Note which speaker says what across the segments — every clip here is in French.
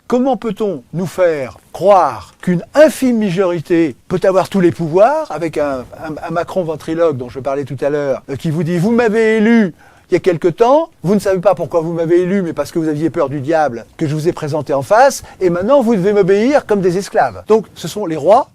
Speaker 1: Comment peut-on nous faire croire qu'une infime majorité peut avoir tous les pouvoirs, avec un Macron ventriloque dont je parlais tout à l'heure, qui vous dit « vous m'avez élu ». Il y a quelque temps, vous ne savez pas pourquoi vous m'avez élu, mais parce que vous aviez peur du diable que je vous ai présenté en face, et maintenant vous devez m'obéir comme des esclaves. Donc ce sont les rois,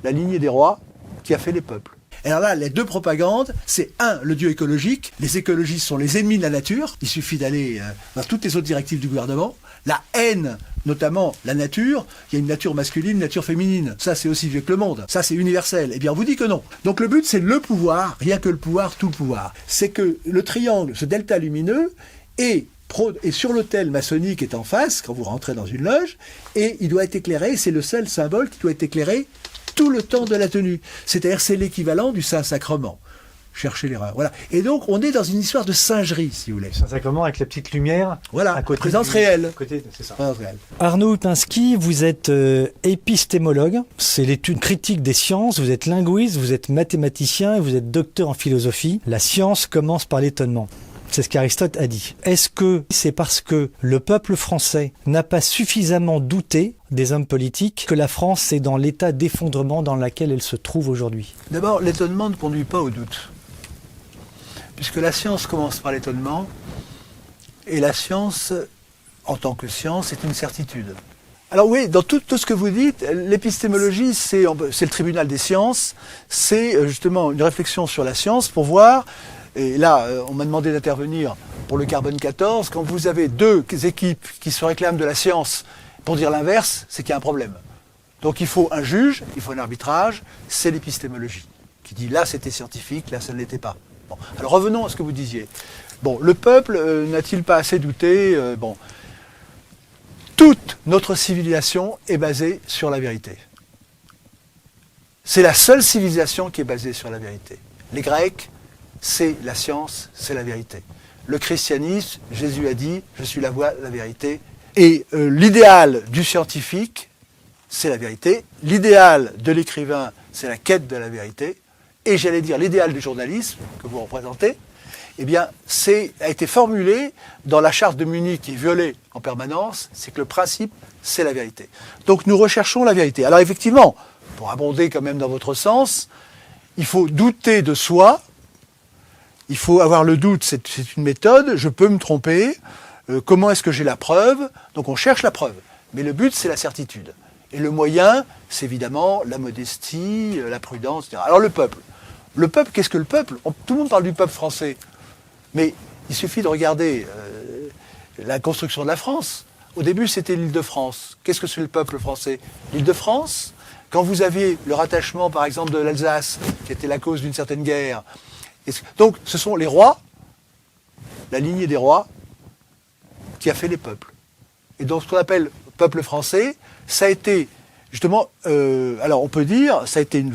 Speaker 1: la lignée des rois, qui a fait les peuples. Et alors là, les deux propagandes, c'est le dieu écologique. Les écologistes sont les ennemis de la nature. Il suffit d'aller dans toutes les autres directives du gouvernement. La haine, notamment la nature. Il y a une nature masculine, une nature féminine. Ça, c'est aussi vieux que le monde. Ça, c'est universel. Eh bien, on vous dit que non. Donc le but, c'est le pouvoir, rien que le pouvoir, tout le pouvoir. C'est que le triangle, ce delta lumineux, est sur l'autel maçonnique est en face, quand vous rentrez dans une loge, et il doit être éclairé, c'est le seul symbole qui doit être éclairé tout le temps de la tenue. C'est-à-dire, c'est l'équivalent du Saint-Sacrement. Cherchez l'erreur. Voilà. Et donc, on est dans une histoire de singerie, si vous voulez.
Speaker 2: Saint-Sacrement avec la petite lumière.
Speaker 1: Voilà,
Speaker 2: à côté
Speaker 1: présence réelle.
Speaker 2: C'est ça.
Speaker 1: Présence réelle.
Speaker 3: Arnaud Upinski, vous êtes épistémologue. C'est l'étude critique des sciences. Vous êtes linguiste, vous êtes mathématicien et vous êtes docteur en philosophie. La science commence par l'étonnement. C'est ce qu'Aristote a dit. Est-ce que c'est parce que le peuple français n'a pas suffisamment douté des hommes politiques que la France est dans l'état d'effondrement dans lequel elle se trouve aujourd'hui?
Speaker 1: D'abord, l'étonnement ne conduit pas au doute. Puisque la science commence par l'étonnement, et la science, en tant que science, est une certitude. Alors oui, dans tout ce que vous dites, l'épistémologie, c'est le tribunal des sciences, c'est justement une réflexion sur la science pour voir. Et là, on m'a demandé d'intervenir pour le carbone 14. Quand vous avez deux équipes qui se réclament de la science pour dire l'inverse, c'est qu'il y a un problème. Donc il faut un juge, il faut un arbitrage, c'est l'épistémologie qui dit là c'était scientifique, là ça ne l'était pas. Bon. Alors revenons à ce que vous disiez. Bon, le peuple n'a-t-il pas assez douté Bon, toute notre civilisation est basée sur la vérité. C'est la seule civilisation qui est basée sur la vérité. Les Grecs, c'est la science, c'est la vérité. Le christianisme, Jésus a dit, je suis la voie, la vérité. Et l'idéal du scientifique, c'est la vérité. L'idéal de l'écrivain, c'est la quête de la vérité. Et j'allais dire, l'idéal du journalisme, que vous représentez, eh bien, a été formulé dans la charte de Munich qui est violée en permanence, c'est que le principe, c'est la vérité. Donc nous recherchons la vérité. Alors effectivement, pour abonder quand même dans votre sens, il faut douter de soi. Il faut avoir le doute, c'est une méthode, je peux me tromper, comment est-ce que j'ai la preuve? Donc on cherche la preuve, mais le but c'est la certitude. Et le moyen, c'est évidemment la modestie, la prudence, etc. Alors le peuple, qu'est-ce que le peuple? Tout le monde parle du peuple français, mais il suffit de regarder la construction de la France. Au début c'était l'Île-de-France. Qu'est-ce que c'est le peuple français? L'Île-de-France, quand vous aviez le rattachement par exemple de l'Alsace, qui était la cause d'une certaine guerre, donc, ce sont les rois, la lignée des rois, qui a fait les peuples. Et donc, ce qu'on appelle peuple français, ça a été, justement, alors on peut dire, ça a été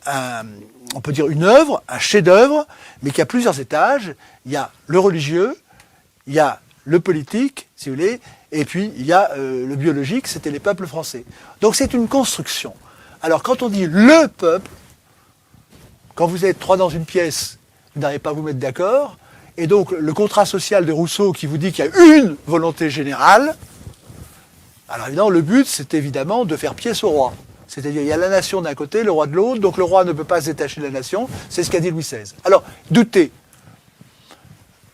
Speaker 1: on peut dire une œuvre, un chef-d'œuvre, mais qui a plusieurs étages. Il y a le religieux, il y a le politique, si vous voulez, et puis il y a le biologique, c'était les peuples français. Donc, c'est une construction. Alors, quand on dit le peuple, quand vous êtes trois dans une pièce, vous n'arrivez pas à vous mettre d'accord. Et donc, le contrat social de Rousseau qui vous dit qu'il y a une volonté générale, alors évidemment, le but, c'est évidemment de faire pièce au roi. C'est-à-dire, il y a la nation d'un côté, le roi de l'autre, donc le roi ne peut pas se détacher de la nation, c'est ce qu'a dit Louis XVI. Alors, doutez.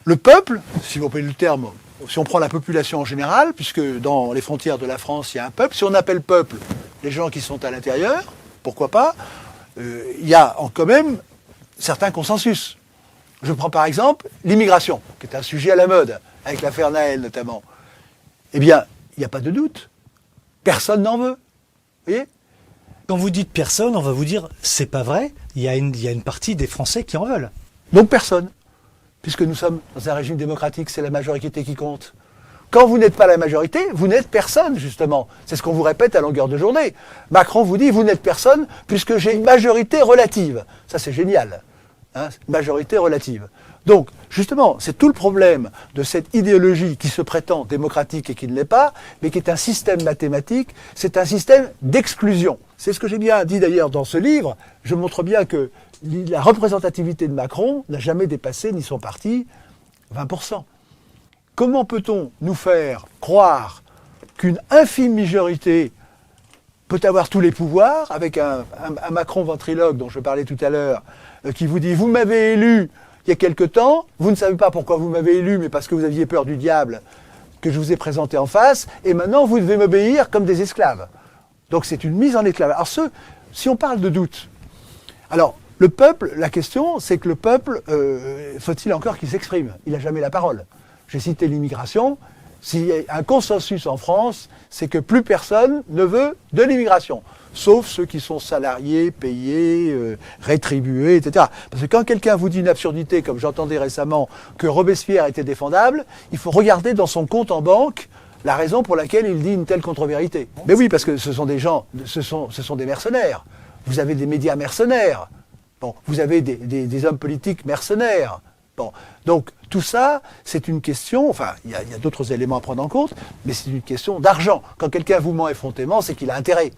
Speaker 1: Le peuple, si vous prenez le terme, si on prend la population en général, puisque dans les frontières de la France, il y a un peuple, si on appelle peuple les gens qui sont à l'intérieur, pourquoi pas? Il y a quand même certains consensus. Je prends par exemple l'immigration, qui est un sujet à la mode, avec l'affaire Naël notamment. Eh bien, il n'y a pas de doute. Personne n'en veut. Vous voyez?
Speaker 3: Quand vous dites personne, on va vous dire c'est pas vrai, il y a une partie des Français qui en veulent.
Speaker 1: Donc personne. Puisque nous sommes dans un régime démocratique, c'est la majorité qui compte. Quand vous n'êtes pas la majorité, vous n'êtes personne, justement. C'est ce qu'on vous répète à longueur de journée. Macron vous dit, vous n'êtes personne, puisque j'ai une majorité relative. Ça, c'est génial. Hein, majorité relative. Donc, justement, c'est tout le problème de cette idéologie qui se prétend démocratique et qui ne l'est pas, mais qui est un système mathématique, c'est un système d'exclusion. C'est ce que j'ai bien dit d'ailleurs dans ce livre. Je montre bien que la représentativité de Macron n'a jamais dépassé, ni son parti, 20%. Comment peut-on nous faire croire qu'une infime majorité peut avoir tous les pouvoirs, avec un Macron ventriloque dont je parlais tout à l'heure, qui vous dit « vous m'avez élu il y a quelque temps, vous ne savez pas pourquoi vous m'avez élu, mais parce que vous aviez peur du diable que je vous ai présenté en face, et maintenant vous devez m'obéir comme des esclaves ». Donc c'est une mise en esclavage. Alors si on parle de doute, alors le peuple, la question c'est que le peuple, faut-il encore qu'il s'exprime? Il n'a jamais la parole. J'ai cité l'immigration. S'il y a un consensus en France, c'est que plus personne ne veut de l'immigration, sauf ceux qui sont salariés, payés, rétribués, etc. Parce que quand quelqu'un vous dit une absurdité, comme j'entendais récemment que Robespierre était défendable, il faut regarder dans son compte en banque la raison pour laquelle il dit une telle contre-vérité. Mais oui, parce que ce sont des gens, ce sont des mercenaires. Vous avez des médias mercenaires. Bon, vous avez des hommes politiques mercenaires. Bon, donc tout ça, c'est une question, enfin, il y a d'autres éléments à prendre en compte, mais c'est une question d'argent. Quand quelqu'un vous ment effrontément, c'est qu'il a intérêt.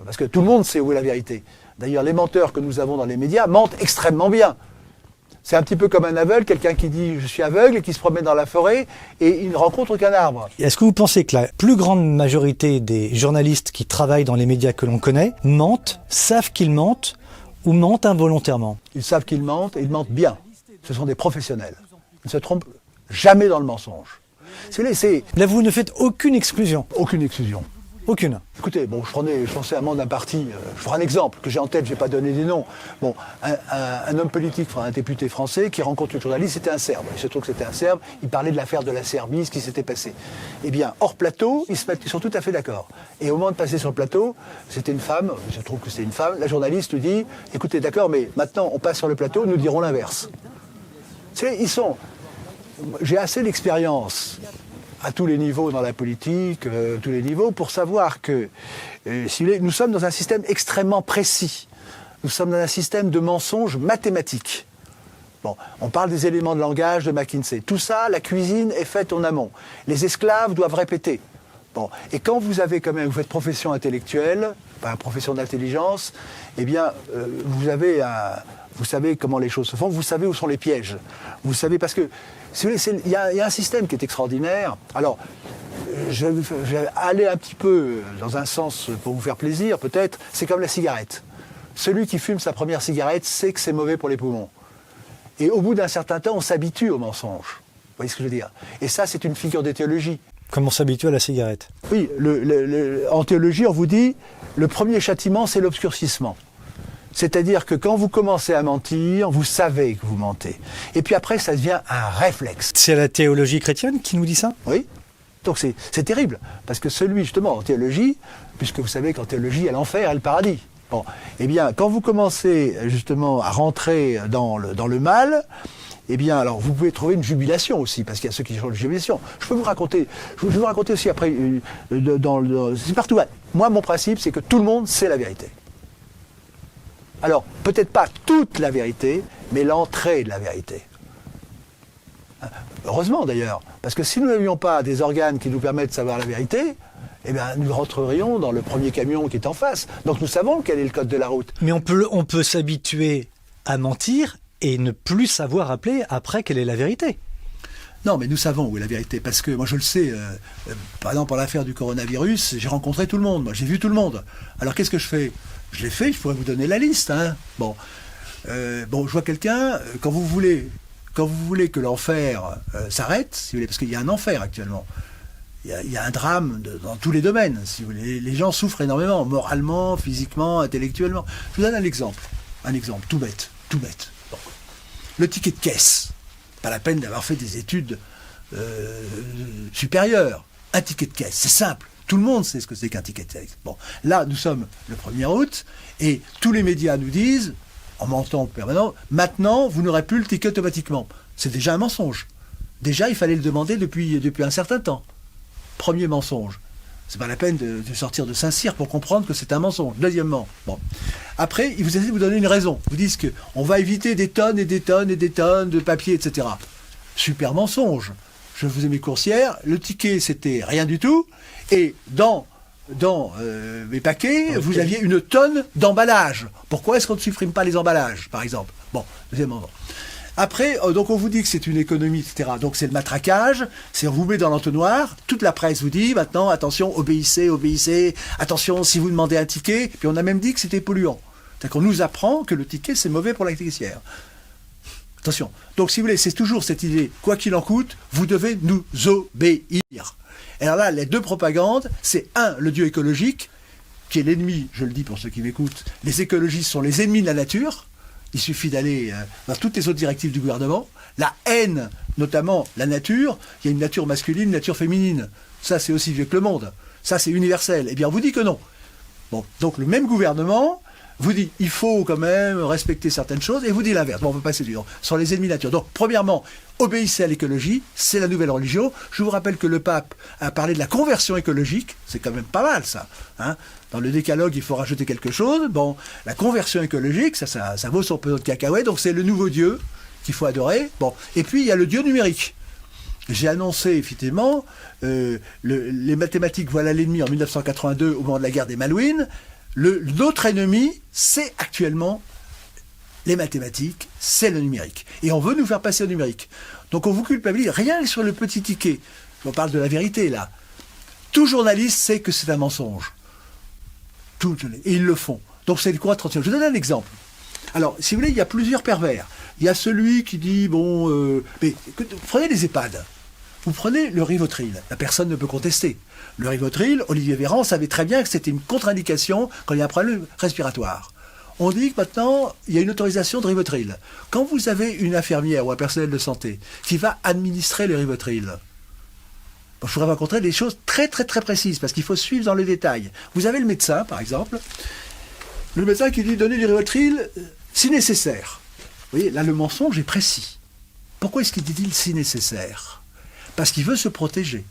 Speaker 1: Parce que tout le monde sait où est la vérité. D'ailleurs, les menteurs que nous avons dans les médias mentent extrêmement bien. C'est un petit peu comme un aveugle, quelqu'un qui dit « je suis aveugle » et qui se promène dans la forêt et il ne rencontre aucun arbre.
Speaker 3: Est-ce que vous pensez que la plus grande majorité des journalistes qui travaillent dans les médias que l'on connaît mentent, savent qu'ils mentent ou mentent involontairement?
Speaker 1: Ils savent qu'ils mentent et ils mentent bien. Ce sont des professionnels. Ils ne se trompent jamais dans le mensonge.
Speaker 3: Là, vous ne faites aucune exclusion.
Speaker 1: Aucune exclusion.
Speaker 3: Aucune.
Speaker 1: Écoutez, bon, je pensais à un membre d'un parti, je ferai un exemple que j'ai en tête, je ne vais pas donner des noms. Bon, un homme politique, un député français, qui rencontre une journaliste, c'était un Serbe. Il se trouve que c'était un Serbe, il parlait de l'affaire de la Serbie, ce qui s'était passé. Eh bien, hors plateau, ils sont tout à fait d'accord. Et au moment de passer sur le plateau, c'était une femme, je trouve que c'est une femme, la journaliste lui dit, écoutez, d'accord, mais maintenant on passe sur le plateau, nous dirons l'inverse. J'ai assez d'expérience à tous les niveaux dans la politique, tous les niveaux, pour savoir que nous sommes dans un système extrêmement précis. Nous sommes dans un système de mensonges mathématiques. Bon, on parle des éléments de langage de McKinsey. Tout ça, la cuisine est faite en amont. Les esclaves doivent répéter. Bon, et quand vous faites profession intellectuelle, profession d'intelligence, eh bien, vous savez comment les choses se font, vous savez où sont les pièges. Vous savez, parce que, si vous voulez, il y a un système qui est extraordinaire. Alors, je vais aller un petit peu dans un sens pour vous faire plaisir, peut-être, c'est comme la cigarette. Celui qui fume sa première cigarette sait que c'est mauvais pour les poumons. Et au bout d'un certain temps, on s'habitue au mensonge. Vous voyez ce que je veux dire? Et ça, c'est une figure des théologies.
Speaker 3: Comme on s'habitue à la cigarette.
Speaker 1: Oui, en théologie, on vous dit, le premier châtiment, c'est l'obscurcissement. C'est-à-dire que quand vous commencez à mentir, vous savez que vous mentez. Et puis après, ça devient un réflexe.
Speaker 3: C'est la théologie chrétienne qui nous dit ça?
Speaker 1: Oui. Donc c'est terrible. Parce que justement, en théologie, puisque vous savez qu'en théologie, il y a l'enfer et le paradis. Bon, eh bien, quand vous commencez justement à rentrer dans le mal, eh bien, alors vous pouvez trouver une jubilation aussi, parce qu'il y a ceux qui changent de jubilation. Je vais vous raconter aussi après, c'est partout. Moi, mon principe, c'est que tout le monde sait la vérité. Alors, peut-être pas toute la vérité, mais l'entrée de la vérité. Heureusement d'ailleurs, parce que si nous n'avions pas des organes qui nous permettent de savoir la vérité, eh bien, nous rentrerions dans le premier camion qui est en face. Donc nous savons quel est le code de la route.
Speaker 3: Mais on peut s'habituer à mentir et ne plus savoir appeler après quelle est la vérité.
Speaker 1: Non, mais nous savons où est la vérité, parce que moi je le sais, par exemple pour l'affaire du coronavirus, j'ai rencontré tout le monde, moi j'ai vu tout le monde. Alors qu'est-ce que je fais? Je l'ai fait, je pourrais vous donner la liste. Hein. Bon, je vois quelqu'un, quand vous voulez que l'enfer s'arrête, si vous voulez, parce qu'il y a un enfer actuellement, il y a un drame dans tous les domaines, si vous voulez. Les gens souffrent énormément, moralement, physiquement, intellectuellement. Je vous donne un exemple tout bête. Bon. Le ticket de caisse, pas la peine d'avoir fait des études supérieures. Un ticket de caisse, c'est simple. Tout le monde sait ce que c'est qu'un ticket de caisse. Bon, là, nous sommes le 1er août, et tous les médias nous disent, en mentant en permanence, maintenant, vous n'aurez plus le ticket automatiquement. C'est déjà un mensonge. Déjà, il fallait le demander depuis un certain temps. Premier mensonge. C'est pas la peine de sortir de Saint-Cyr pour comprendre que c'est un mensonge. Deuxièmement, bon. Après, ils vous essaient de vous donner une raison. Ils vous disent qu'on va éviter des tonnes et des tonnes et des tonnes de papier, etc. Super mensonge. Je faisais mes coursières, le ticket c'était rien du tout, et dans mes paquets, okay, vous aviez une tonne d'emballages. Pourquoi est-ce qu'on ne supprime pas les emballages, par exemple? Bon, deuxièmement. Après, donc on vous dit que c'est une économie, etc. Donc c'est le matraquage, c'est on vous met dans l'entonnoir, toute la presse vous dit maintenant, attention, obéissez, attention si vous demandez un ticket, puis on a même dit que c'était polluant. C'est-à-dire qu'on nous apprend que le ticket c'est mauvais pour la caissière. Attention. Donc si vous voulez, c'est toujours cette idée, quoi qu'il en coûte, vous devez nous obéir. Et alors là, les deux propagandes, c'est le dieu écologique, qui est l'ennemi, je le dis pour ceux qui m'écoutent, les écologistes sont les ennemis de la nature. Il suffit d'aller dans toutes les autres directives du gouvernement. La haine, notamment la nature, il y a une nature masculine, une nature féminine. Ça, c'est aussi vieux que le monde. Ça, c'est universel. Eh bien, on vous dit que non. Bon, donc le même gouvernement vous dit il faut quand même respecter certaines choses et vous dit l'inverse. Bon, on ne peut pas séduire. Ce sont les ennemis de la nature. Donc, premièrement, obéissez à l'écologie, c'est la nouvelle religion. Je vous rappelle que le pape a parlé de la conversion écologique. C'est quand même pas mal, ça. Hein. Dans le décalogue, il faut rajouter quelque chose. Bon, la conversion écologique, ça vaut son pesant de cacahuètes. Donc, c'est le nouveau Dieu qu'il faut adorer. Bon, et puis, il y a le Dieu numérique. J'ai annoncé, effectivement, les mathématiques, voilà l'ennemi en 1982, au moment de la guerre des Malouines. Notre ennemi, c'est actuellement les mathématiques, c'est le numérique. Et on veut nous faire passer au numérique. Donc on vous culpabilise rien que sur le petit ticket. On parle de la vérité, là. Tout journaliste sait que c'est un mensonge. Et ils le font. Donc c'est le courant de 31. Je vous donne un exemple. Alors, si vous voulez, il y a plusieurs pervers. Il y a celui qui dit, prenez les EHPAD. Vous prenez le Rivotril. La personne ne peut contester. Le Rivotril, Olivier Véran savait très bien que c'était une contre-indication quand il y a un problème respiratoire. On dit que maintenant, il y a une autorisation de Rivotril. Quand vous avez une infirmière ou un personnel de santé qui va administrer le Rivotril, je voudrais rencontrer des choses très très très précises, parce qu'il faut suivre dans le détail. Vous avez le médecin, par exemple, le médecin qui dit donner du Rivotril si nécessaire. Vous voyez, là le mensonge est précis. Pourquoi est-ce qu'il dit si nécessaire ? Parce qu'il veut se protéger.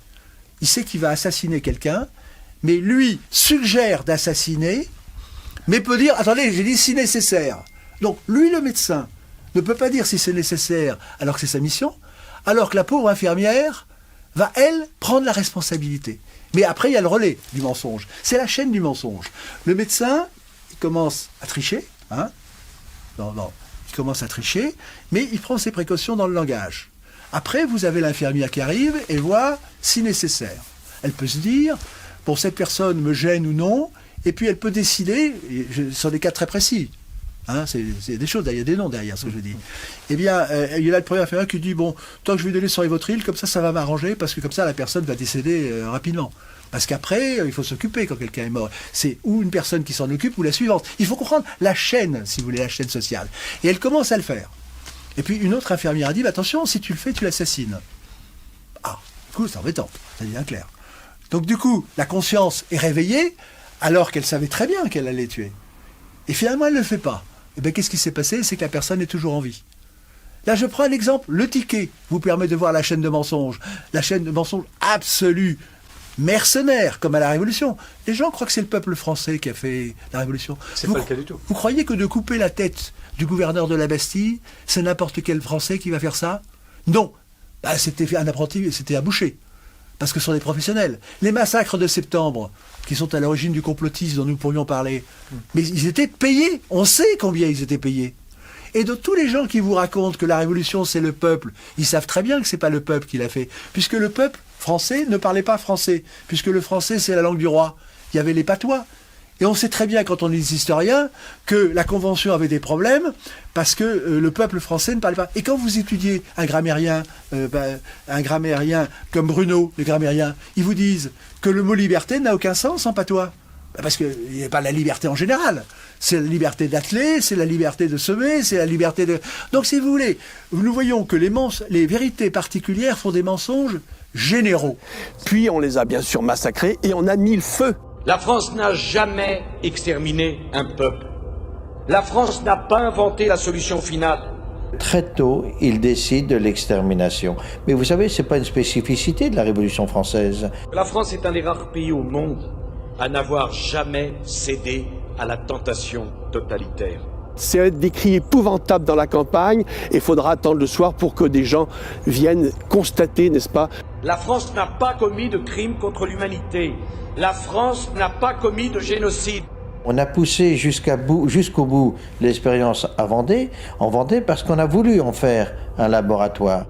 Speaker 1: Il sait qu'il va assassiner quelqu'un, mais lui suggère d'assassiner, mais peut dire, attendez, j'ai dit si nécessaire. Donc lui, le médecin, ne peut pas dire si c'est nécessaire alors que c'est sa mission, alors que la pauvre infirmière va, elle, prendre la responsabilité. Mais après, il y a le relais du mensonge. C'est la chaîne du mensonge. Le médecin, il commence à tricher, hein ? Il commence à tricher, mais il prend ses précautions dans le langage. Après, vous avez l'infirmière qui arrive et voit si nécessaire. Elle peut se dire, bon, cette personne me gêne ou non, et puis elle peut décider, sur des cas très précis, hein, c'est des choses, il y a des noms derrière ce que je dis. Eh bien, il y a là le premier infirmière qui dit, bon, tant que je vais donner son Rivotril, comme ça va m'arranger, parce que comme ça, la personne va décéder rapidement. Parce qu'après, il faut s'occuper quand quelqu'un est mort. C'est ou une personne qui s'en occupe ou la suivante. Il faut comprendre la chaîne, si vous voulez, la chaîne sociale. Et elle commence à le faire. Et puis une autre infirmière a dit, attention, si tu le fais, tu l'assassines. Ah, du coup, c'est embêtant, ça devient clair. Donc du coup, la conscience est réveillée, alors qu'elle savait très bien qu'elle allait tuer. Et finalement, elle ne le fait pas. Et bien, qu'est-ce qui s'est passé ? C'est que la personne est toujours en vie. Là, je prends un exemple. Le ticket vous permet de voir la chaîne de mensonges. La chaîne de mensonges absolue, mercenaire, comme à la Révolution. Les gens croient que c'est le peuple français qui a fait la Révolution.
Speaker 2: C'est pas le cas du tout.
Speaker 1: Vous croyez que de couper la tête du gouverneur de la Bastille, c'est n'importe quel Français qui va faire ça ? Non. C'était un apprenti, c'était un boucher. Parce que ce sont des professionnels. Les massacres de septembre, qui sont à l'origine du complotisme dont nous pourrions parler, mais ils étaient payés. On sait combien ils étaient payés. Et de tous les gens qui vous racontent que la Révolution, c'est le peuple, ils savent très bien que c'est pas le peuple qui l'a fait. Puisque le peuple français ne parlait pas français. Puisque le français, c'est la langue du roi. Il y avait les patois. Et on sait très bien, quand on est historien, que la Convention avait des problèmes parce que le peuple français ne parlait pas. Et quand vous étudiez un grammairien comme Bruno, le grammairien, ils vous disent que le mot liberté n'a aucun sens en patois. Parce qu'il n'y a pas la liberté en général. C'est la liberté d'atteler, c'est la liberté de semer, c'est la liberté de... Donc si vous voulez, nous voyons que les vérités particulières font des mensonges généraux.
Speaker 4: Puis on les a bien sûr massacrés et on a mis le feu.
Speaker 5: La France n'a jamais exterminé un peuple. La France n'a pas inventé la solution finale.
Speaker 6: Très tôt, il décide de l'extermination. Mais vous savez, ce n'est pas une spécificité de la Révolution française.
Speaker 5: La France est un des rares pays au monde à n'avoir jamais cédé à la tentation totalitaire.
Speaker 4: C'est des cris épouvantables dans la campagne et il faudra attendre le soir pour que des gens viennent constater, n'est-ce pas ?
Speaker 5: La France n'a pas commis de crimes contre l'humanité. La France n'a pas commis de génocide.
Speaker 6: On a poussé jusqu'au bout l'expérience en Vendée parce qu'on a voulu en faire un laboratoire.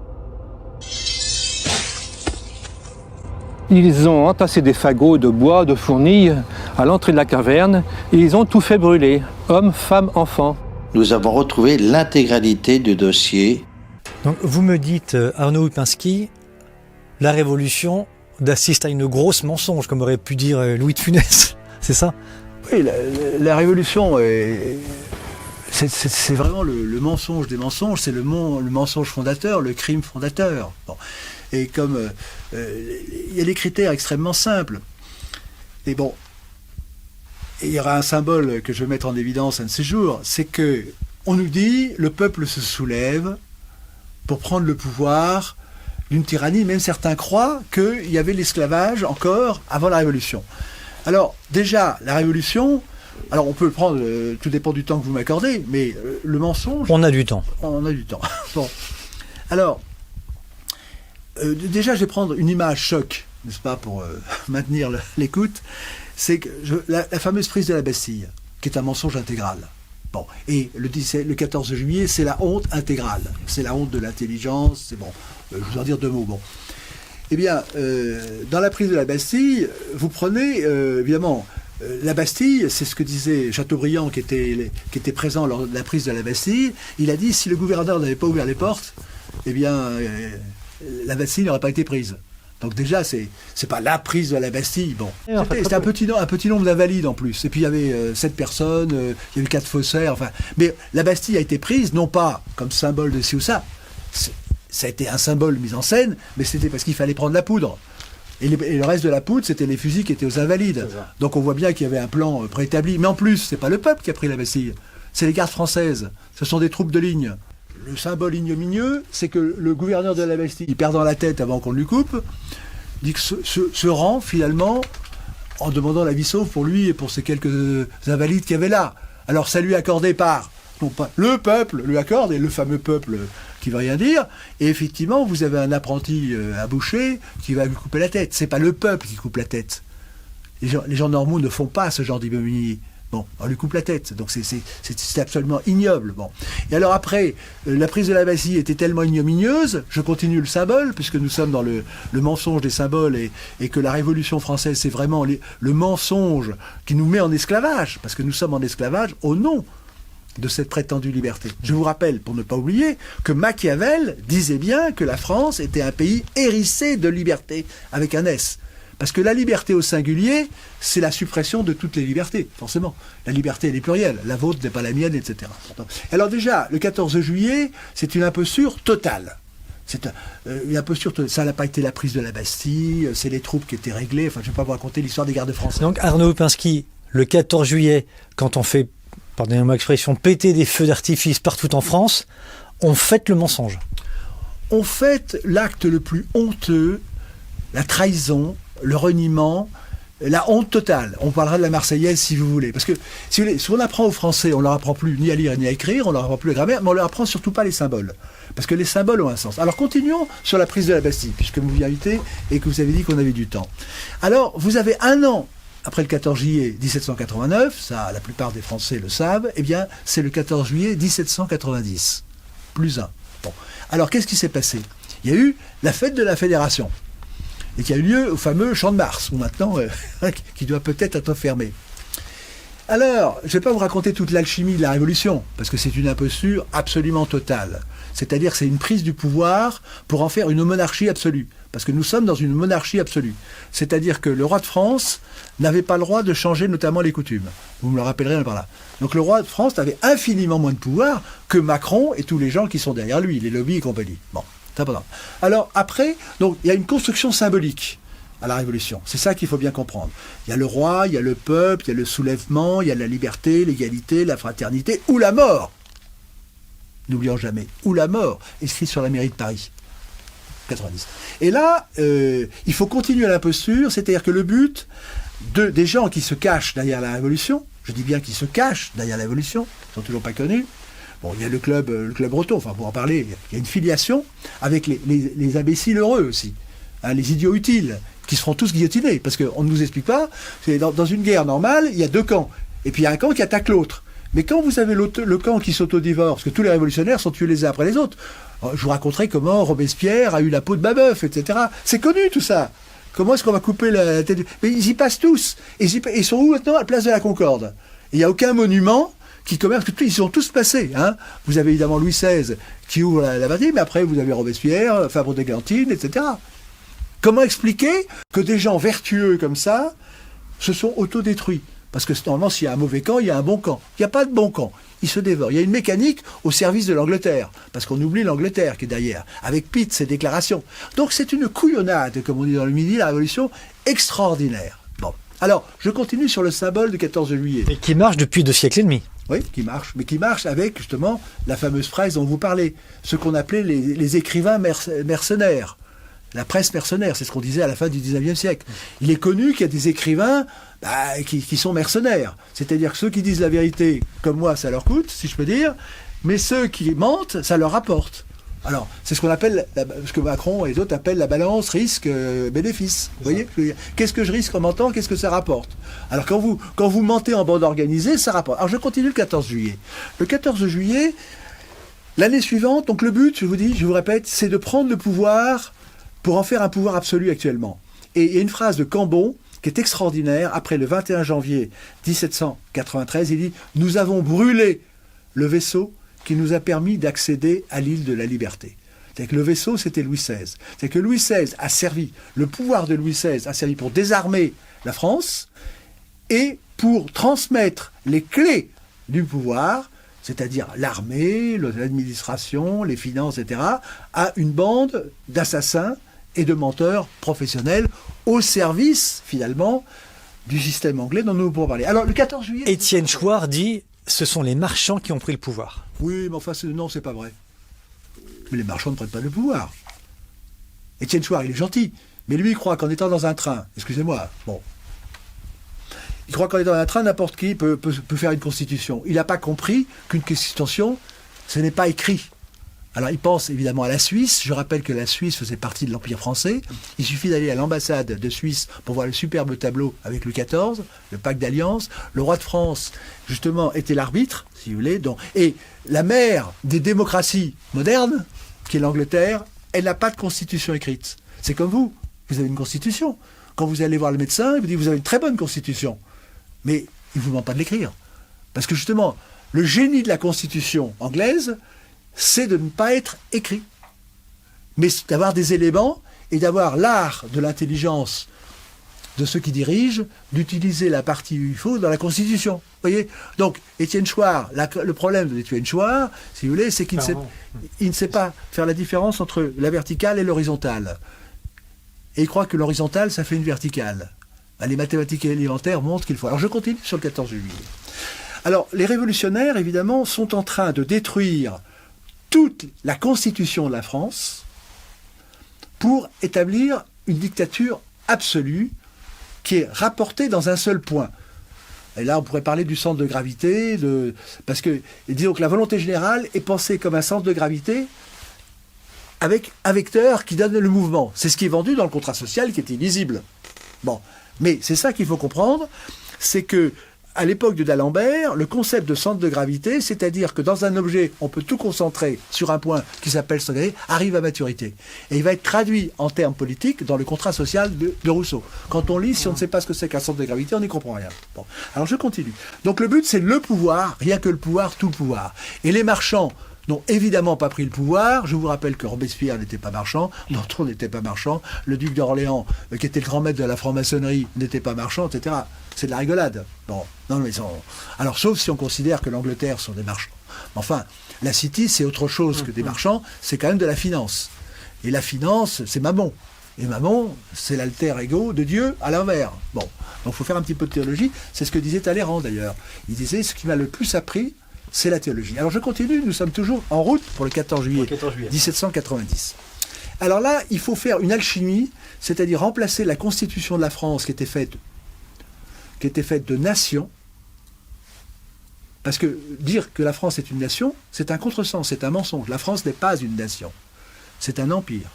Speaker 4: Ils ont entassé des fagots de bois, de fournis à l'entrée de la caverne et ils ont tout fait brûler, hommes, femmes, enfants.
Speaker 6: Nous avons retrouvé l'intégralité du dossier.
Speaker 3: Donc vous me dites, Arnaud Upinski, la Révolution assiste à une grosse mensonge, comme aurait pu dire Louis de Funès, c'est ça?
Speaker 1: Oui, la Révolution, c'est vraiment le mensonge des mensonges, c'est le mensonge fondateur, le crime fondateur. Bon. Et comme il y a des critères extrêmement simples. Et bon, il y aura un symbole que je vais mettre en évidence un de ces jours, c'est que on nous dit le peuple se soulève pour prendre le pouvoir d'une tyrannie. Même certains croient qu'il y avait l'esclavage encore avant la Révolution. Alors déjà, la Révolution, alors on peut le prendre, tout dépend du temps que vous m'accordez, mais le mensonge...
Speaker 3: On a du temps.
Speaker 1: On a du temps. Bon. Alors, déjà je vais prendre une image choc, n'est-ce pas, pour maintenir l'écoute, c'est que la fameuse prise de la Bastille, qui est un mensonge intégral. Bon. Et le 14 juillet, c'est la honte intégrale. C'est la honte de l'intelligence, c'est bon. Je vous en dire deux mots. Bon. Eh bien, dans la prise de la Bastille, vous prenez, évidemment, la Bastille, c'est ce que disait Chateaubriand, qui était présent lors de la prise de la Bastille. Il a dit, si le gouverneur n'avait pas ouvert les portes, eh bien, la Bastille n'aurait pas été prise. Donc déjà, c'est pas la prise de la Bastille. Bon, c'était un petit nombre d'invalides en plus. Et puis il y avait 7 personnes, il y avait 4 faussaires. Enfin, mais la Bastille a été prise non pas comme symbole de ci ou ça. Ça a été un symbole mis en scène, mais c'était parce qu'il fallait prendre la poudre. Et le reste de la poudre, c'était les fusils qui étaient aux Invalides. Donc on voit bien qu'il y avait un plan préétabli. Mais en plus, c'est pas le peuple qui a pris la Bastille, c'est les gardes françaises. Ce sont des troupes de ligne. Le symbole ignominieux, c'est que le gouverneur de la Bastille, perdant la tête avant qu'on lui coupe, dit que se rend finalement en demandant la vie sauve pour lui et pour ces quelques invalides qu'il y avait là. Alors ça lui est accordé par, non pas le peuple lui accorde, et le fameux peuple qui veut rien dire, et effectivement vous avez un apprenti à boucher qui va lui couper la tête. C'est pas le peuple qui coupe la tête. Les gens normaux ne font pas ce genre d'ignominie. Bon, on lui coupe la tête, donc c'est absolument ignoble. Bon. Et alors après, la prise de la Bastille était tellement ignominieuse, je continue le symbole, puisque nous sommes dans le mensonge des symboles, et que la Révolution française, c'est vraiment le mensonge qui nous met en esclavage, parce que nous sommes en esclavage au nom de cette prétendue liberté. Je vous rappelle, pour ne pas oublier, que Machiavel disait bien que la France était un pays hérissé de liberté, avec un S. Parce que la liberté au singulier, c'est la suppression de toutes les libertés, forcément. La liberté, elle est plurielle. La vôtre n'est pas la mienne, etc. Alors déjà, le 14 juillet, c'est une imposture totale. C'est une imposture totale. Ça n'a pas été la prise de la Bastille, c'est les troupes qui étaient réglées. Enfin, je ne vais pas vous raconter l'histoire des gardes français.
Speaker 3: Donc Arnaud Upinski, le 14 juillet, quand on fait, pardonnez-moi l'expression, péter des feux d'artifice partout en France, on fête le mensonge.
Speaker 1: On fête l'acte le plus honteux, la trahison, le reniement, la honte totale. On parlera de la Marseillaise si vous voulez. Parce que si on apprend aux Français, on ne leur apprend plus ni à lire ni à écrire, on ne leur apprend plus la grammaire, mais on ne leur apprend surtout pas les symboles. Parce que les symboles ont un sens. Alors continuons sur la prise de la Bastille, puisque vous m'y invitez et que vous avez dit qu'on avait du temps. Alors, vous avez un an après le 14 juillet 1789, ça la plupart des Français le savent, eh bien c'est le 14 juillet 1790. Plus un. Bon. Alors qu'est-ce qui s'est passé? Il y a eu la fête de la Fédération. Et qui a eu lieu au fameux Champ de Mars, où maintenant, qui doit peut-être être fermé. Alors, je ne vais pas vous raconter toute l'alchimie de la Révolution, parce que c'est une imposture absolument totale. C'est-à-dire que c'est une prise du pouvoir pour en faire une monarchie absolue. Parce que nous sommes dans une monarchie absolue. C'est-à-dire que le roi de France n'avait pas le droit de changer notamment les coutumes. Vous me le rappellerez par là. Donc le roi de France avait infiniment moins de pouvoir que Macron et tous les gens qui sont derrière lui, les lobbies et compagnie. Bon. Alors après, donc il y a une construction symbolique à la Révolution. C'est ça qu'il faut bien comprendre. Il y a le roi, il y a le peuple, il y a le soulèvement, il y a la liberté, l'égalité, la fraternité, ou la mort. N'oublions jamais, ou la mort, écrit sur la mairie de Paris. 90. Et là, il faut continuer l'imposture, c'est-à-dire que le but des gens qui se cachent derrière la Révolution, je dis bien qui se cachent derrière la Révolution, ils ne sont toujours pas connus. Bon, il y a le club breton, enfin pour en parler, il y a une filiation avec les imbéciles heureux aussi, hein, les idiots utiles, qui seront tous guillotinés, parce qu'on ne nous explique pas, c'est dans une guerre normale, il y a deux camps. et puis il y a un camp qui attaque l'autre. Mais quand vous avez le camp qui s'autodivorce, parce que tous les révolutionnaires sont tués les uns après les autres, je vous raconterai comment Robespierre a eu la peau de Babeuf, etc. C'est connu tout ça. Comment est-ce qu'on va couper la tête Mais ils y passent tous. Et ils sont où maintenant? À la place de la Concorde. Il n'y a aucun monument qui commerce, parce qu'ils sont tous passés. Hein. Vous avez évidemment Louis XVI qui ouvre la Bastille, mais après vous avez Robespierre, Fabre d'Églantine, etc. Comment expliquer que des gens vertueux comme ça se sont autodétruits? Parce que normalement, s'il y a un mauvais camp, il y a un bon camp. Il n'y a pas de bon camp. Ils se dévorent. Il y a une mécanique au service de l'Angleterre. Parce qu'on oublie l'Angleterre qui est derrière. Avec Pitt, ses déclarations. Donc c'est une couillonnade, comme on dit dans le Midi, la Révolution, extraordinaire. Bon. Alors, je continue sur le symbole du 14 juillet.
Speaker 3: Et qui marche depuis 2 siècles et demi.
Speaker 1: Oui, qui marche. Mais qui marche avec, justement, la fameuse presse dont vous parlez. Ce qu'on appelait les écrivains mercenaires. La presse mercenaire, c'est ce qu'on disait à la fin du 19e siècle. Il est connu qu'il y a des écrivains qui sont mercenaires. C'est-à-dire que ceux qui disent la vérité, comme moi, ça leur coûte, si je peux dire, mais ceux qui mentent, ça leur rapporte. Alors, c'est ce qu'on appelle, ce que Macron et les autres appellent la balance risque-bénéfice. Vous voyez? Qu'est-ce que je risque en mentant? Qu'est-ce que ça rapporte? Alors, quand vous mentez en bande organisée, ça rapporte. Alors, je continue le 14 juillet. Le 14 juillet, l'année suivante, donc le but, je vous répète, c'est de prendre le pouvoir pour en faire un pouvoir absolu actuellement. Et il y a une phrase de Cambon qui est extraordinaire. Après le 21 janvier 1793, il dit « Nous avons brûlé le vaisseau qui nous a permis d'accéder à l'île de la Liberté ». C'est-à-dire que le vaisseau, c'était Louis XVI. C'est-à-dire que Louis XVI a servi, le pouvoir de Louis XVI a servi pour désarmer la France et pour transmettre les clés du pouvoir, c'est-à-dire l'armée, l'administration, les finances, etc., à une bande d'assassins et de menteurs professionnels au service, finalement, du système anglais dont nous pourrons parler. Alors, le 14 juillet...
Speaker 3: Étienne Chouard dit « Ce sont les marchands qui ont pris le pouvoir ».
Speaker 1: Oui, mais enfin, non, c'est pas vrai. Mais les marchands ne prennent pas le pouvoir. Étienne Chouard, il est gentil, mais lui, il croit qu'en étant dans un train, excusez-moi, bon, il croit qu'en étant dans un train, n'importe qui peut faire une constitution. Il n'a pas compris qu'une constitution, ce n'est pas écrit. Alors, il pense évidemment à la Suisse. Je rappelle que la Suisse faisait partie de l'Empire français. Il suffit d'aller à l'ambassade de Suisse pour voir le superbe tableau avec Louis XIV, le pacte d'alliance. Le roi de France, justement, était l'arbitre, si vous voulez. Et la mère des démocraties modernes, qui est l'Angleterre, elle n'a pas de constitution écrite. C'est comme vous avez une constitution. Quand vous allez voir le médecin, il vous dit vous avez une très bonne constitution. Mais il ne vous demande pas de l'écrire. Parce que justement, le génie de la constitution anglaise, c'est de ne pas être écrit. Mais d'avoir des éléments et d'avoir l'art de l'intelligence de ceux qui dirigent, d'utiliser la partie où il faut dans la Constitution. Vous voyez? Donc, Étienne Chouard, le problème d'Étienne Chouard, si vous voulez, c'est qu'il ne sait pas faire la différence entre la verticale et l'horizontale. Et il croit que l'horizontale, ça fait une verticale. Les mathématiques élémentaires montrent qu'il faut. Alors, je continue sur le 14 juillet. Alors, les révolutionnaires, évidemment, sont en train de détruire toute la constitution de la France pour établir une dictature absolue qui est rapportée dans un seul point. Et là, on pourrait parler du centre de gravité, parce que, disons que la volonté générale est pensée comme un centre de gravité avec un vecteur qui donne le mouvement. C'est ce qui est vendu dans le contrat social qui est illisible. Bon, mais c'est ça qu'il faut comprendre, c'est que à l'époque de d'Alembert, le concept de centre de gravité, c'est-à-dire que dans un objet, on peut tout concentrer sur un point qui s'appelle centre de gravité, arrive à maturité. Et il va être traduit en termes politiques dans le contrat social de Rousseau. Quand on lit, si on ne sait pas ce que c'est qu'un centre de gravité, on n'y comprend rien. Bon. Alors je continue. Donc le but, c'est le pouvoir, rien que le pouvoir, tout le pouvoir. Et les marchands n'ont évidemment pas pris le pouvoir. Je vous rappelle que Robespierre n'était pas marchand, Danton n'était pas marchand, le duc d'Orléans, qui était le grand maître de la franc-maçonnerie, n'était pas marchand, etc. C'est de la rigolade. Bon, non, mais alors, sauf si on considère que l'Angleterre sont des marchands. Enfin, la City, c'est autre chose que des marchands, c'est quand même de la finance. Et la finance, c'est Mammon. Et Mammon, c'est l'alter ego de Dieu à l'envers. Bon, donc il faut faire un petit peu de théologie. C'est ce que disait Talleyrand, d'ailleurs. Il disait, ce qui m'a le plus appris, c'est la théologie. Alors je continue, nous sommes toujours en route pour le 14 juillet 1790. Alors là, il faut faire une alchimie, c'est-à-dire remplacer la constitution de la France qui était faite de nations, parce que dire que la France est une nation, c'est un contresens, c'est un mensonge. La France n'est pas une nation, c'est un empire.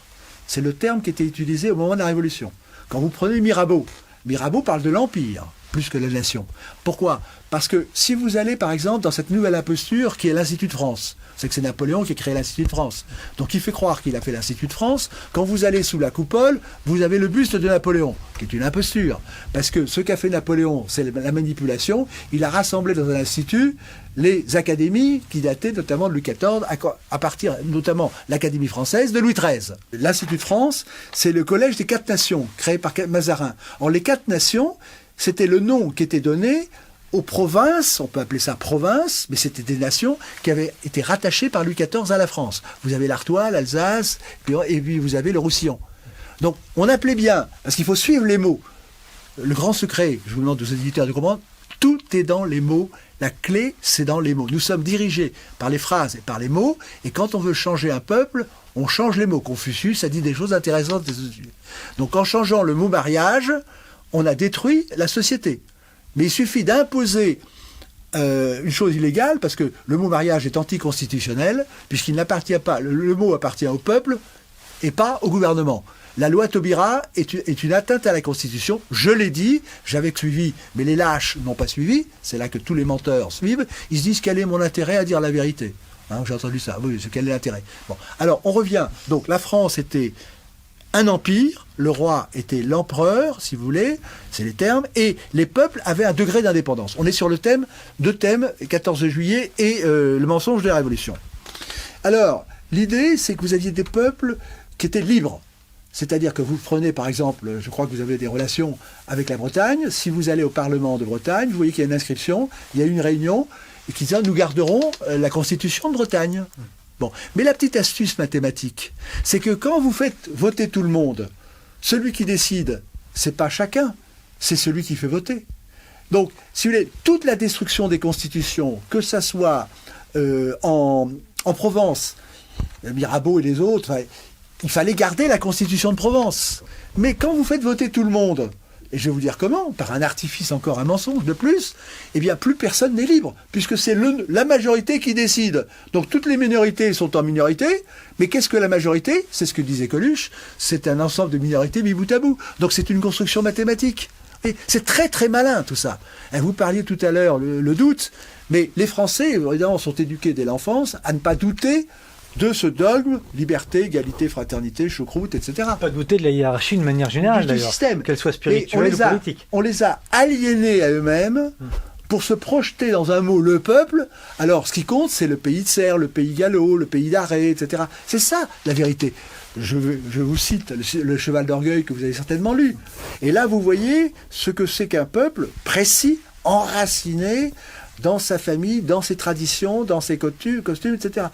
Speaker 1: C'est le terme qui était utilisé au moment de la Révolution. Quand vous prenez Mirabeau, Mirabeau parle de l'empire. plus que la nation. Pourquoi? Parce que si vous allez, par exemple, dans cette nouvelle imposture qui est l'Institut de France, c'est que c'est Napoléon qui a créé l'Institut de France. Donc il fait croire qu'il a fait l'Institut de France. Quand vous allez sous la coupole, vous avez le buste de Napoléon, qui est une imposture. Parce que ce qu'a fait Napoléon, c'est la manipulation. Il a rassemblé dans un institut les académies qui dataient notamment de Louis XIV, à partir notamment l'Académie française de Louis XIII. L'Institut de France, c'est le collège des 4 nations, créé par Mazarin. Or, les 4 nations, c'était le nom qui était donné aux provinces, on peut appeler ça province, mais c'était des nations qui avaient été rattachées par Louis XIV à la France. Vous avez l'Artois, l'Alsace, et puis vous avez le Roussillon. Donc on appelait bien, parce qu'il faut suivre les mots. Le grand secret, je vous demande aux éditeurs de comprendre, tout est dans les mots. La clé, c'est dans les mots. Nous sommes dirigés par les phrases et par les mots, et quand on veut changer un peuple, on change les mots. Confucius a dit des choses intéressantes. Donc en changeant le mot mariage, on a détruit la société. Mais il suffit d'imposer une chose illégale, parce que le mot mariage est anticonstitutionnel, puisqu'il n'appartient pas, le mot appartient au peuple et pas au gouvernement. La loi Taubira est une atteinte à la Constitution. Je l'ai dit, j'avais suivi, mais les lâches n'ont pas suivi. C'est là que tous les menteurs suivent. Ils se disent quel est mon intérêt à dire la vérité. Hein, j'ai entendu ça. Oui, quel est l'intérêt? Bon, alors on revient. Donc la France était un empire, le roi était l'empereur, si vous voulez, c'est les termes, et les peuples avaient un degré d'indépendance. On est sur le thème, 2 thèmes, 14 juillet et le mensonge de la Révolution. Alors, l'idée, c'est que vous aviez des peuples qui étaient libres. C'est-à-dire que vous prenez, par exemple, je crois que vous avez des relations avec la Bretagne, si vous allez au Parlement de Bretagne, vous voyez qu'il y a une inscription, il y a une réunion, et qui dit « nous garderons la Constitution de Bretagne ». Bon. Mais la petite astuce mathématique, c'est que quand vous faites voter tout le monde, celui qui décide, c'est pas chacun, c'est celui qui fait voter. Donc, si vous voulez, toute la destruction des constitutions, que ça soit en Provence, Mirabeau et les autres, il fallait garder la constitution de Provence. Mais quand vous faites voter tout le monde, et je vais vous dire comment, par un artifice encore un mensonge de plus, eh bien plus personne n'est libre, puisque c'est la majorité qui décide. Donc toutes les minorités sont en minorité, mais qu'est-ce que la majorité? C'est ce que disait Coluche, c'est un ensemble de minorités mis bout à bout. Donc c'est une construction mathématique. Et c'est très très malin tout ça. Et vous parliez tout à l'heure le doute, mais les Français, évidemment, sont éduqués dès l'enfance à ne pas douter de ce dogme, liberté, égalité, fraternité, choucroute, etc.
Speaker 2: Pas douter de la hiérarchie de manière générale,
Speaker 1: du
Speaker 2: d'ailleurs,
Speaker 1: système.
Speaker 2: Qu'elle soit spirituelle ou politique.
Speaker 1: On les a aliénés à eux-mêmes pour se projeter dans un mot, le peuple. Alors, ce qui compte, c'est le pays de Serre, le pays gallo, le pays d'Arrée, etc. C'est ça, la vérité. Je vous cite le Cheval d'Orgueil que vous avez certainement lu. Et là, vous voyez ce que c'est qu'un peuple précis, enraciné dans sa famille, dans ses traditions, dans ses costumes, etc.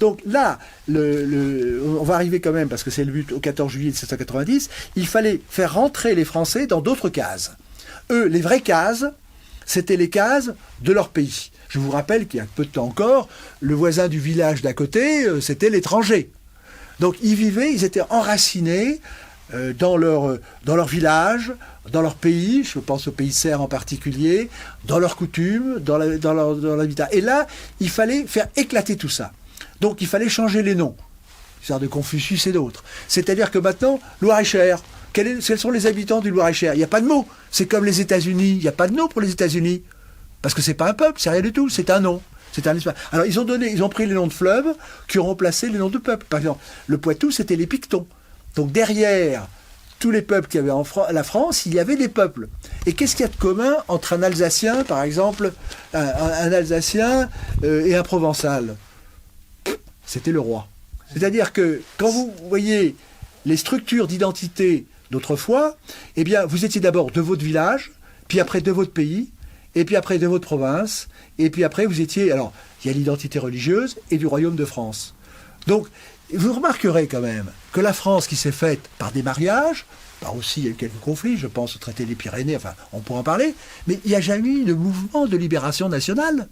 Speaker 1: Donc là, on va arriver quand même, parce que c'est le but, au 14 juillet 1790, il fallait faire rentrer les Français dans d'autres cases. Eux, les vraies cases, c'était les cases de leur pays. Je vous rappelle qu'il y a peu de temps encore, le voisin du village d'à côté, c'était l'étranger. Donc ils vivaient, ils étaient enracinés dans leur village, dans leur pays, je pense au pays de Serre en particulier, dans leurs coutumes, dans l'habitat. Et là, il fallait faire éclater tout ça. Donc il fallait changer les noms, c'est-à-dire de Confucius et d'autres. C'est-à-dire que maintenant, Loir-et-Cher, quels sont les habitants du Loir-et-Cher? Il n'y a pas de mot. C'est comme les États-Unis, il n'y a pas de nom pour les États-Unis. Parce que c'est pas un peuple, c'est rien du tout, c'est un nom. C'est un espace. Alors ils ont pris les noms de fleuves qui ont remplacé les noms de peuples. Par exemple, le Poitou, c'était les Pictons. Donc derrière tous les peuples qu'il y avait la France, il y avait des peuples. Et qu'est-ce qu'il y a de commun entre un Alsacien, par exemple, un Alsacien et un Provençal? C'était le roi. C'est-à-dire que quand vous voyez les structures d'identité d'autrefois, eh bien, vous étiez d'abord de votre village, puis après de votre pays, et puis après de votre province, et puis après vous étiez... Alors, il y a l'identité religieuse et du royaume de France. Donc, vous remarquerez quand même que la France qui s'est faite par des mariages, par aussi il y a eu quelques conflits, je pense au traité des Pyrénées, enfin on pourra en parler, mais il n'y a jamais eu de mouvement de libération nationale.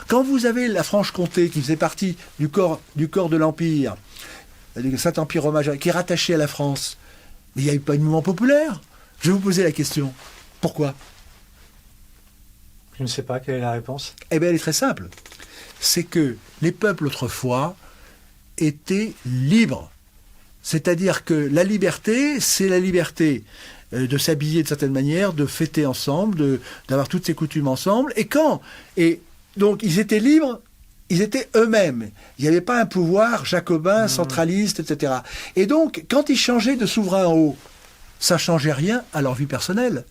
Speaker 1: Quand vous avez la Franche-Comté qui faisait partie du corps de l'Empire, du Saint-Empire romain, qui est rattaché à la France, mais il n'y a eu pas de mouvement populaire. Je vais vous poser la question. Pourquoi?
Speaker 2: Je ne sais pas, quelle est la réponse?
Speaker 1: Eh bien elle est très simple. C'est que les peuples autrefois étaient libres. C'est-à-dire que la liberté, c'est la liberté de s'habiller de certaine manière, de fêter ensemble, d'avoir toutes ces coutumes ensemble. Et donc ils étaient libres, ils étaient eux-mêmes. Il n'y avait pas un pouvoir jacobin, centraliste, etc. Et donc, quand ils changeaient de souverain en haut, ça ne changeait rien à leur vie personnelle.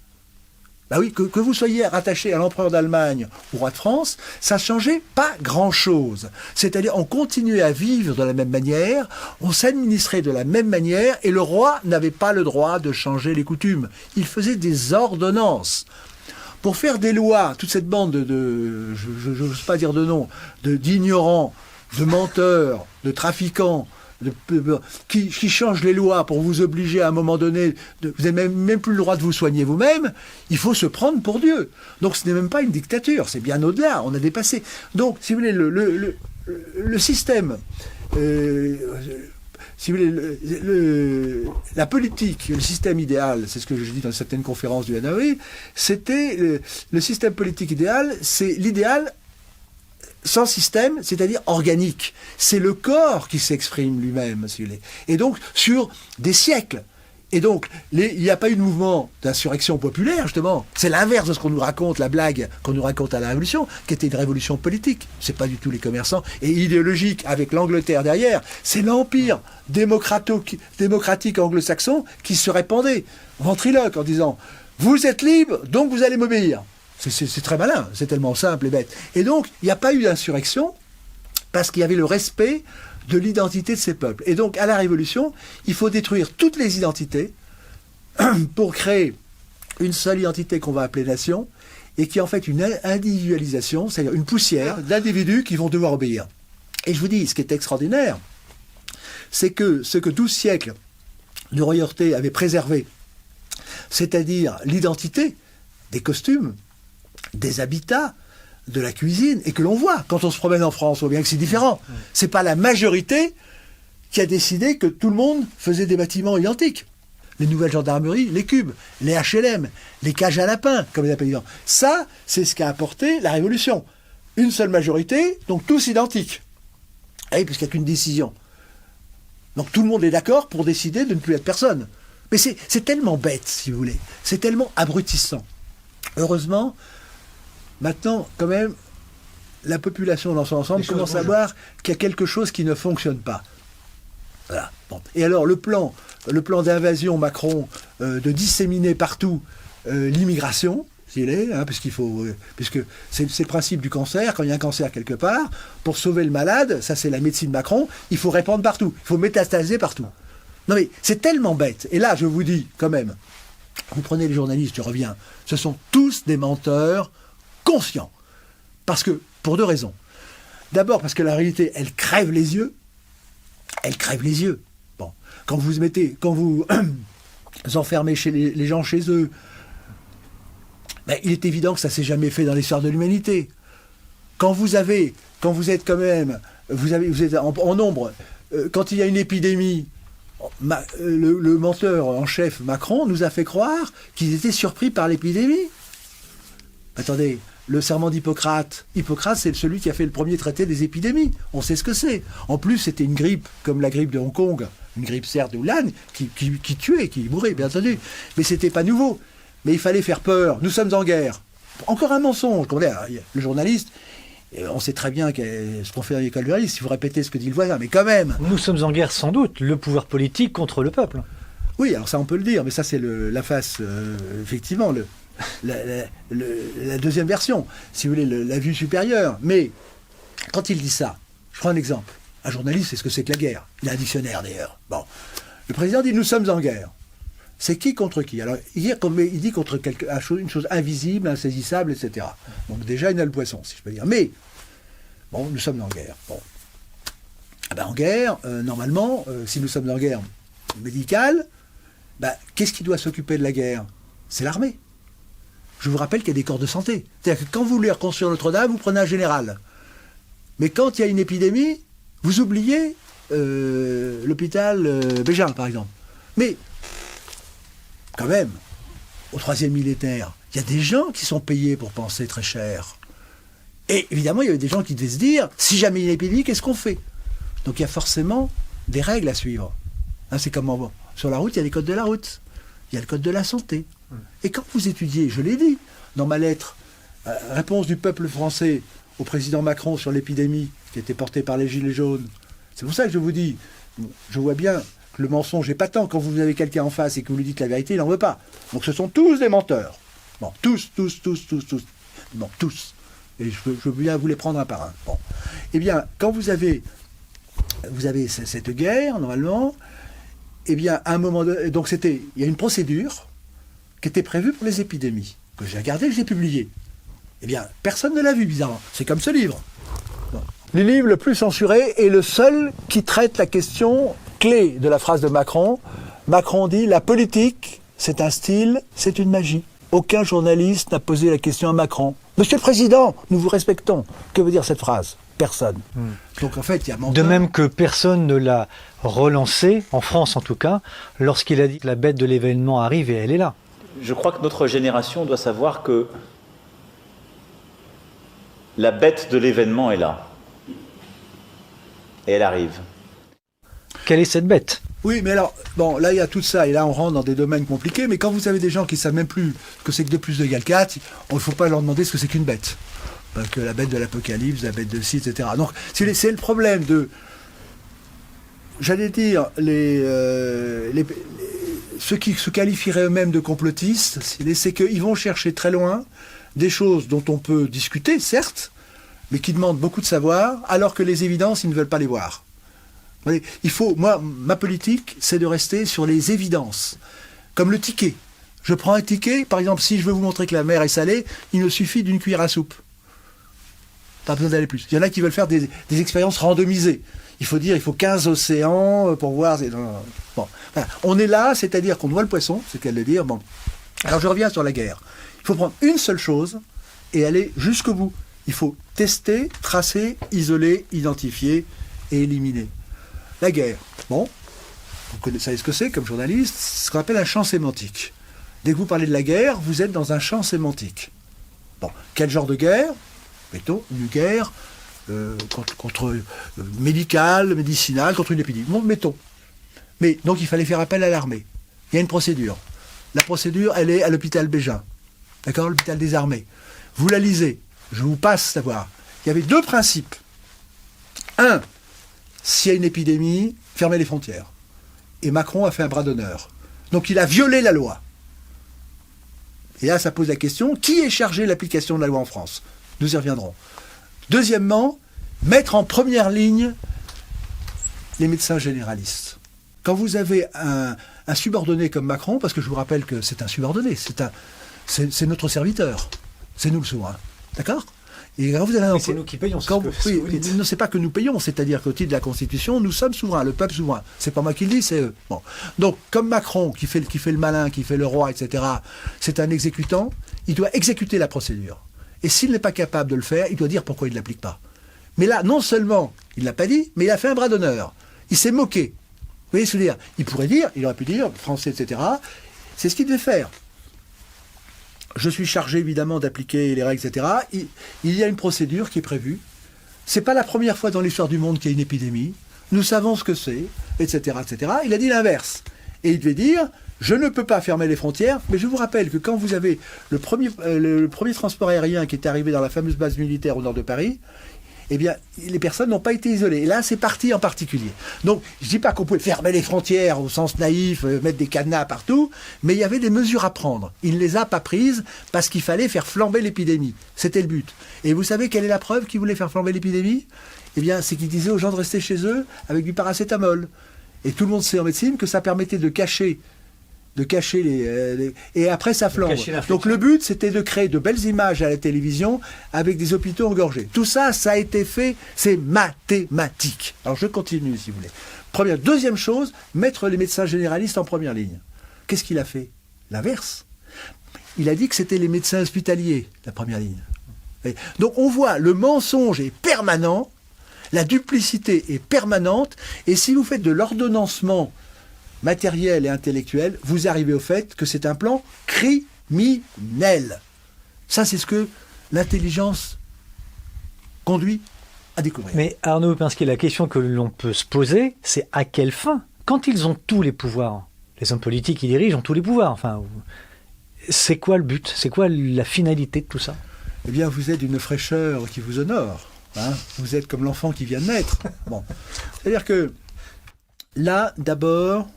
Speaker 1: Bah oui, que vous soyez rattaché à l'empereur d'Allemagne, au roi de France, ça ne changeait pas grand-chose. C'est-à-dire, on continuait à vivre de la même manière, on s'administrait de la même manière, et le roi n'avait pas le droit de changer les coutumes. Il faisait des ordonnances. Pour faire des lois, toute cette bande je n'ose pas dire de nom, d'ignorants, de menteurs, de trafiquants, qui changent les lois pour vous obliger à un moment donné, vous n'avez même plus le droit de vous soigner vous-même, il faut se prendre pour Dieu. Donc ce n'est même pas une dictature, c'est bien au-delà, on a dépassé. Donc, si vous voulez, le système, si vous voulez, la politique, le système idéal, c'est ce que je dis dans certaines conférences du 1 avril, c'était le système politique idéal, c'est l'idéal sans système, c'est-à-dire organique. C'est le corps qui s'exprime lui-même, si vous voulez. Et donc, sur des siècles. Et donc, il n'y a pas eu de mouvement d'insurrection populaire, justement. C'est l'inverse de ce qu'on nous raconte, la blague qu'on nous raconte à la Révolution, qui était une révolution politique. C'est pas du tout les commerçants. Et idéologique, avec l'Angleterre derrière, c'est l'empire démocratique anglo-saxon qui se répandait. Ventriloque, en disant « Vous êtes libre, donc vous allez m'obéir ». C'est très malin, c'est tellement simple et bête. Et donc, il n'y a pas eu d'insurrection parce qu'il y avait le respect de l'identité de ces peuples. Et donc, à la Révolution, il faut détruire toutes les identités pour créer une seule identité qu'on va appeler nation et qui est en fait une individualisation, c'est-à-dire une poussière d'individus qui vont devoir obéir. Et je vous dis, ce qui est extraordinaire, c'est que ce que 12 siècles de royauté avaient préservé, c'est-à-dire l'identité des costumes, des habitats, de la cuisine, et que l'on voit quand on se promène en France, on voit bien que c'est différent. C'est pas la majorité qui a décidé que tout le monde faisait des bâtiments identiques. Les nouvelles gendarmeries, les cubes, les HLM, les cages à lapins, comme les appellent les gens. Ça, c'est ce qu'a apporté la Révolution. Une seule majorité, donc tous identiques. Et puisqu'il n'y a qu'une décision. Donc tout le monde est d'accord pour décider de ne plus être personne. Mais c'est tellement bête, si vous voulez. C'est tellement abrutissant. Heureusement, maintenant, quand même, la population dans son ensemble commence à voir qu'il y a quelque chose qui ne fonctionne pas. Voilà. Bon. Et alors, le plan d'invasion Macron, de disséminer partout l'immigration, puisque c'est le principe du cancer, quand il y a un cancer quelque part, pour sauver le malade, ça c'est la médecine Macron, il faut répandre partout, il faut métastaser partout. Non mais, c'est tellement bête. Et là, je vous dis, quand même, vous prenez les journalistes, je reviens, ce sont tous des menteurs conscients. Parce que, pour deux raisons. D'abord, parce que la réalité, elle crève les yeux. Elle crève les yeux. Bon. Quand vous enfermez les gens chez eux, ben, il est évident que ça ne s'est jamais fait dans l'histoire de l'humanité. Quand vous êtes quand même, vous êtes en nombre, quand il y a une épidémie, le menteur en chef Macron nous a fait croire qu'ils étaient surpris par l'épidémie. Attendez, le serment d'Hippocrate, c'est celui qui a fait le premier traité des épidémies. On sait ce que c'est. En plus, c'était une grippe comme la grippe de Hong Kong, une grippe certes de Wuhan, qui tuait, qui mourait, bien entendu. Mais c'était pas nouveau. Mais il fallait faire peur. Nous sommes en guerre. Encore un mensonge. Le journaliste, on sait très bien ce qu'on fait à l'école de journaliste, si vous répétez ce que dit le voisin, mais quand même.
Speaker 2: Nous sommes en guerre sans doute, le pouvoir politique contre le peuple.
Speaker 1: Oui, alors ça on peut le dire, mais ça c'est la face, effectivement, la deuxième version, si vous voulez, la vue supérieure. Mais quand il dit ça, je prends un exemple. Un journaliste, c'est ce que c'est que la guerre. Il a un dictionnaire d'ailleurs. Bon. Le président dit « nous sommes en guerre ». C'est qui contre qui? Alors, il dit contre une chose invisible, insaisissable, etc. Donc déjà, il a le poisson, si je peux dire. Mais, bon, nous sommes en guerre. Bon. Ah ben, en guerre, normalement, si nous sommes en guerre médicale, ben, qu'est-ce qui doit s'occuper de la guerre? C'est l'armée. Je vous rappelle qu'il y a des corps de santé. C'est-à-dire que quand vous voulez reconstruire Notre-Dame, vous prenez un général. Mais quand il y a une épidémie, vous oubliez l'hôpital Bégin, par exemple. Mais quand même, au 3e millénaire, il y a des gens qui sont payés pour penser très cher. Et évidemment, il y avait des gens qui devaient se dire, si jamais il y a une épidémie, qu'est-ce qu'on fait? Donc il y a forcément des règles à suivre. Hein, c'est comme sur la route, il y a des codes de la route. il y a le code de la santé. Et quand vous étudiez, je l'ai dit, dans ma lettre, réponse du peuple français au président Macron sur l'épidémie qui était portée par les Gilets jaunes, c'est pour ça que je vous dis, je vois bien que le mensonge est patent. Quand vous avez quelqu'un en face et que vous lui dites la vérité, il n'en veut pas. Donc ce sont tous des menteurs. Bon, tous. Bon, tous. Et je veux bien vous les prendre un par un. Bon. Eh bien, quand vous avez cette guerre, normalement, eh bien, à un moment donné, donc il y a une procédure qui était prévue pour les épidémies, que j'ai regardée, que j'ai publiée. Eh bien, personne ne l'a vu, bizarrement. C'est comme ce livre. Bon. Le livre le plus censuré est le seul qui traite la question clé de la phrase de Macron. Macron dit « La politique, c'est un style, c'est une magie ». Aucun journaliste n'a posé la question à Macron. « Monsieur le Président, nous vous respectons ». Que veut dire cette phrase ? Personne. Donc en fait, il y a menteur.
Speaker 2: De même que personne ne l'a relancé, en France en tout cas, lorsqu'il a dit que la bête de l'événement arrive et elle est là.
Speaker 7: Je crois que notre génération doit savoir que la bête de l'événement est là. Et elle arrive.
Speaker 2: Quelle est cette bête ?
Speaker 1: Oui, mais alors, bon, là, il y a tout ça, et là, on rentre dans des domaines compliqués, mais quand vous avez des gens qui ne savent même plus que c'est que 2 + 2 = 4, il ne faut pas leur demander ce que c'est qu'une bête. Parce que la bête de l'Apocalypse, la bête de ci, etc. Donc, c'est le problème de... J'allais dire, ceux qui se qualifieraient eux-mêmes de complotistes, c'est qu'ils vont chercher très loin des choses dont on peut discuter, certes, mais qui demandent beaucoup de savoir, alors que les évidences, ils ne veulent pas les voir. Moi, ma politique, c'est de rester sur les évidences. Comme le ticket. Je prends un ticket, par exemple, si je veux vous montrer que la mer est salée, il me suffit d'une cuillère à soupe. Pas besoin d'aller plus. Il y en a qui veulent faire des expériences randomisées. Il faut 15 océans pour voir... Bon, voilà. On est là, c'est-à-dire qu'on voit le poisson, c'est qu'elle le dire. Bon. Alors je reviens sur la guerre. Il faut prendre une seule chose et aller jusqu'au bout. Il faut tester, tracer, isoler, identifier et éliminer. La guerre, bon, vous savez ce que c'est comme journaliste, c'est ce qu'on appelle un champ sémantique. Dès que vous parlez de la guerre, vous êtes dans un champ sémantique. Bon, quel genre de guerre ? Mettons, une guerre médicinale, contre une épidémie. Bon, mettons. Mais donc il fallait faire appel à l'armée. Il y a une procédure. La procédure, elle est à l'hôpital Bégin. D'accord ? L'hôpital des armées. Vous la lisez. Je vous passe savoir. Il y avait 2 principes. 1, s'il y a une épidémie, fermez les frontières. Et Macron a fait un bras d'honneur. Donc il a violé la loi. Et là, ça pose la question, qui est chargé de l'application de la loi en France ? Nous y reviendrons. Deuxièmement, mettre en première ligne les médecins généralistes. Quand vous avez un subordonné comme Macron, parce que je vous rappelle que c'est un subordonné, c'est notre serviteur, c'est nous le souverain. D'accord ? Et quand vous avez
Speaker 2: c'est nous qui payons.
Speaker 1: Non, c'est pas que nous payons, c'est-à-dire qu'au titre de la Constitution, nous sommes souverains, le peuple souverain. C'est pas moi qui le dis, c'est eux. Bon. Donc, comme Macron, qui fait le malin, qui fait le roi, etc., c'est un exécutant, il doit exécuter la procédure. Et s'il n'est pas capable de le faire, il doit dire pourquoi il ne l'applique pas. Mais là, non seulement il ne l'a pas dit, mais il a fait un bras d'honneur. Il s'est moqué. Vous voyez ce que je veux dire ? Il aurait pu dire, français, etc., c'est ce qu'il devait faire. Je suis chargé évidemment d'appliquer les règles, etc. Il y a une procédure qui est prévue. C'est pas la première fois dans l'histoire du monde qu'il y a une épidémie. Nous savons ce que c'est, etc., etc. Il a dit l'inverse. Et il devait dire, je ne peux pas fermer les frontières, mais je vous rappelle que quand vous avez le premier transport aérien qui est arrivé dans la fameuse base militaire au nord de Paris, eh bien, les personnes n'ont pas été isolées. Et là, c'est parti en particulier. Donc, je ne dis pas qu'on pouvait fermer les frontières au sens naïf, mettre des cadenas partout, mais il y avait des mesures à prendre. Il ne les a pas prises parce qu'il fallait faire flamber l'épidémie. C'était le but. Et vous savez quelle est la preuve qu'il voulait faire flamber l'épidémie ? Eh bien, c'est qu'il disait aux gens de rester chez eux avec du paracétamol. Et tout le monde sait en médecine que ça permettait de cacher les... Et après, ça flambe. Donc le but, c'était de créer de belles images à la télévision avec des hôpitaux engorgés. Tout ça, ça a été fait, c'est mathématique. Alors je continue, si vous voulez. Deuxième chose, mettre les médecins généralistes en première ligne. Qu'est-ce qu'il a fait ? L'inverse. Il a dit que c'était les médecins hospitaliers, la première ligne. Et donc on voit, le mensonge est permanent, la duplicité est permanente, et si vous faites de l'ordonnancement matériel et intellectuel, vous arrivez au fait que c'est un plan criminel. Ça, c'est ce que l'intelligence conduit à découvrir.
Speaker 2: Mais Arnaud Lupinski, la question que l'on peut se poser, c'est à quelle fin ? Quand ils ont tous les pouvoirs, les hommes politiques qui dirigent ont tous les pouvoirs. Enfin, c'est quoi le but? C'est quoi la finalité de tout ça?
Speaker 1: Eh bien, vous êtes d'une fraîcheur qui vous honore. Hein, vous êtes comme l'enfant qui vient de naître. Bon. C'est-à-dire que là, d'abord,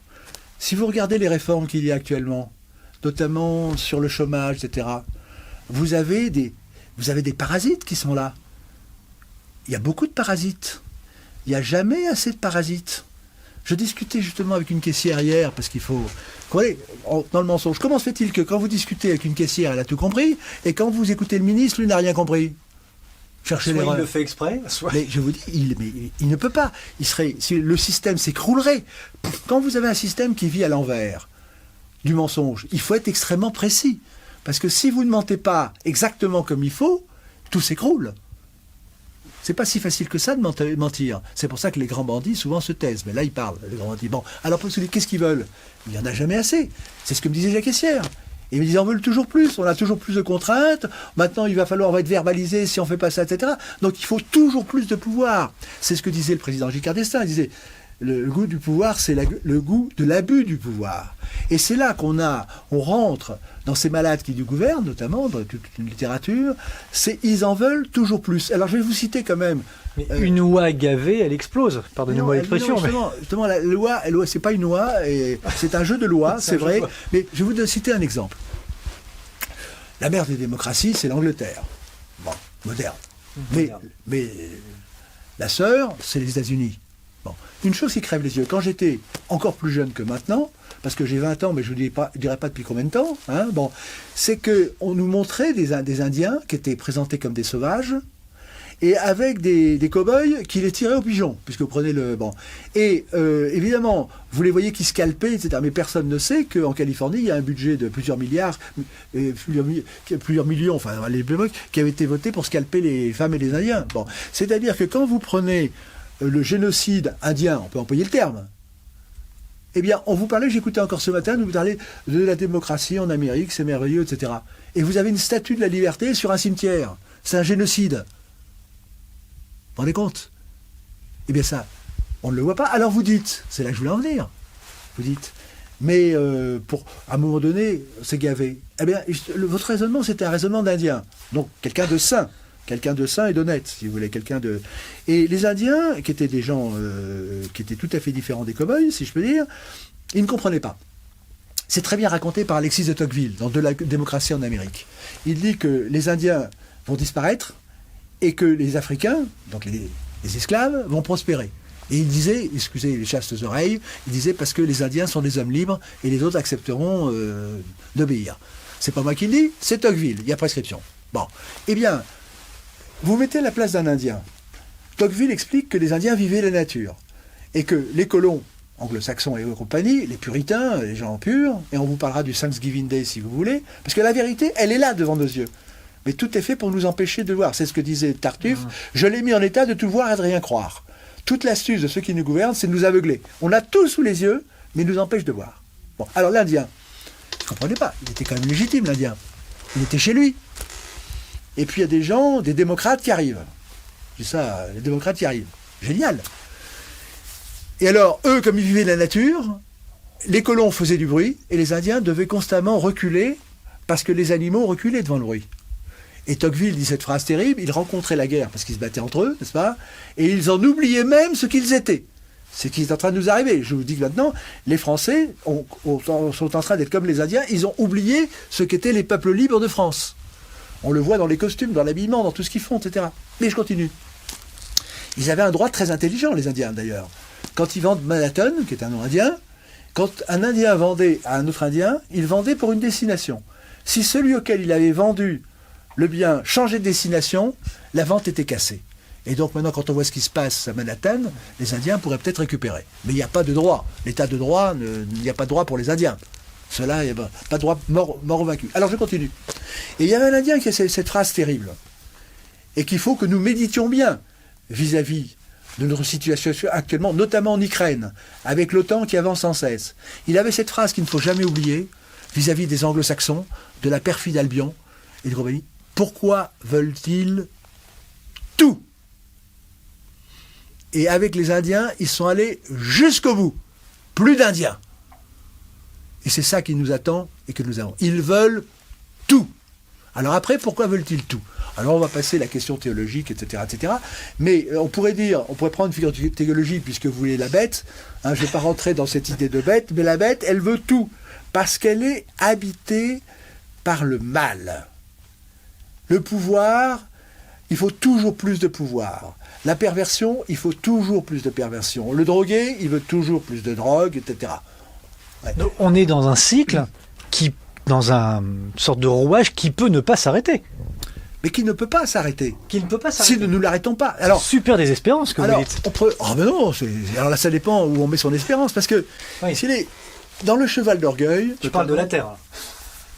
Speaker 1: si vous regardez les réformes qu'il y a actuellement, notamment sur le chômage, etc., vous avez des parasites qui sont là. Il y a beaucoup de parasites. Il n'y a jamais assez de parasites. Je discutais justement avec une caissière hier, parce qu'il faut... Vous voyez, dans le mensonge, comment se fait-il que quand vous discutez avec une caissière, elle a tout compris, et quand vous écoutez le ministre, lui n'a rien compris? Cherchez l'erreur.
Speaker 2: Soit il le fait exprès, soit...
Speaker 1: Mais je vous dis, il ne peut pas. Le système s'écroulerait. Quand vous avez un système qui vit à l'envers du mensonge, il faut être extrêmement précis. Parce que si vous ne mentez pas exactement comme il faut, tout s'écroule. C'est pas si facile que ça de mentir. C'est pour ça que les grands bandits souvent se taisent. Mais là, ils parlent, les grands bandits. Bon, alors qu'est-ce qu'ils veulent? Il n'y en a jamais assez. C'est ce que me disait la caissière. Et ils me disaient, on veut toujours plus, on a toujours plus de contraintes, maintenant on va être verbalisé si on fait pas ça, etc. Donc il faut toujours plus de pouvoir. C'est ce que disait le président Giscard d'Estaing. Il disait, le goût du pouvoir, c'est le goût de l'abus du pouvoir. Et c'est là qu'on rentre dans ces malades qui nous gouvernent, notamment dans toute une littérature, ils en veulent toujours plus. Alors je vais vous citer quand même...
Speaker 2: Mais une oie gavée, elle explose, pardonnez-moi l'expression.
Speaker 1: Justement, la loi, c'est pas une loi, c'est un jeu de loi, c'est vrai. Mais je vais vous citer un exemple. La mère des démocraties, c'est l'Angleterre. Bon, moderne. Mais la sœur, c'est les États-Unis. Bon. Une chose qui crève les yeux, quand j'étais encore plus jeune que maintenant, parce que j'ai 20 ans, mais je ne dirai pas depuis combien de temps, hein, bon, c'est qu'on nous montrait des Indiens qui étaient présentés comme des sauvages, et avec des cow-boys qui les tiraient aux pigeons, puisque vous prenez le... Bon. Et évidemment, vous les voyez qui scalpaient, etc. Mais personne ne sait qu'en Californie, il y a un budget de plusieurs milliards, plusieurs millions, enfin, les qui avaient été votés pour scalper les femmes et les Indiens. Bon. C'est-à-dire que quand vous prenez le génocide indien, on peut employer le terme, eh bien, on vous parlait, j'écoutais encore ce matin, vous parlez de la démocratie en Amérique, c'est merveilleux, etc. Et vous avez une statue de la liberté sur un cimetière. C'est un génocide. Vous vous rendez compte? Eh bien ça, on ne le voit pas. Alors vous dites, c'est là que je voulais en venir, vous dites, mais à un moment donné, c'est gavé. Eh bien, votre raisonnement, c'était un raisonnement d'Indien. Donc, quelqu'un de sain et d'honnête, si vous voulez, Et les Indiens, qui étaient des gens qui étaient tout à fait différents des cow-boys, si je peux dire, ils ne comprenaient pas. C'est très bien raconté par Alexis de Tocqueville, dans De la démocratie en Amérique. Il dit que les Indiens vont disparaître, et que les Africains, donc les esclaves, vont prospérer. Et il disait, excusez les chastes oreilles, il disait parce que les Indiens sont des hommes libres et les autres accepteront d'obéir. C'est pas moi qui le dis, c'est Tocqueville, il y a prescription. Bon, eh bien, vous mettez à la place d'un Indien. Tocqueville explique que les Indiens vivaient la nature et que les colons anglo-saxons et compagnie, les puritains, les gens purs, et on vous parlera du Thanksgiving Day si vous voulez, parce que la vérité, elle est là devant nos yeux. Mais tout est fait pour nous empêcher de voir. C'est ce que disait Tartuffe. Je l'ai mis en état de tout voir et de rien croire. Toute l'astuce de ceux qui nous gouvernent, c'est de nous aveugler. On a tout sous les yeux, mais ils nous empêchent de voir. Bon, alors l'Indien, je ne comprenais pas. Il était quand même légitime, l'Indien. Il était chez lui. Et puis il y a des gens, des démocrates qui arrivent. C'est ça, les démocrates qui arrivent. Génial. Et alors, eux, comme ils vivaient de la nature, les colons faisaient du bruit, et les Indiens devaient constamment reculer, parce que les animaux reculaient devant le bruit. Et Tocqueville dit cette phrase terrible, ils rencontraient la guerre parce qu'ils se battaient entre eux, n'est-ce pas? Et ils en oubliaient même ce qu'ils étaient. C'est ce qui est en train de nous arriver. Je vous dis que maintenant, les Français sont en train d'être comme les Indiens, ils ont oublié ce qu'étaient les peuples libres de France. On le voit dans les costumes, dans l'habillement, dans tout ce qu'ils font, etc. Mais je continue. Ils avaient un droit très intelligent, les Indiens d'ailleurs. Quand ils vendent Manhattan, qui est un nom indien, quand un Indien vendait à un autre Indien, il vendait pour une destination. Si celui auquel il avait vendu le bien changeait de destination, la vente était cassée. Et donc maintenant, quand on voit ce qui se passe à Manhattan, les Indiens pourraient peut-être récupérer. Mais il n'y a pas de droit. L'état de droit, il n'y a pas de droit pour les Indiens. Cela, il n'y a pas de droit mort ou vaincu. Alors je continue. Et il y avait un Indien qui a cette phrase terrible. Et qu'il faut que nous méditions bien vis-à-vis de notre situation actuellement, notamment en Ukraine, avec l'OTAN qui avance sans cesse. Il avait cette phrase qu'il ne faut jamais oublier vis-à-vis des Anglo-Saxons, de la perfide Albion et de compagnie. Pourquoi veulent-ils tout? Et avec les Indiens, ils sont allés jusqu'au bout. Plus d'Indiens. Et c'est ça qui nous attend et que nous avons. Ils veulent tout. Alors après, pourquoi veulent-ils tout? Alors on va passer la question théologique, etc., etc. Mais on pourrait prendre une figure de théologie, puisque vous voulez la bête. Hein, je ne vais pas rentrer dans cette idée de bête, mais la bête, elle veut tout. Parce qu'elle est habitée par le mal. Le pouvoir, il faut toujours plus de pouvoir. La perversion, il faut toujours plus de perversion. Le drogué, il veut toujours plus de drogue, etc. Ouais.
Speaker 2: Donc, on est dans un cycle dans un sorte de rouage qui peut ne pas s'arrêter.
Speaker 1: Mais qui ne peut pas s'arrêter.
Speaker 2: Qui ne peut pas s'arrêter.
Speaker 1: Si nous ne l'arrêtons pas. Alors,
Speaker 2: super désespérant ce que vous dites.
Speaker 1: Mais non, alors là ça dépend où on met son espérance. Parce que dans le cheval d'orgueil...
Speaker 2: Tu parles de la terre.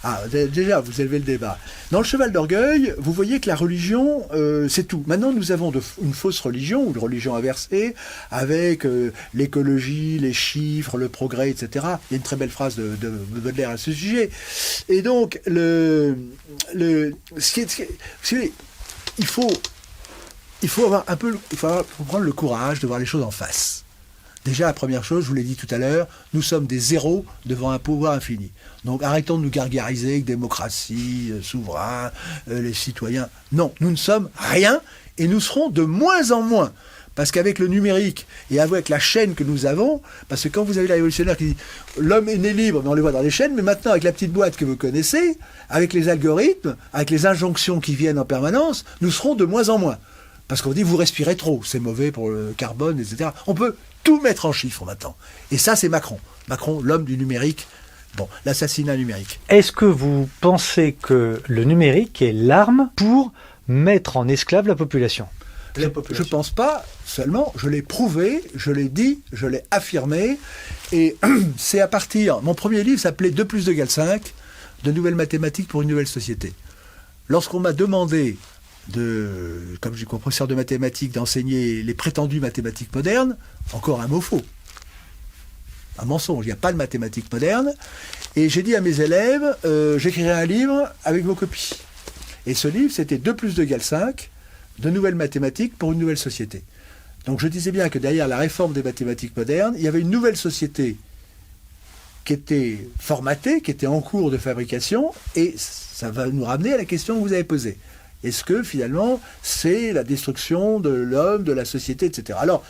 Speaker 1: Ah, déjà, vous élevez le débat. Dans le cheval d'orgueil, vous voyez que la religion, c'est tout. Maintenant, nous avons une fausse religion, ou une religion inversée, avec l'écologie, les chiffres, le progrès, etc. Il y a une très belle phrase de Baudelaire à ce sujet. Et donc, il faut prendre le courage de voir les choses en face. Déjà, la première chose, je vous l'ai dit tout à l'heure, nous sommes des zéros devant un pouvoir infini. Donc arrêtons de nous gargariser avec démocratie, souverain, les citoyens. Non, nous ne sommes rien et nous serons de moins en moins. Parce qu'avec le numérique et avec la chaîne que nous avons, parce que quand vous avez la révolutionnaire qui dit l'homme est né libre, mais on le voit dans les chaînes, mais maintenant avec la petite boîte que vous connaissez, avec les algorithmes, avec les injonctions qui viennent en permanence, nous serons de moins en moins. Parce qu'on dit vous respirez trop, c'est mauvais pour le carbone, etc. On peut tout mettre en chiffres maintenant. Et ça, c'est Macron. Macron, l'homme du numérique. Bon, l'assassinat numérique.
Speaker 2: Est-ce que vous pensez que le numérique est l'arme pour mettre en esclave la population?
Speaker 1: Je ne pense pas seulement, je l'ai prouvé, je l'ai dit, je l'ai affirmé. Et c'est à partir... Mon premier livre s'appelait 2 + 2 = 5, de nouvelles mathématiques pour une nouvelle société. Lorsqu'on m'a demandé comme je suis professeur de mathématiques, d'enseigner les prétendues mathématiques modernes, encore un mot faux. Un mensonge, il n'y a pas de mathématiques modernes. Et j'ai dit à mes élèves, j'écrirai un livre avec vos copies. Et ce livre, c'était 2 + 2 = 5, de nouvelles mathématiques pour une nouvelle société. Donc je disais bien que derrière la réforme des mathématiques modernes, il y avait une nouvelle société qui était formatée, qui était en cours de fabrication, et ça va nous ramener à la question que vous avez posée. Est-ce que, finalement, c'est la destruction de l'homme, de la société, etc. Alors,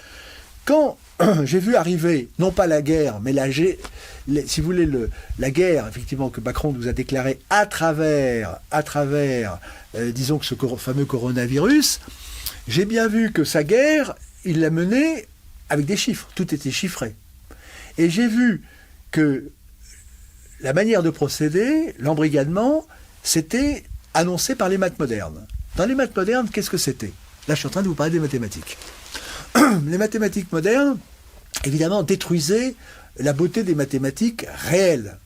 Speaker 1: quand j'ai vu arriver, non pas la guerre, mais si vous voulez, la guerre, effectivement, que Macron nous a déclarée à travers disons, que ce fameux coronavirus, j'ai bien vu que sa guerre, il l'a menée avec des chiffres. Tout était chiffré. Et j'ai vu que la manière de procéder, l'embrigadement, c'était annoncé par les maths modernes. Dans les maths modernes, qu'est-ce que c'était? Là, je suis en train de vous parler des mathématiques. Les mathématiques modernes, évidemment, détruisaient la beauté des mathématiques réelles.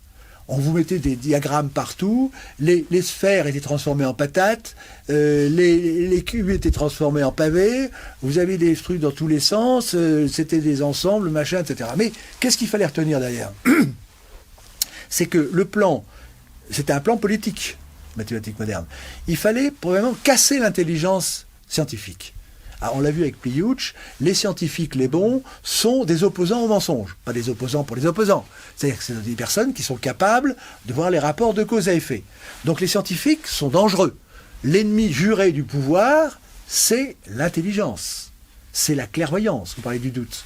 Speaker 1: On vous mettait des diagrammes partout, les sphères étaient transformées en patates, les cubes étaient transformés en pavés, vous avez des trucs dans tous les sens, c'était des ensembles, machin, etc. Mais qu'est-ce qu'il fallait retenir derrière? C'est que le plan, c'était un plan politique, mathématiques modernes. Il fallait probablement casser l'intelligence scientifique. Alors, on l'a vu avec Pliouch, les scientifiques, les bons, sont des opposants au mensonge. Pas des opposants pour les opposants. C'est-à-dire que c'est des personnes qui sont capables de voir les rapports de cause à effet. Donc les scientifiques sont dangereux. L'ennemi juré du pouvoir, c'est l'intelligence. C'est la clairvoyance. Vous parlez du doute.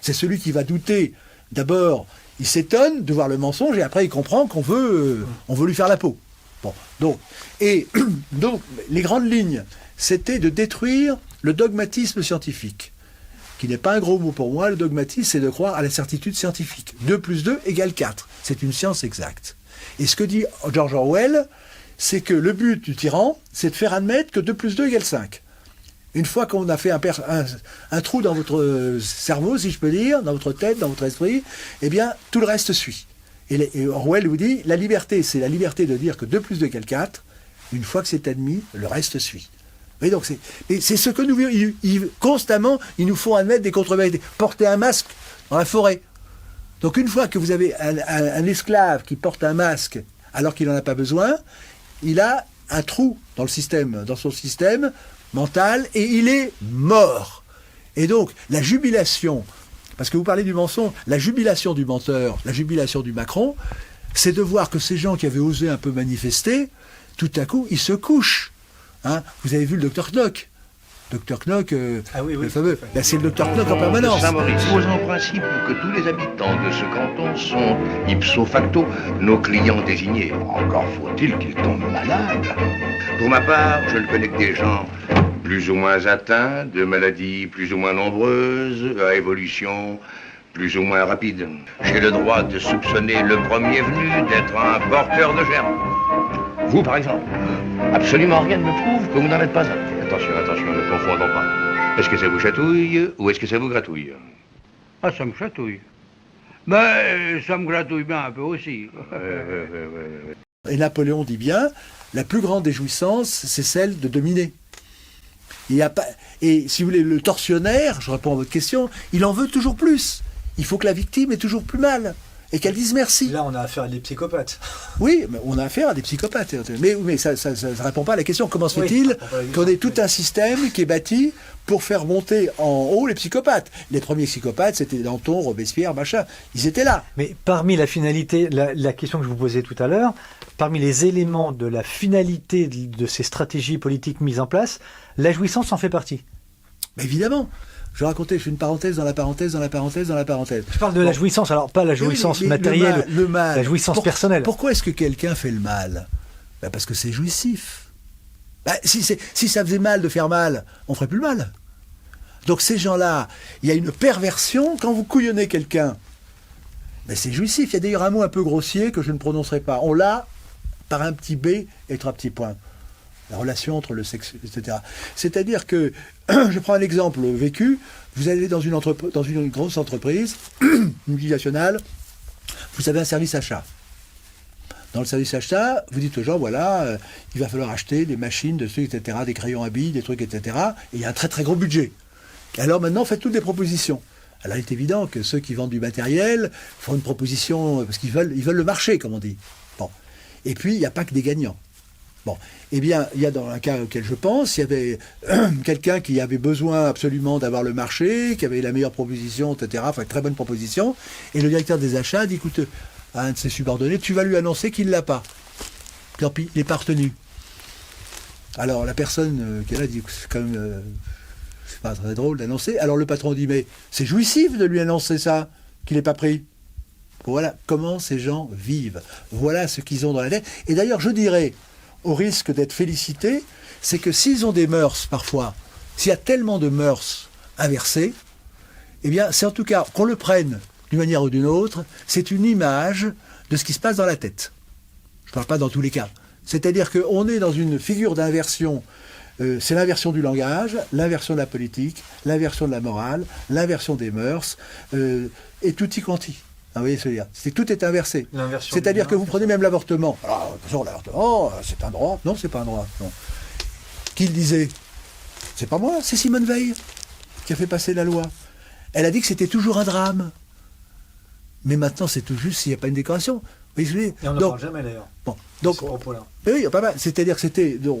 Speaker 1: C'est celui qui va douter. D'abord, il s'étonne de voir le mensonge et après il comprend qu'on veut lui faire la peau. Bon, donc les grandes lignes, c'était de détruire le dogmatisme scientifique, qui n'est pas un gros mot pour moi. Le dogmatisme, c'est de croire à la certitude scientifique. 2 + 2 = 4. C'est une science exacte. Et ce que dit George Orwell, c'est que le but du tyran, c'est de faire admettre que 2 + 2 = 5. Une fois qu'on a fait un trou dans votre cerveau, si je peux dire, dans votre tête, dans votre esprit, eh bien, tout le reste suit. Et Orwell vous dit, la liberté, c'est la liberté de dire que 2 + 2 = 4. Une fois que c'est admis, le reste suit. Et donc c'est ce que nous vivons. Constamment, ils nous font admettre des contre-vérités. Porter un masque dans la forêt. Donc une fois que vous avez un esclave qui porte un masque alors qu'il n'en a pas besoin, il a un trou dans son système mental et il est mort. Et donc la jubilation, parce que vous parlez du mensonge, la jubilation du menteur, la jubilation du Macron, c'est de voir que ces gens qui avaient osé un peu manifester, tout à coup, ils se couchent. Hein, vous avez vu le docteur Knock. Docteur Knock, le fameux. Là, c'est le docteur Knock en permanence.
Speaker 8: Saint-Maurice pose en principe que tous les habitants de ce canton sont ipso facto nos clients désignés. Encore faut-il qu'ils tombent malades. Pour ma part, je ne connais que des gens plus ou moins atteints de maladies plus ou moins nombreuses, à évolution plus ou moins rapide. J'ai le droit de soupçonner le premier venu d'être un porteur de germes. Vous, par exemple, absolument rien ne me prouve que vous n'en êtes pas un. Attention, ne confondons pas. Est-ce que ça vous chatouille ou est-ce que ça vous gratouille?
Speaker 9: Ah, ça me chatouille. Ben, ça me gratouille bien un peu aussi.
Speaker 1: Et Napoléon dit bien, la plus grande des jouissances, c'est celle de dominer. Il y a pas... Et si vous voulez, le tortionnaire, je réponds à votre question, il en veut toujours plus. Il faut que la victime ait toujours plus mal. Et qu'elle dise merci.
Speaker 2: Là, on a affaire à des psychopathes.
Speaker 1: Oui, mais on a affaire à des psychopathes. Mais ça ne répond pas à la question. Comment se fait-il qu'on ait tout un système qui est bâti pour faire monter en haut les psychopathes? Les premiers psychopathes, c'était Danton, Robespierre, machin. Ils étaient là.
Speaker 2: Mais parmi la finalité, la question que je vous posais tout à l'heure, parmi les éléments de la finalité de ces stratégies politiques mises en place, la jouissance en fait partie.
Speaker 1: Mais évidemment. Je racontais, je fais une parenthèse dans la parenthèse, dans la parenthèse, dans la parenthèse.
Speaker 2: Je parle de la jouissance, alors pas la jouissance matérielle,
Speaker 1: le mal,
Speaker 2: la jouissance personnelle.
Speaker 1: Pourquoi est-ce que quelqu'un fait le mal? Ben parce que c'est jouissif. Ben, si ça faisait mal de faire mal, on ferait plus le mal. Donc ces gens-là, il y a une perversion quand vous couillonnez quelqu'un. Ben c'est jouissif. Il y a d'ailleurs un mot un peu grossier que je ne prononcerai pas. On l'a par un petit B et 3 petits points. La relation entre le sexe, etc. C'est-à-dire que, je prends un exemple vécu, vous allez dans une grosse entreprise, multinationale, vous avez un service achat. Dans le service achat, vous dites aux gens, voilà, il va falloir acheter des machines, des trucs, etc., des crayons à billes, des trucs, etc., et il y a un très très gros budget. Et alors maintenant, faites toutes des propositions. Alors il est évident que ceux qui vendent du matériel font une proposition, parce qu'ils veulent le marché, comme on dit. Bon. Et puis, il n'y a pas que des gagnants. Bon, eh bien, il y a dans un cas auquel je pense, il y avait quelqu'un qui avait besoin absolument d'avoir le marché, qui avait la meilleure proposition, etc., enfin, une très bonne proposition, et le directeur des achats dit, écoute, à un de ses subordonnés, tu vas lui annoncer qu'il ne l'a pas. Tant pis, il n'est pas retenu. Alors, la personne qui est là dit, c'est quand même, c'est pas très drôle d'annoncer. Alors, le patron dit, mais c'est jouissif de lui annoncer ça, qu'il n'est pas pris. Voilà comment ces gens vivent. Voilà ce qu'ils ont dans la tête. Et d'ailleurs, je dirais, au risque d'être félicité, c'est que s'ils ont des mœurs, parfois, s'il y a tellement de mœurs inversées, eh bien, c'est en tout cas, qu'on le prenne d'une manière ou d'une autre, c'est une image de ce qui se passe dans la tête. Je ne parle pas dans tous les cas. C'est-à-dire qu'on est dans une figure d'inversion, c'est l'inversion du langage, l'inversion de la politique, l'inversion de la morale, l'inversion des mœurs, et tutti quanti. Ah, vous voyez ce que je veux dire, tout est inversé. C'est-à-dire que vous prenez même l'avortement. Alors, attention, l'avortement, c'est un droit. Non, c'est pas un droit. Non. Qui le disait? C'est pas moi, c'est Simone Veil qui a fait passer la loi. Elle a dit que c'était toujours un drame. Mais maintenant, c'est tout juste s'il n'y a pas une décoration. Vous voyez,
Speaker 2: et on n'en parle jamais d'ailleurs.
Speaker 1: Bon, donc, oui, pas mal. C'est-à-dire que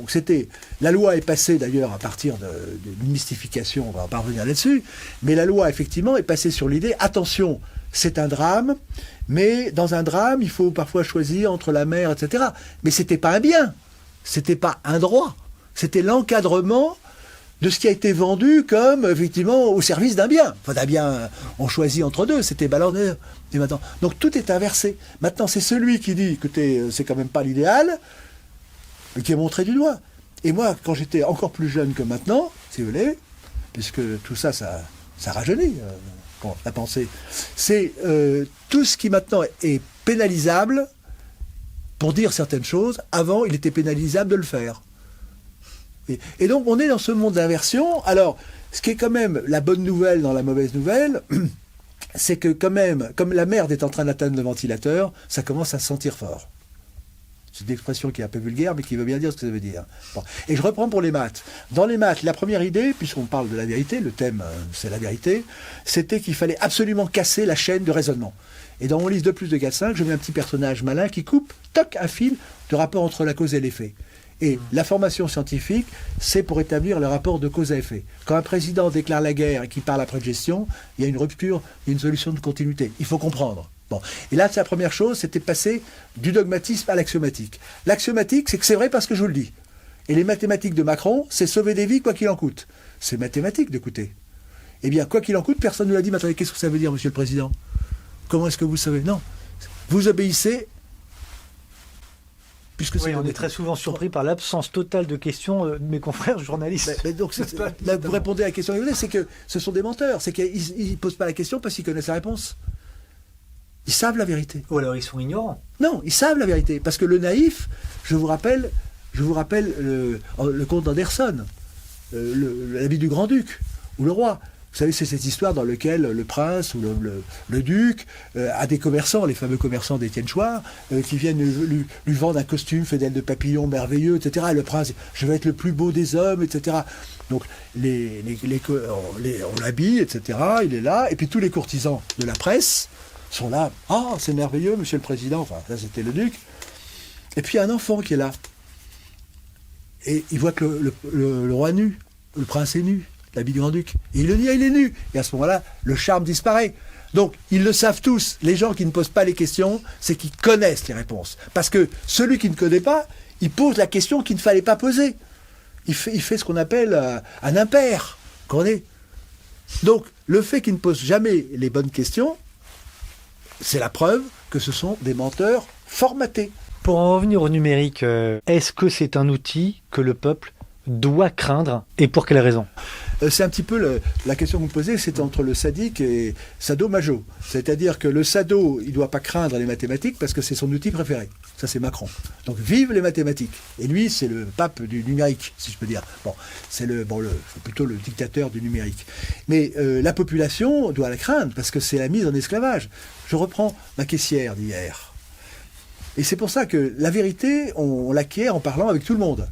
Speaker 1: c'était. La loi est passée d'ailleurs à partir d'une mystification, on va pas revenir là-dessus. Mais la loi, effectivement, est passée sur l'idée, attention, c'est un drame, mais dans un drame, il faut parfois choisir entre la mère, etc. Mais c'était pas un bien, c'était pas un droit, c'était l'encadrement de ce qui a été vendu comme, effectivement, au service d'un bien. Enfin, d'un bien, on choisit entre deux, c'était balancé. Et maintenant, donc tout est inversé. Maintenant, c'est celui qui dit que c'est quand même pas l'idéal, qui est montré du doigt. Et moi, quand j'étais encore plus jeune que maintenant, si vous voulez, puisque tout ça, ça rajeunit, la pensée, c'est tout ce qui maintenant est pénalisable pour dire certaines choses. Avant, il était pénalisable de le faire. Et donc, on est dans ce monde d'inversion. Alors, ce qui est quand même la bonne nouvelle dans la mauvaise nouvelle, c'est que quand même, comme la merde est en train d'atteindre le ventilateur, ça commence à se sentir fort. C'est une expression qui est un peu vulgaire, mais qui veut bien dire ce que ça veut dire. Bon. Et je reprends pour les maths. Dans les maths, la première idée, puisqu'on parle de la vérité, le thème c'est la vérité, c'était qu'il fallait absolument casser la chaîne de raisonnement. Et dans mon livre 2 + 2 = 5, je mets un petit personnage malin qui coupe, toc, un fil de rapport entre la cause et l'effet. Et la formation scientifique, c'est pour établir le rapport de cause à effet. Quand un président déclare la guerre et qu'il parle après de gestion, il y a une rupture, il y a une solution de continuité. Il faut comprendre. Bon. Et là, la première chose, c'était passer du dogmatisme à l'axiomatique. L'axiomatique, c'est que c'est vrai parce que je vous le dis. Et les mathématiques de Macron, c'est sauver des vies quoi qu'il en coûte. C'est mathématique de coûter. Eh bien, quoi qu'il en coûte, personne ne l'a dit. Mais attendez, qu'est-ce que ça veut dire, Monsieur le Président? Comment est-ce que vous savez? Non. Vous obéissez. Puisque
Speaker 2: oui, on est très souvent surpris par l'absence totale de questions de mes confrères journalistes.
Speaker 1: Mais donc, là, vous répondez à la question, c'est que ce sont des menteurs. C'est qu'ils ne posent pas la question parce qu'ils connaissent la réponse. Ils savent la vérité.
Speaker 2: Ou alors ils sont ignorants.
Speaker 1: Non, ils savent la vérité. Parce que le naïf, je vous rappelle le conte d'Anderson, la vie du grand-duc, ou le roi. Vous savez, c'est cette histoire dans laquelle le prince ou le duc a des commerçants, les fameux commerçants d'Étienne Chouard, qui viennent lui vendre un costume fait d'ailes de papillon merveilleux, etc. Et le prince, je vais être le plus beau des hommes, etc. Donc, on l'habille, etc. Il est là. Et puis tous les courtisans de la presse sont là. Ah, c'est merveilleux, monsieur le président. Enfin, là, c'était le duc. Et puis, il y a un enfant qui est là. Et il voit que le roi nu, le prince est nu, l'habit du grand-duc. Et il le dit, il est nu. Et à ce moment-là, le charme disparaît. Donc, ils le savent tous. Les gens qui ne posent pas les questions, c'est qu'ils connaissent les réponses. Parce que celui qui ne connaît pas, il pose la question qu'il ne fallait pas poser. Il fait ce qu'on appelle un impair. Vous comprenez? Donc, le fait qu'ils ne posent jamais les bonnes questions, c'est la preuve que ce sont des menteurs formatés.
Speaker 2: Pour en revenir au numérique, est-ce que c'est un outil que le peuple doit craindre et pour quelle raison?
Speaker 1: C'est un petit peu la question que vous me posez, c'est entre le sadique et sado-majo. C'est-à-dire que le sado, il ne doit pas craindre les mathématiques parce que c'est son outil préféré. Ça, c'est Macron. Donc, vive les mathématiques. Et lui, c'est le pape du numérique, si je peux dire. Bon, c'est plutôt le dictateur du numérique. Mais la population doit la craindre parce que c'est la mise en esclavage. Je reprends ma caissière d'hier. Et c'est pour ça que la vérité, on l'acquiert en parlant avec tout le monde.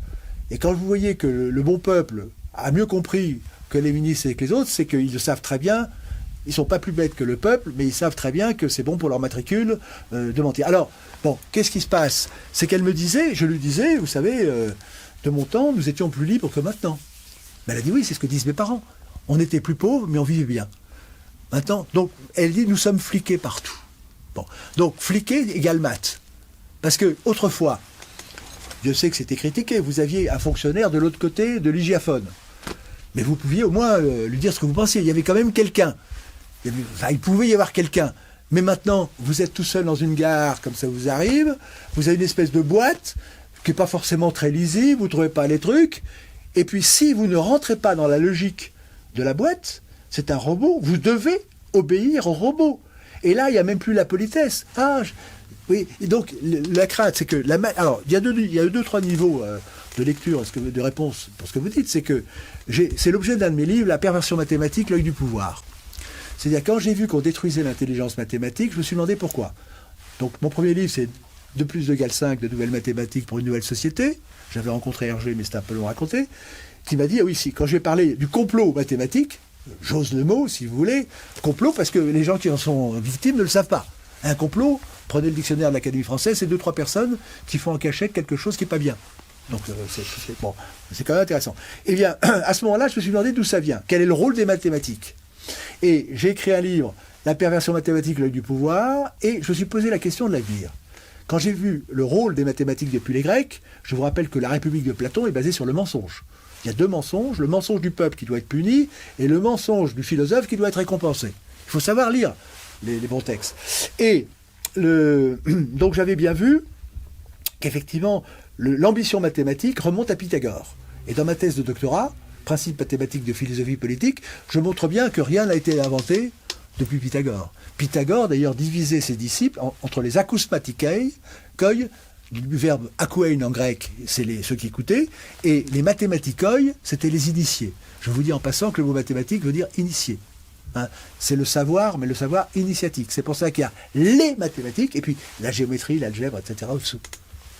Speaker 1: Et quand vous voyez que le bon peuple a mieux compris que les ministres et que les autres, c'est qu'ils le savent très bien, ils ne sont pas plus bêtes que le peuple, mais ils savent très bien que c'est bon pour leur matricule de mentir. Alors, bon, qu'est-ce qui se passe? C'est qu'elle me disait, je lui disais, vous savez, de mon temps, nous étions plus libres que maintenant. Mais elle a dit oui, c'est ce que disent mes parents. On était plus pauvres, mais on vivait bien. Maintenant, donc, elle dit, nous sommes fliqués partout. Bon, donc, fliqués égale maths. Parce que, autrefois, je sais que c'était critiqué, vous aviez un fonctionnaire de l'autre côté de l'hygiaphone. Mais vous pouviez au moins lui dire ce que vous pensiez. Il y avait quand même quelqu'un. Il pouvait y avoir quelqu'un. Mais maintenant, vous êtes tout seul dans une gare, comme ça vous arrive, vous avez une espèce de boîte qui n'est pas forcément très lisible, vous ne trouvez pas les trucs, et puis si vous ne rentrez pas dans la logique de la boîte, c'est un robot, vous devez obéir au robot. Et là, il n'y a même plus la politesse. Oui, et donc la crainte, c'est que alors il y a deux, trois niveaux de lecture, de réponse pour ce que vous dites, c'est que c'est l'objet d'un de mes livres, La perversion mathématique, l'œil du pouvoir. C'est-à-dire quand j'ai vu qu'on détruisait l'intelligence mathématique, je me suis demandé pourquoi. Donc mon premier livre, c'est 2 + 2 = 5 de nouvelles mathématiques pour une nouvelle société. J'avais rencontré Hergé, mais c'était un peu long à raconter, qui m'a dit, ah oui, si, quand j'ai parlé du complot mathématique, j'ose le mot si vous voulez, complot parce que les gens qui en sont victimes ne le savent pas. Un complot, prenez le dictionnaire de l'Académie française, c'est 2-3 personnes qui font en cachette quelque chose qui n'est pas bien. Donc c'est quand même intéressant. Eh bien, à ce moment-là, je me suis demandé d'où ça vient. Quel est le rôle des mathématiques? Et j'ai écrit un livre, La perversion mathématique, l'œil du pouvoir, et je me suis posé la question de l'avenir. Quand j'ai vu le rôle des mathématiques depuis les Grecs, je vous rappelle que la République de Platon est basée sur le mensonge. Il y a 2 mensonges, le mensonge du peuple qui doit être puni, et le mensonge du philosophe qui doit être récompensé. Il faut savoir lire les bons textes. Et donc j'avais bien vu qu'effectivement, l'ambition mathématique remonte à Pythagore. Et dans ma thèse de doctorat, principe mathématique de philosophie politique, je montre bien que rien n'a été inventé depuis Pythagore. Pythagore, d'ailleurs, divisait ses disciples entre les acousmatikei, du verbe akouein en grec, c'est ceux qui écoutaient, et les mathématikoi, c'était les initiés. Je vous dis en passant que le mot mathématique veut dire initié. Hein, c'est le savoir, mais le savoir initiatique. C'est pour ça qu'il y a les mathématiques, et puis la géométrie, l'algèbre, etc. au-dessous.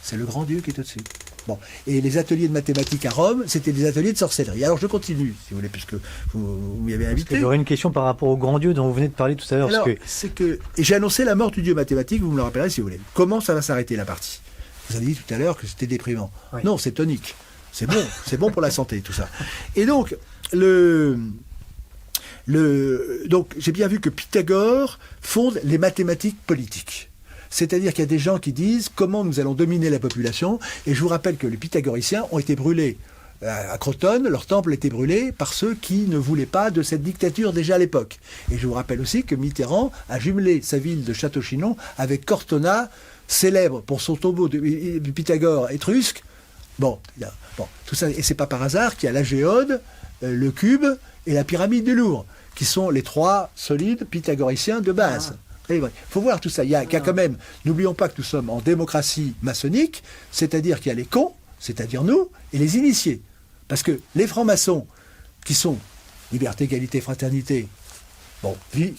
Speaker 1: C'est le grand-dieu qui est au-dessus. Bon. Et les ateliers de mathématiques à Rome, c'était des ateliers de sorcellerie. Alors je continue, si vous voulez, puisque vous m'y avez invité.
Speaker 2: J'aurais une question par rapport au grand-dieu dont vous venez de parler tout à l'heure.
Speaker 1: Alors, et j'ai annoncé la mort du dieu mathématique, vous me le rappellerez si vous voulez. Comment ça va s'arrêter la partie? Vous avez dit tout à l'heure que c'était déprimant. Oui. Non, c'est tonique. C'est bon pour la santé, tout ça. Et donc, Donc j'ai bien vu que Pythagore fonde les mathématiques politiques. C'est-à-dire qu'il y a des gens qui disent comment nous allons dominer la population. Et je vous rappelle que les pythagoriciens ont été brûlés à Crotone, leur temple a été brûlé par ceux qui ne voulaient pas de cette dictature déjà à l'époque. Et je vous rappelle aussi que Mitterrand a jumelé sa ville de Château-Chinon avec Cortona, célèbre pour son tombeau de Pythagore étrusque. Bon, tout ça, et c'est pas par hasard qu'il y a la géode, le cube et la pyramide du Louvre, qui sont les 3 solides pythagoriciens de base. Il faut voir tout ça. Il y a quand même, n'oublions pas que nous sommes en démocratie maçonnique, c'est-à-dire qu'il y a les cons, c'est-à-dire nous, et les initiés. Parce que les francs-maçons, qui sont liberté, égalité, fraternité,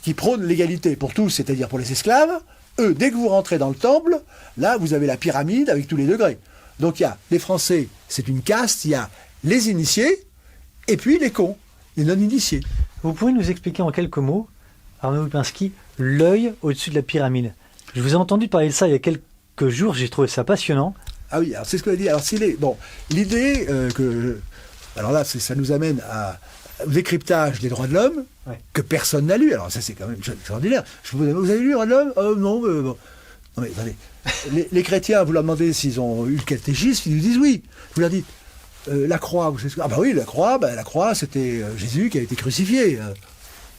Speaker 1: qui prônent l'égalité pour tous, c'est-à-dire pour les esclaves, eux, dès que vous rentrez dans le temple, là, vous avez la pyramide avec tous les degrés. Donc il y a les Français, c'est une caste, il y a les initiés, et puis les cons, les non-initiés.
Speaker 2: Vous pouvez nous expliquer en quelques mots, Arnaud Lupinski, l'œil au-dessus de la pyramide? Je vous ai entendu parler de ça il y a quelques jours, j'ai trouvé ça passionnant.
Speaker 1: Ah oui, alors c'est ce que je dit. Alors l'idée alors là, ça nous amène au décryptage des droits de l'homme, que personne n'a lu. Alors ça, c'est quand même extraordinaire. Vous avez lu les droits de l'homme? Non, bon. Non, mais attendez. Les chrétiens, vous leur demandez s'ils ont eu le catéchisme, ils nous disent oui. Vous leur dites, la croix, vous savez, ah bah oui, la croix, c'était Jésus qui a été crucifié.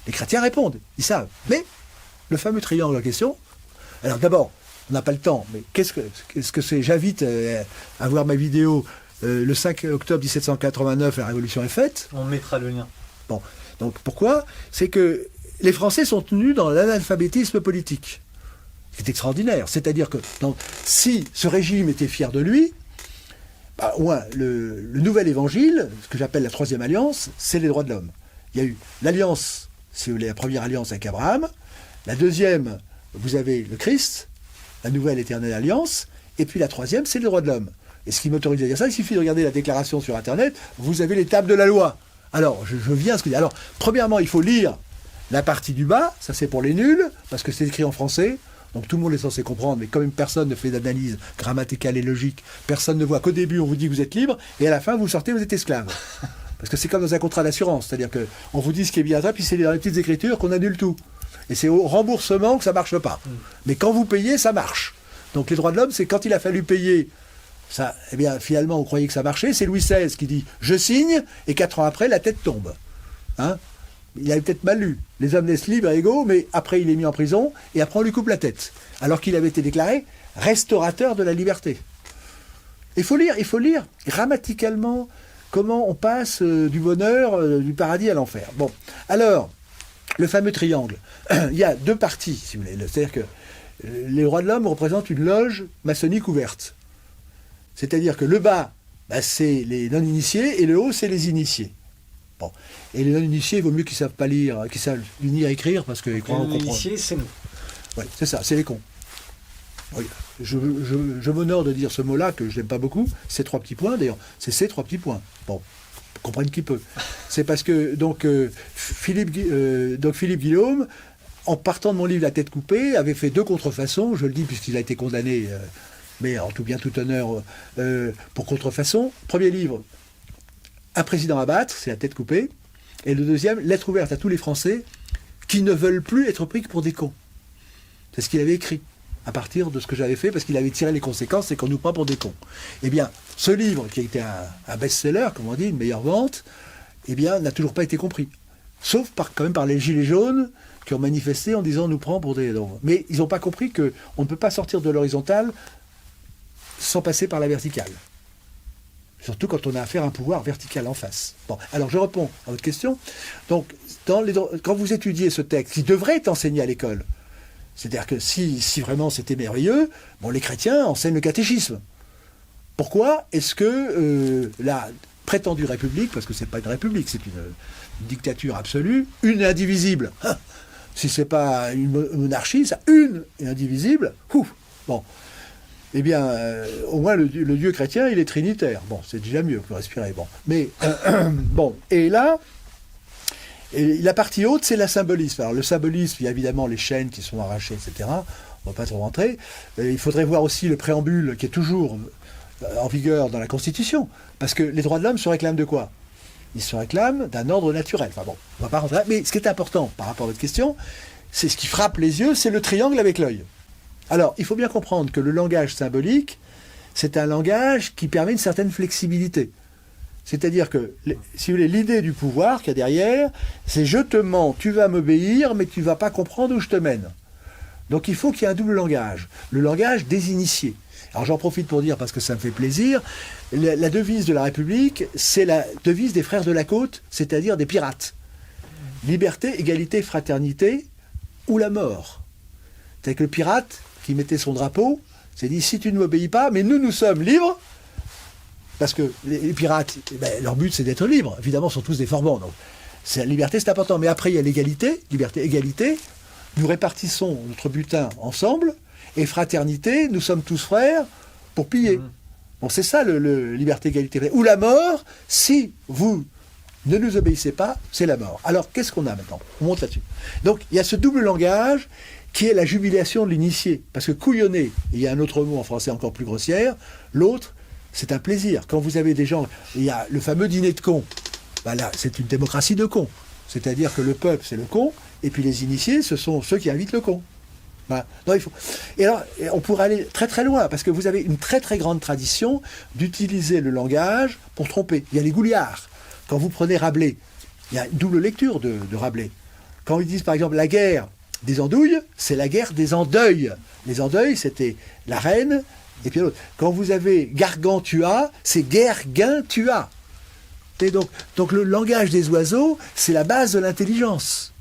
Speaker 1: Les chrétiens répondent, ils savent. Mais le fameux triangle en question, alors d'abord, on n'a pas le temps, mais qu'est-ce que c'est? J'invite à voir ma vidéo le 5 octobre 1789, la Révolution est faite.
Speaker 2: On mettra le lien.
Speaker 1: Bon, donc pourquoi? C'est que les Français sont tenus dans l'analphabétisme politique. C'est extraordinaire. C'est-à-dire que si ce régime était fier de lui, au moins le nouvel évangile, ce que j'appelle la troisième alliance, c'est les droits de l'homme. Il y a eu l'alliance, si vous voulez, la première alliance avec Abraham. La deuxième, vous avez le Christ, la nouvelle éternelle alliance. Et puis la troisième, c'est les droits de l'homme. Et ce qui m'autorise à dire ça, il suffit de regarder la déclaration sur Internet, vous avez les tables de la loi. Alors, je viens à ce que je dis. Alors, premièrement, il faut lire la partie du bas, ça c'est pour les nuls, parce que c'est écrit en français, donc tout le monde est censé comprendre, mais quand même personne ne fait d'analyse grammaticale et logique, personne ne voit qu'au début on vous dit que vous êtes libre, et à la fin vous sortez, vous êtes esclave. Parce que c'est comme dans un contrat d'assurance, c'est-à-dire qu'on vous dit ce qui est bien à toi, puis c'est dans les petites écritures qu'on annule tout. Et c'est au remboursement que ça marche pas. Mais quand vous payez, ça marche. Donc les droits de l'homme, c'est quand il a fallu payer ça, eh bien finalement vous croyez que ça marchait, c'est Louis XVI qui dit « je signe » et 4 ans après la tête tombe. Hein? Il avait peut-être mal lu. Les hommes naissent libres et égaux, mais après il est mis en prison et après on lui coupe la tête. Alors qu'il avait été déclaré restaurateur de la liberté. Il faut lire grammaticalement comment on passe du bonheur, du paradis à l'enfer. Bon, alors, le fameux triangle. Il y a 2 parties, si vous voulez. C'est-à-dire que les droits de l'homme représentent une loge maçonnique ouverte. C'est-à-dire que le bas, c'est les non-initiés et le haut, c'est les initiés. Bon. Et les non-initiés, il vaut mieux qu'ils ne savent pas lire, qu'ils savent ni écrire parce qu'ils croient en comprendre. Les
Speaker 2: initiés, c'est nous.
Speaker 1: Oui, c'est ça, c'est les cons. Oui. Je m'honore de dire ce mot-là que je n'aime pas beaucoup. C'est 3 petits points, d'ailleurs. C'est ces 3 petits points. Bon, comprenne qui peut. C'est parce que Philippe Guillaume, en partant de mon livre La tête coupée, avait fait 2 contrefaçons. Je le dis puisqu'il a été condamné, mais en tout bien tout honneur, pour contrefaçon. Premier livre, Un président à battre, c'est La tête coupée. Et le deuxième, Lettre ouverte à tous les Français qui ne veulent plus être pris que pour des cons. C'est ce qu'il avait écrit à partir de ce que j'avais fait, parce qu'il avait tiré les conséquences, c'est qu'on nous prend pour des cons. Eh bien, ce livre, qui a été un best-seller, comme on dit, une meilleure vente, eh bien, n'a toujours pas été compris. Sauf quand même par les gilets jaunes qui ont manifesté en disant on nous prend pour des... Mais ils n'ont pas compris qu'on ne peut pas sortir de l'horizontale sans passer par la verticale. Surtout quand on a affaire à un pouvoir vertical en face. Bon, alors je réponds à votre question. Donc, quand vous étudiez ce texte, qui devrait être enseigné à l'école, c'est-à-dire que si vraiment c'était merveilleux, les chrétiens enseignent le catéchisme. Pourquoi est-ce que la prétendue république, parce que c'est pas une république, c'est une dictature absolue, une et indivisible, si c'est pas une monarchie, ça, une et indivisible, bon. Eh bien, au moins le Dieu chrétien, il est trinitaire. Bon, c'est déjà mieux, on peut respirer. Bon, mais bon, et là, la partie haute, c'est la symbolisme. Alors le symbolisme, il y a évidemment les chaînes qui sont arrachées, etc. On ne va pas trop rentrer. Il faudrait voir aussi le préambule qui est toujours en vigueur dans la Constitution, parce que les droits de l'homme se réclament de quoi? il se réclame d'un ordre naturel. Enfin bon, on va pas rentrer là. Mais ce qui est important par rapport à votre question, c'est ce qui frappe les yeux, c'est le triangle avec l'œil. Alors, il faut bien comprendre que le langage symbolique, c'est un langage qui permet une certaine flexibilité. C'est-à-dire que, si vous voulez, l'idée du pouvoir qu'il y a derrière, c'est je te mens, tu vas m'obéir, mais tu ne vas pas comprendre où je te mène. Donc il faut qu'il y ait un double langage, le langage des initiés. Alors j'en profite pour dire, parce que ça me fait plaisir, la devise de la République, c'est la devise des frères de la côte, c'est-à-dire des pirates. Liberté, égalité, fraternité, ou la mort. C'est que le pirate qui mettait son drapeau s'est dit, si tu ne m'obéis pas, mais nous sommes libres, parce que les pirates, leur but c'est d'être libres, évidemment, sont tous des forbans. Donc la liberté c'est important, mais après il y a l'égalité, liberté, égalité, nous répartissons notre butin ensemble, et fraternité, nous sommes tous frères pour piller. Bon, c'est ça le liberté, égalité, ou la mort, si vous ne nous obéissez pas, c'est la mort. Alors qu'est-ce qu'on a maintenant? On monte là-dessus. Donc il y a ce double langage qui est la jubilation de l'initié, parce que couillonner, il y a un autre mot en français encore plus grossière, l'autre, c'est un plaisir. Quand vous avez des gens, il y a le fameux dîner de cons. Ben là, c'est une démocratie de cons. C'est-à-dire que le peuple, c'est le con, et puis les initiés, ce sont ceux qui invitent le con. Voilà. Non, il faut... Et alors, on pourrait aller très très loin, parce que vous avez une très très grande tradition d'utiliser le langage pour tromper. Il y a les gouliards. Quand vous prenez Rabelais, il y a une double lecture de Rabelais. Quand ils disent par exemple la guerre des andouilles, c'est la guerre des endeuils. Les endeuils, c'était la reine, et puis l'autre. Quand vous avez Gargantua, c'est Guerguintua. Et donc le langage des oiseaux, c'est la base de l'intelligence.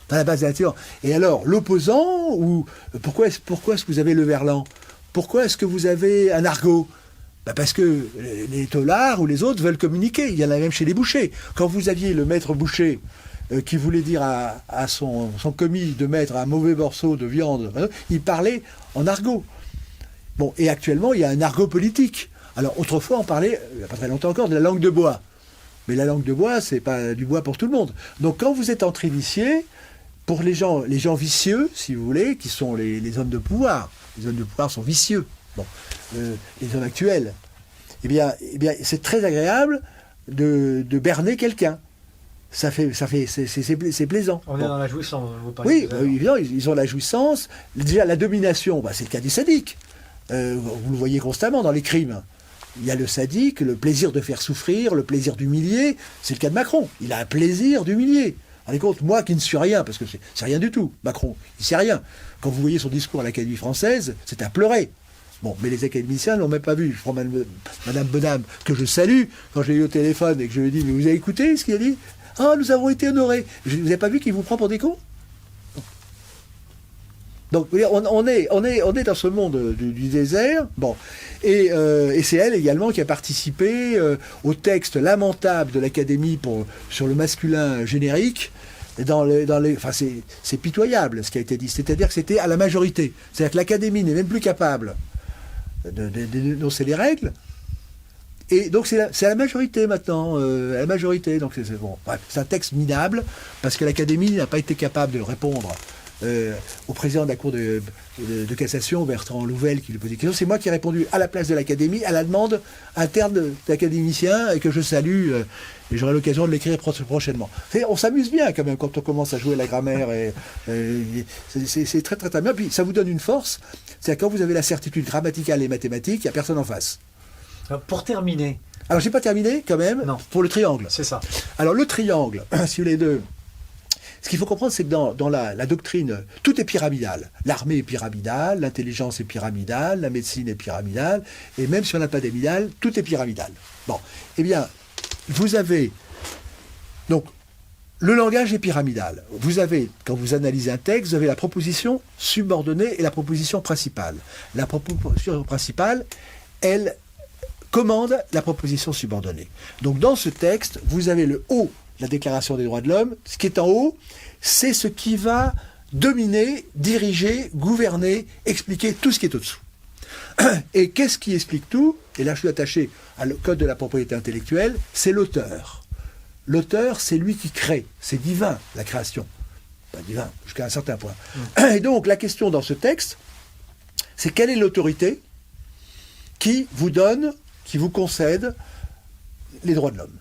Speaker 1: Dans la base de l'intelligence. Et alors, l'opposant, ou pourquoi est-ce que vous avez le verlan? Pourquoi est-ce que vous avez un argot? Parce que les taulards ou les autres veulent communiquer. Il y en a même chez les bouchers. Quand vous aviez le maître boucher qui voulait dire à son commis de mettre un mauvais morceau de viande, il parlait en argot. Bon, et actuellement, il y a un argot politique. Alors, autrefois, on parlait, il n'y a pas très longtemps encore, de la langue de bois. Mais la langue de bois, c'est pas du bois pour tout le monde. Donc, quand vous êtes entre initiés, pour les gens vicieux, si vous voulez, qui sont les hommes de pouvoir, les hommes de pouvoir sont vicieux. Bon, les hommes actuels, eh bien, c'est très agréable de berner quelqu'un. C'est plaisant.
Speaker 2: On est dans la jouissance, vous parlez.
Speaker 1: Oui, évidemment, ils ont la jouissance. Déjà, la domination, c'est le cas des sadiques. Vous le voyez constamment dans les crimes. Il y a le sadique, le plaisir de faire souffrir, le plaisir d'humilier. C'est le cas de Macron. Il a un plaisir d'humilier. Rendez compte, moi qui ne suis rien, parce que c'est rien du tout, Macron, il ne sait rien. Quand vous voyez son discours à l'Académie française, c'est à pleurer. Bon, mais les académiciens ne l'ont même pas vu. Je prends Madame Benham, que je salue, quand je l'ai eu au téléphone et que je lui ai dit, mais vous avez écouté ce qu'il a dit? Ah, nous avons été honorés. Vous n'avez pas vu qu'il vous prend pour des cons? Donc, on est dans ce monde du désert. Bon, et c'est elle également qui a participé au texte lamentable de l'Académie sur le masculin générique. Enfin, c'est pitoyable ce qui a été dit. C'est-à-dire que c'était à la majorité. C'est-à-dire que l'Académie n'est même plus capable d'énoncer les règles. Et donc c'est à la majorité maintenant, à la majorité. Donc c'est bon. Bref, c'est un texte minable parce que l'Académie n'a pas été capable de répondre au président de la Cour de cassation, Bertrand Louvel, qui lui posait des questions. C'est moi qui ai répondu à la place de l'Académie, à la demande interne d'académiciens, et que je salue, et j'aurai l'occasion de l'écrire prochainement. On s'amuse bien quand même quand on commence à jouer la grammaire, et c'est très très très bien. Puis ça vous donne une force, c'est quand vous avez la certitude grammaticale et mathématique, il n'y a personne en face.
Speaker 2: Pour terminer.
Speaker 1: Alors j'ai pas terminé quand même,
Speaker 2: non.
Speaker 1: Pour le triangle.
Speaker 2: C'est ça.
Speaker 1: Alors le triangle, si vous les deux... Ce qu'il faut comprendre, c'est que dans la doctrine, tout est pyramidal. L'armée est pyramidale, l'intelligence est pyramidale, la médecine est pyramidale, et même si on n'a pas d'amidale, tout est pyramidal. Bon, eh bien, vous avez... Donc, le langage est pyramidal. Vous avez, quand vous analysez un texte, vous avez la proposition subordonnée et la proposition principale. La proposition principale, elle commande la proposition subordonnée. Donc, dans ce texte, vous avez le haut, la Déclaration des droits de l'homme, ce qui est en haut, c'est ce qui va dominer, diriger, gouverner, expliquer tout ce qui est au-dessous. Et qu'est-ce qui explique tout? Et là, je suis attaché à le code de la propriété intellectuelle, c'est l'auteur. L'auteur, c'est lui qui crée. C'est divin, la création. Pas divin, jusqu'à un certain point. Et donc, la question dans ce texte, c'est quelle est l'autorité qui vous donne, qui vous concède les droits de l'homme?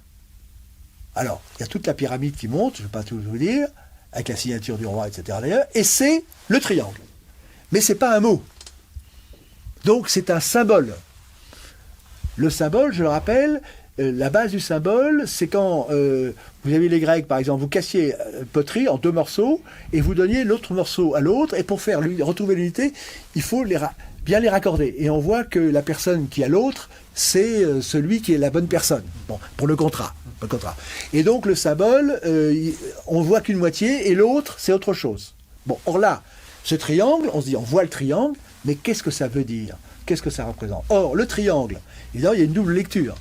Speaker 1: Alors, il y a toute la pyramide qui monte, je ne vais pas tout vous dire, avec la signature du roi, etc. d'ailleurs, et c'est le triangle. Mais ce n'est pas un mot. Donc c'est un symbole. Le symbole, je le rappelle, la base du symbole, c'est quand vous avez les Grecs, par exemple, vous cassiez poterie en 2 morceaux et vous donniez l'autre morceau à l'autre, et pour faire retrouver l'unité, il faut bien les raccorder. Et on voit que la personne qui a l'autre, c'est celui qui est la bonne personne. Bon, pour le contrat. Et donc le symbole, on voit qu'une moitié, et l'autre, c'est autre chose. Bon, or là, ce triangle, on se dit, on voit le triangle, mais qu'est-ce que ça veut dire? Qu'est-ce que ça représente? Or, le triangle, évidemment, il y a une double lecture.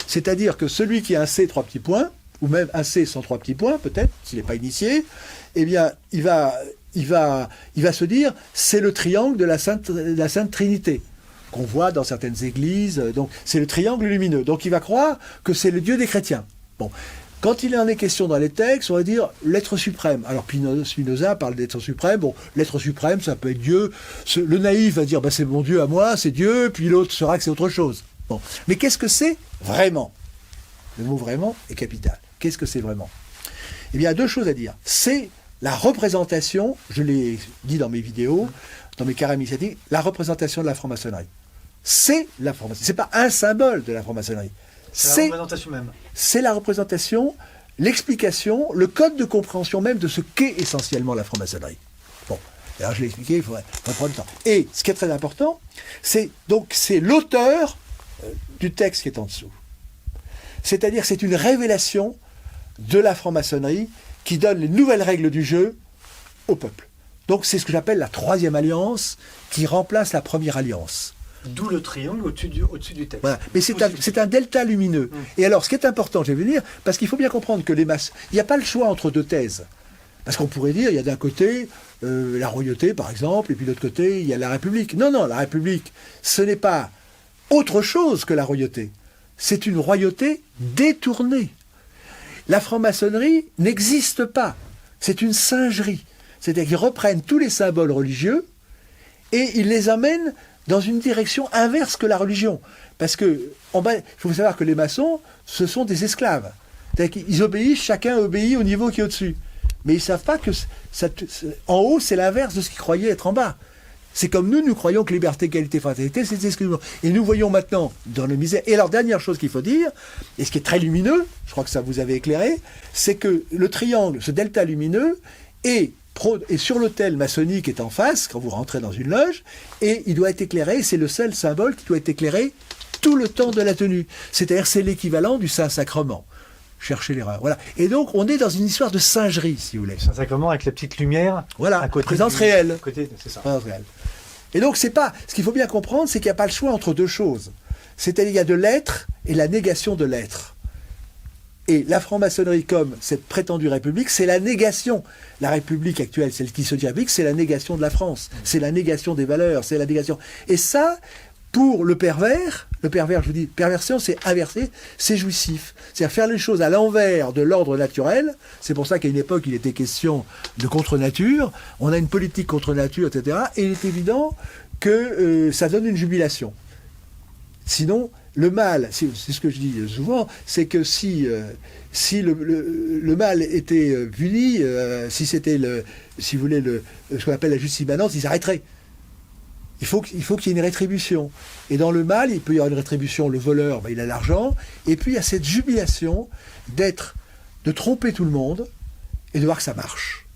Speaker 1: C'est-à-dire que celui qui a un C 3 petits points, ou même un C sans 3 petits points, peut-être, s'il n'est pas initié, eh bien, il va se dire, c'est le triangle de la Sainte Trinité, qu'on voit dans certaines églises. Donc, c'est le triangle lumineux. Donc, il va croire que c'est le Dieu des chrétiens. Bon. Quand il en est question dans les textes, on va dire l'être suprême. Alors Spinoza parle d'être suprême. Bon, l'être suprême, ça peut être Dieu. Le naïf va dire, c'est mon Dieu à moi, c'est Dieu, puis l'autre saura que c'est autre chose. Bon. Mais qu'est-ce que c'est vraiment? Le mot vraiment est capital. Qu'est-ce que c'est vraiment? Eh bien, il y a 2 choses à dire. C'est la représentation, je l'ai dit dans mes vidéos, dans mes carrés initiatiques, la représentation de la franc-maçonnerie. C'est la franc-maçonnerie. C'est pas un symbole de la franc-maçonnerie.
Speaker 2: C'est la représentation même.
Speaker 1: C'est la représentation, l'explication, le code de compréhension même de ce qu'est essentiellement la franc-maçonnerie. Bon, alors je l'ai expliqué, il faudrait prendre le temps. Et ce qui est très important, c'est l'auteur du texte qui est en dessous. C'est-à-dire c'est une révélation de la franc-maçonnerie qui donne les nouvelles règles du jeu au peuple. Donc c'est ce que j'appelle la 3e alliance qui remplace la première alliance.
Speaker 2: D'où le triangle au-dessus du texte.
Speaker 1: Voilà. Mais c'est un delta lumineux. Et alors, ce qui est important, je vais venir, parce qu'il faut bien comprendre que il n'y a pas le choix entre 2 thèses. Parce qu'on pourrait dire, il y a d'un côté la royauté, par exemple, et puis de l'autre côté, il y a la République. Non, la République, ce n'est pas autre chose que la royauté. C'est une royauté détournée. La franc-maçonnerie n'existe pas. C'est une singerie. C'est-à-dire qu'ils reprennent tous les symboles religieux et ils les amènent dans une direction inverse que la religion. Parce que, il faut savoir que les maçons, ce sont des esclaves. C'est-à-dire qu'ils obéissent, chacun obéit au niveau qui est au-dessus. Mais ils ne savent pas que en haut, c'est l'inverse de ce qu'ils croyaient être en bas. C'est comme nous croyons que liberté, égalité, fraternité, c'est exclusivement. Et nous voyons maintenant dans le misère. Et alors, dernière chose qu'il faut dire, et ce qui est très lumineux, je crois que ça vous avait éclairé, c'est que le triangle, ce delta lumineux, est sur l'autel maçonnique est en face, quand vous rentrez dans une loge, et il doit être éclairé, c'est le seul symbole qui doit être éclairé tout le temps de la tenue. C'est-à-dire, c'est l'équivalent du Saint-Sacrement. Cherchez l'erreur. Voilà. Et donc, on est dans une histoire de singerie, si vous voulez.
Speaker 2: Saint-Sacrement avec la petite lumière.
Speaker 1: Voilà,
Speaker 2: à côté
Speaker 1: présence réelle.
Speaker 2: C'est ça.
Speaker 1: Présence réelle. Et donc, c'est pas. Ce qu'il faut bien comprendre, c'est qu'il n'y a pas le choix entre 2 choses. C'est-à-dire, il y a de l'être et la négation de l'être. Et la franc-maçonnerie, comme cette prétendue République, c'est la négation. La République actuelle, celle qui se dit République, c'est la négation de la France. C'est la négation des valeurs, c'est la négation. Et ça, pour le pervers, je vous dis, perversion, c'est inversé, c'est jouissif. C'est-à-dire faire les choses à l'envers de l'ordre naturel. C'est pour ça qu'à une époque, il était question de contre-nature. On a une politique contre-nature, etc. Et il est évident que ça donne une jubilation. Sinon, le mal, c'est ce que je dis souvent, c'est que si le mal était puni, si c'était si vous voulez ce qu'on appelle la justice immanente, ils arrêteraient. Il faut qu'il y ait une rétribution. Et dans le mal, il peut y avoir une rétribution. Le voleur, il a l'argent. Et puis il y a cette jubilation de tromper tout le monde et de voir que ça marche.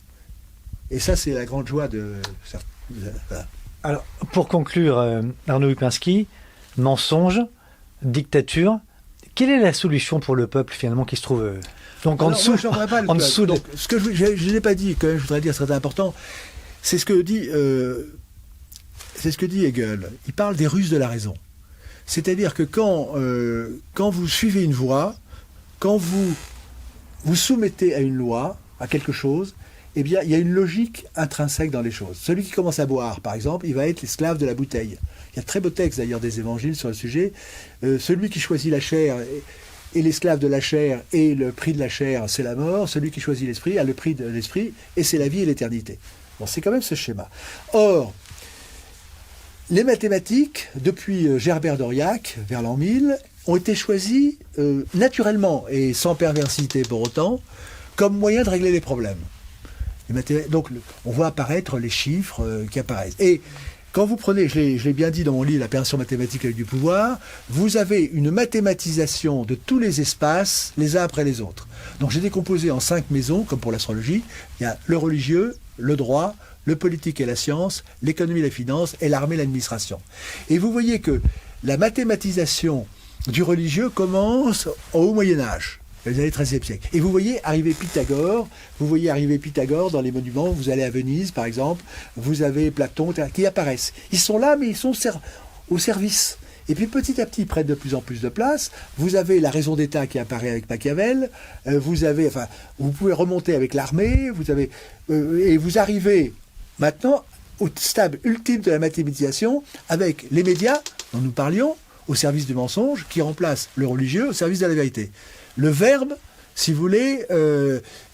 Speaker 1: Et ça, c'est la grande joie de. Voilà.
Speaker 2: Alors, pour conclure, Arnaud Lupinski, mensonge, dictature, quelle est la solution pour le peuple finalement qui se trouve donc en dessous,
Speaker 1: en dessous donc, ce que je n'ai pas dit, quand même, je voudrais dire, c'est très important, c'est ce que dit Hegel. Il parle des ruses de la raison. C'est-à-dire que quand vous suivez une voie, quand vous soumettez à une loi, à quelque chose, eh bien, il y a une logique intrinsèque dans les choses. Celui qui commence à boire, par exemple, il va être l'esclave de la bouteille. Il y a de très beaux textes, d'ailleurs, des évangiles sur le sujet. Celui qui choisit la chair est l'esclave de la chair, et le prix de la chair, c'est la mort. Celui qui choisit l'esprit a le prix de l'esprit, et c'est la vie et l'éternité. Bon, c'est quand même ce schéma. Or, les mathématiques, depuis Gerbert d'Aurillac, vers l'an 1000, ont été choisis naturellement et sans perversité pour autant, comme moyen de régler les problèmes. Donc on voit apparaître les chiffres qui apparaissent. Et quand vous prenez, je l'ai bien dit dans mon livre, l'opération mathématique avec du pouvoir, vous avez une mathématisation de tous les espaces, les uns après les autres. Donc j'ai décomposé en 5 maisons, comme pour l'astrologie. Il y a le religieux, le droit, le politique et la science, l'économie et la finance, et l'armée et l'administration. Et vous voyez que la mathématisation du religieux commence au Haut Moyen-Âge, les années 13e siècle. Et vous voyez arriver Pythagore dans les monuments, vous allez à Venise par exemple, vous avez Platon qui apparaissent. Ils sont là, mais ils sont au service. Et puis petit à petit, ils prennent de plus en plus de place. Vous avez la raison d'État qui apparaît avec Machiavel. Vous pouvez remonter avec l'armée. Et vous arrivez maintenant au stade ultime de la mathématisation avec les médias dont nous parlions, au service du mensonge, qui remplace le religieux au service de la vérité. Le verbe, si vous voulez,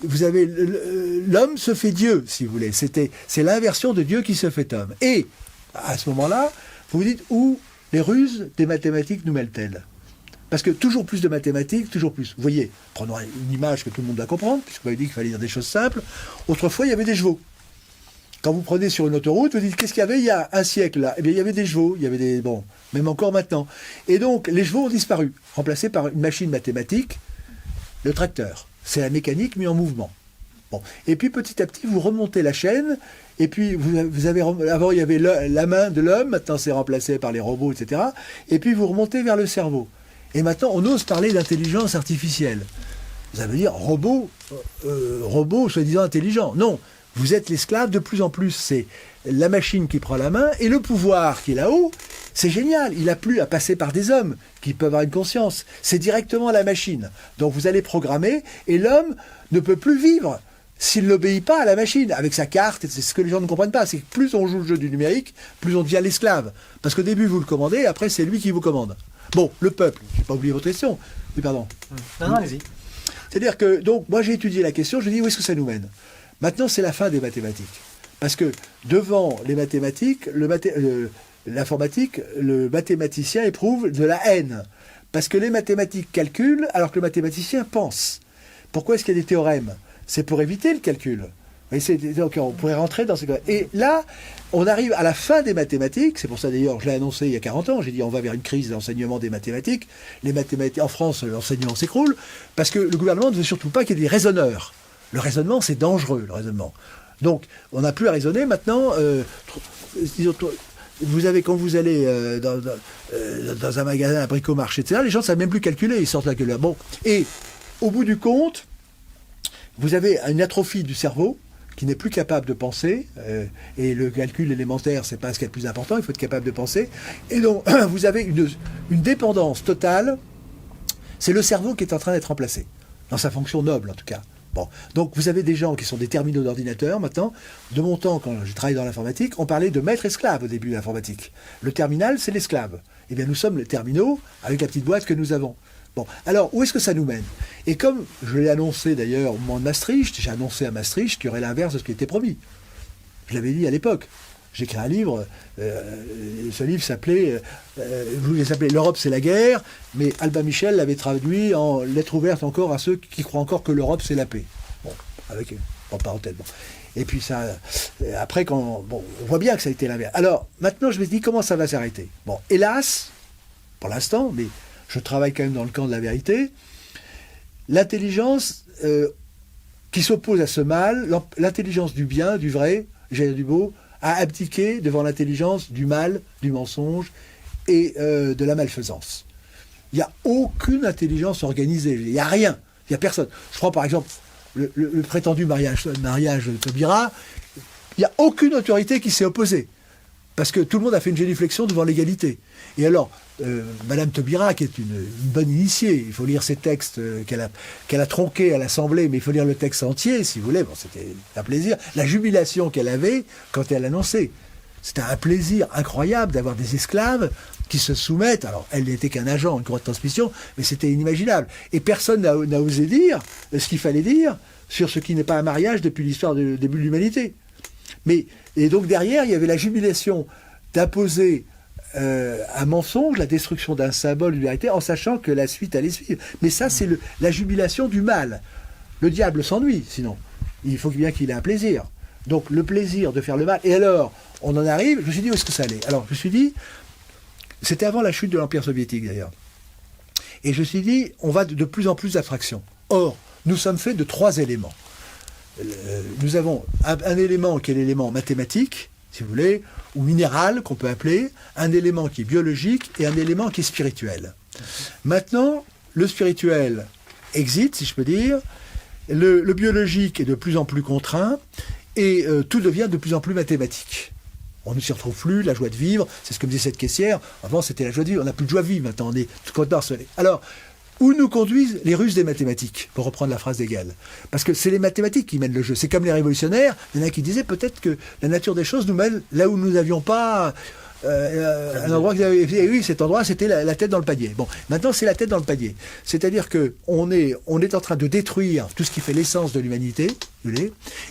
Speaker 1: vous avez l'homme se fait Dieu, si vous voulez. C'est l'inversion de Dieu qui se fait homme. Et à ce moment-là, vous vous dites où les ruses des mathématiques nous mêlent-elles ? Parce que toujours plus de mathématiques, toujours plus. Vous voyez, prenons une image que tout le monde doit comprendre, puisque vous avez dit qu'il fallait dire des choses simples. Autrefois, il y avait des chevaux. Quand vous prenez sur une autoroute, vous dites qu'est-ce qu'il y avait il y a un siècle là ? Eh bien, il y avait des chevaux, il y avait des même encore maintenant. Et donc, les chevaux ont disparu, remplacés par une machine mathématique, le tracteur. C'est la mécanique mise en mouvement. Bon. Et puis petit à petit, vous remontez la chaîne, et puis vous avez avant il y avait la main de l'homme, maintenant c'est remplacé par les robots, etc. Et puis vous remontez vers le cerveau. Et maintenant, on ose parler d'intelligence artificielle. Ça veut dire robot soi-disant intelligent. Non. Vous êtes l'esclave de plus en plus. C'est la machine qui prend la main et le pouvoir qui est là-haut. C'est génial. Il n'a plus à passer par des hommes qui peuvent avoir une conscience. C'est directement la machine. Donc vous allez programmer et l'homme ne peut plus vivre s'il n'obéit pas à la machine avec sa carte. C'est ce que les gens ne comprennent pas. C'est que plus on joue le jeu du numérique, plus on devient l'esclave. Parce qu'au début, vous le commandez, après, c'est lui qui vous commande. Bon, le peuple. Je n'ai pas oublié votre question. Oui, pardon.
Speaker 2: Non, allez-y.
Speaker 1: C'est-à-dire que, donc, moi j'ai étudié la question, je dis où est-ce que ça nous mène ? Maintenant, c'est la fin des mathématiques. Parce que devant les mathématiques, l'informatique, le mathématicien éprouve de la haine. Parce que les mathématiques calculent alors que le mathématicien pense. Pourquoi est-ce qu'il y a des théorèmes ? C'est pour éviter le calcul. Donc on pourrait rentrer dans ces cas. Et là, on arrive à la fin des mathématiques. C'est pour ça d'ailleurs, je l'ai annoncé il y a 40 ans. J'ai dit on va vers une crise de l'enseignement des mathématiques. Les mathématiques en France, l'enseignement s'écroule parce que le gouvernement ne veut surtout pas qu'il y ait des raisonneurs. Le raisonnement, c'est dangereux, le raisonnement. Donc, on n'a plus à raisonner. Maintenant, vous avez, quand vous allez dans un magasin, un bricomarché, etc., les gens ne savent même plus calculer, ils sortent la calculatrice. Bon, et au bout du compte, vous avez une atrophie du cerveau qui n'est plus capable de penser, et le calcul élémentaire, c'est pas ce qui est le plus important, il faut être capable de penser. Et donc, vous avez une dépendance totale, c'est le cerveau qui est en train d'être remplacé, dans sa fonction noble en tout cas. Bon. Donc vous avez des gens qui sont des terminaux d'ordinateur maintenant. De mon temps, quand j'ai travaillé dans l'informatique, on parlait de maître-esclave au début de l'informatique. Le terminal, c'est l'esclave. Eh bien nous sommes les terminaux avec la petite boîte que nous avons. Bon, alors où est-ce que ça nous mène ? Et comme je l'ai annoncé d'ailleurs au moment de Maastricht, j'ai annoncé à Maastricht qu'il y aurait l'inverse de ce qui était promis. Je l'avais dit à l'époque. J'ai écrit un livre, ce livre s'appelait L'Europe c'est la guerre, mais Albin Michel l'avait traduit en lettre ouverte encore à ceux qui croient encore que l'Europe c'est la paix. Bon, avec en parenthèse. Bon. Et puis ça, après, on voit bien que ça a été l'inverse. Alors, maintenant je me dis comment ça va s'arrêter. Bon, hélas, pour l'instant, mais je travaille quand même dans le camp de la vérité, l'intelligence qui s'oppose à ce mal, l'intelligence du bien, du vrai, du beau, a abdiqué devant l'intelligence du mal, du mensonge et de la malfaisance. Il n'y a aucune intelligence organisée, il n'y a rien, il n'y a personne. Je prends par exemple le prétendu mariage de Taubira, il n'y a aucune autorité qui s'est opposée, parce que tout le monde a fait une génuflexion devant l'égalité. Et alors, Madame Taubira, qui est une bonne initiée, il faut lire ses textes qu'elle a tronqués à l'Assemblée, mais il faut lire le texte entier, si vous voulez. Bon, c'était un plaisir. La jubilation qu'elle avait quand elle annonçait. C'était un plaisir incroyable d'avoir des esclaves qui se soumettent. Alors, elle n'était qu'un agent, une courroie de transmission, mais c'était inimaginable. Et personne n'a osé dire ce qu'il fallait dire sur ce qui n'est pas un mariage depuis l'histoire du début de l'humanité. Et donc derrière, il y avait la jubilation d'imposer un mensonge, la destruction d'un symbole, d'une vérité, en sachant que la suite allait suivre. Mais ça, c'est la jubilation du mal. Le diable s'ennuie, sinon. Il faut bien qu'il ait un plaisir. Donc le plaisir de faire le mal. Et alors, on en arrive, je me suis dit, où est-ce que ça allait? Alors, je me suis dit, c'était avant la chute de l'Empire soviétique, d'ailleurs. Et je me suis dit, on va de plus en plus d'abstraction. Or, nous sommes faits de 3 éléments. Nous avons un élément qui est l'élément mathématique, si vous voulez, ou minéral, qu'on peut appeler, un élément qui est biologique et un élément qui est spirituel. Maintenant, le spirituel existe, si je peux dire, le biologique est de plus en plus contraint, et tout devient de plus en plus mathématique. On ne s'y retrouve plus, la joie de vivre, c'est ce que me disait cette caissière. Avant, c'était la joie de vivre, on n'a plus de joie de vivre maintenant, on est tout content harcelé. Alors, où nous conduisent les Russes des mathématiques, pour reprendre la phrase d'Hegel? Parce que c'est les mathématiques qui mènent le jeu. C'est comme les révolutionnaires, il y en a qui disaient peut-être que la nature des choses nous mène là où nous n'avions pas un endroit et oui, cet endroit, c'était la tête dans le panier. Bon, maintenant, c'est la tête dans le panier. C'est-à-dire qu'on est en train de détruire tout ce qui fait l'essence de l'humanité,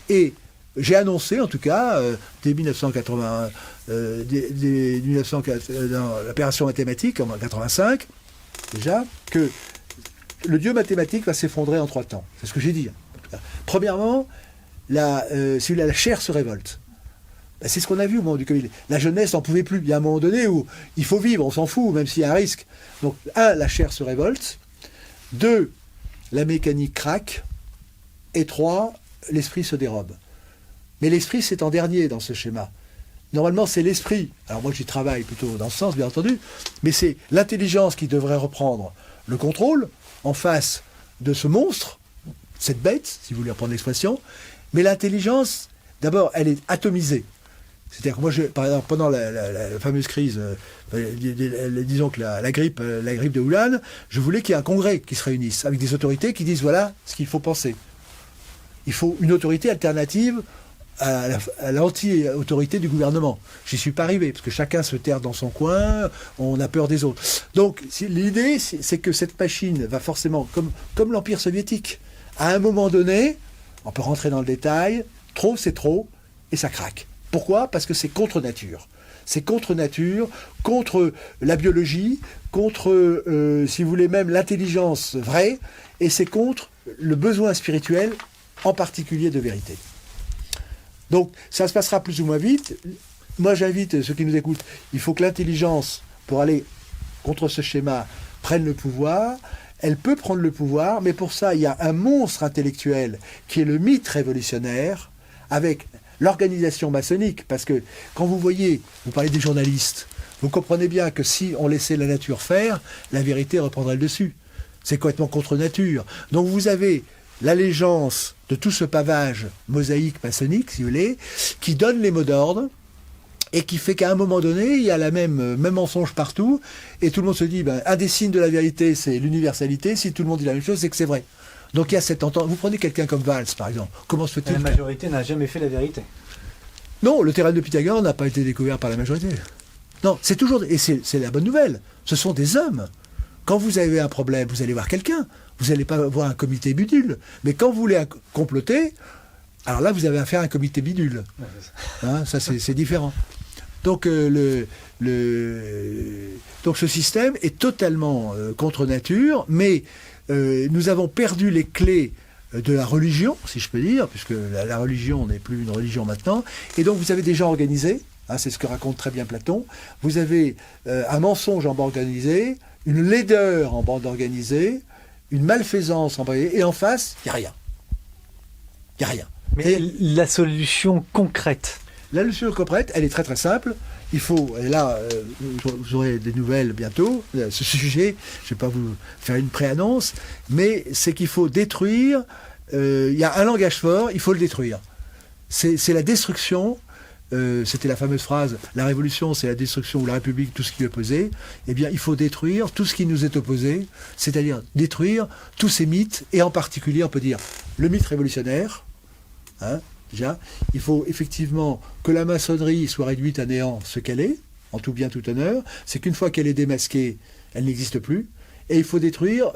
Speaker 1: et j'ai annoncé, en tout cas, dès 1980, dans l'opération mathématique, en 1985, déjà, que le dieu mathématique va s'effondrer en 3 temps. C'est ce que j'ai dit. En tout cas. Premièrement, la chair se révolte. Ben, c'est ce qu'on a vu au moment du Covid. La jeunesse n'en pouvait plus. Il y a un moment donné où il faut vivre, on s'en fout, même s'il y a un risque. Donc, 1, la chair se révolte. 2, la mécanique craque. Et 3, l'esprit se dérobe. Mais l'esprit, c'est en dernier dans ce schéma. Normalement, c'est l'esprit. Alors moi, j'y travaille plutôt dans ce sens, bien entendu. Mais c'est l'intelligence qui devrait reprendre le contrôle en face de ce monstre, cette bête, si vous voulez reprendre l'expression. Mais l'intelligence, d'abord, elle est atomisée. C'est-à-dire que moi, par exemple, pendant la fameuse crise, disons que la grippe de Wuhan, je voulais qu'il y ait un congrès qui se réunisse avec des autorités qui disent voilà ce qu'il faut penser. Il faut une autorité alternative à l'anti-autorité du gouvernement. J'y suis pas arrivé, parce que chacun se terre dans son coin, on a peur des autres. Donc, l'idée, c'est que cette machine va forcément, comme l'Empire soviétique, à un moment donné, on peut rentrer dans le détail, trop c'est trop, et ça craque. Pourquoi? Parce que c'est contre nature. C'est contre nature, contre la biologie, contre, si vous voulez, même l'intelligence vraie, et c'est contre le besoin spirituel, en particulier de vérité. Donc, ça se passera plus ou moins vite. Moi, j'invite ceux qui nous écoutent, il faut que l'intelligence, pour aller contre ce schéma, prenne le pouvoir. Elle peut prendre le pouvoir, mais pour ça, il y a un monstre intellectuel qui est le mythe révolutionnaire, avec l'organisation maçonnique. Parce que quand vous voyez, vous parlez des journalistes, vous comprenez bien que si on laissait la nature faire, la vérité reprendrait le dessus. C'est complètement contre nature. Donc vous avez l'allégeance de tout ce pavage mosaïque maçonnique, si vous voulez, qui donne les mots d'ordre et qui fait qu'à un moment donné, il y a la même mensonge partout et tout le monde se dit, un des signes de la vérité, c'est l'universalité. Si tout le monde dit la même chose, c'est que c'est vrai. Donc il y a cette entente. Vous prenez quelqu'un comme Valls, par exemple. Comment se fait-il?
Speaker 2: La majorité n'a jamais fait la vérité.
Speaker 1: Non, le théorème de Pythagore n'a pas été découvert par la majorité. Non, c'est toujours... Et c'est la bonne nouvelle. Ce sont des hommes. Quand vous avez un problème, vous allez voir quelqu'un. Vous n'allez pas voir un comité bidule. Mais quand vous voulez comploter, alors là, vous avez affaire à un comité bidule. Hein, ça, c'est différent. Donc, donc ce système est totalement contre nature, mais nous avons perdu les clés de la religion, si je peux dire, puisque la religion n'est plus une religion maintenant. Et donc, vous avez des gens organisés, hein, c'est ce que raconte très bien Platon. Vous avez un mensonge en bande organisée, une laideur en bande organisée, une malfaisance en bande organisée, et en face, il n'y a rien. Il n'y a rien.
Speaker 2: Mais la solution concrète?
Speaker 1: La solution concrète, elle est très très simple. Il faut, et là, vous aurez des nouvelles bientôt, ce sujet, je ne vais pas vous faire une préannonce, mais c'est qu'il faut détruire, il y a un langage fort, il faut le détruire. C'est la destruction, c'était la fameuse phrase, la révolution c'est la destruction ou la république, tout ce qui est opposé. Eh bien, il faut détruire tout ce qui nous est opposé, c'est-à-dire détruire tous ces mythes, et en particulier, on peut dire, le mythe révolutionnaire, hein. Déjà, il faut effectivement que la maçonnerie soit réduite à néant, ce qu'elle est, en tout bien, tout honneur. C'est qu'une fois qu'elle est démasquée, elle n'existe plus. Et il faut détruire,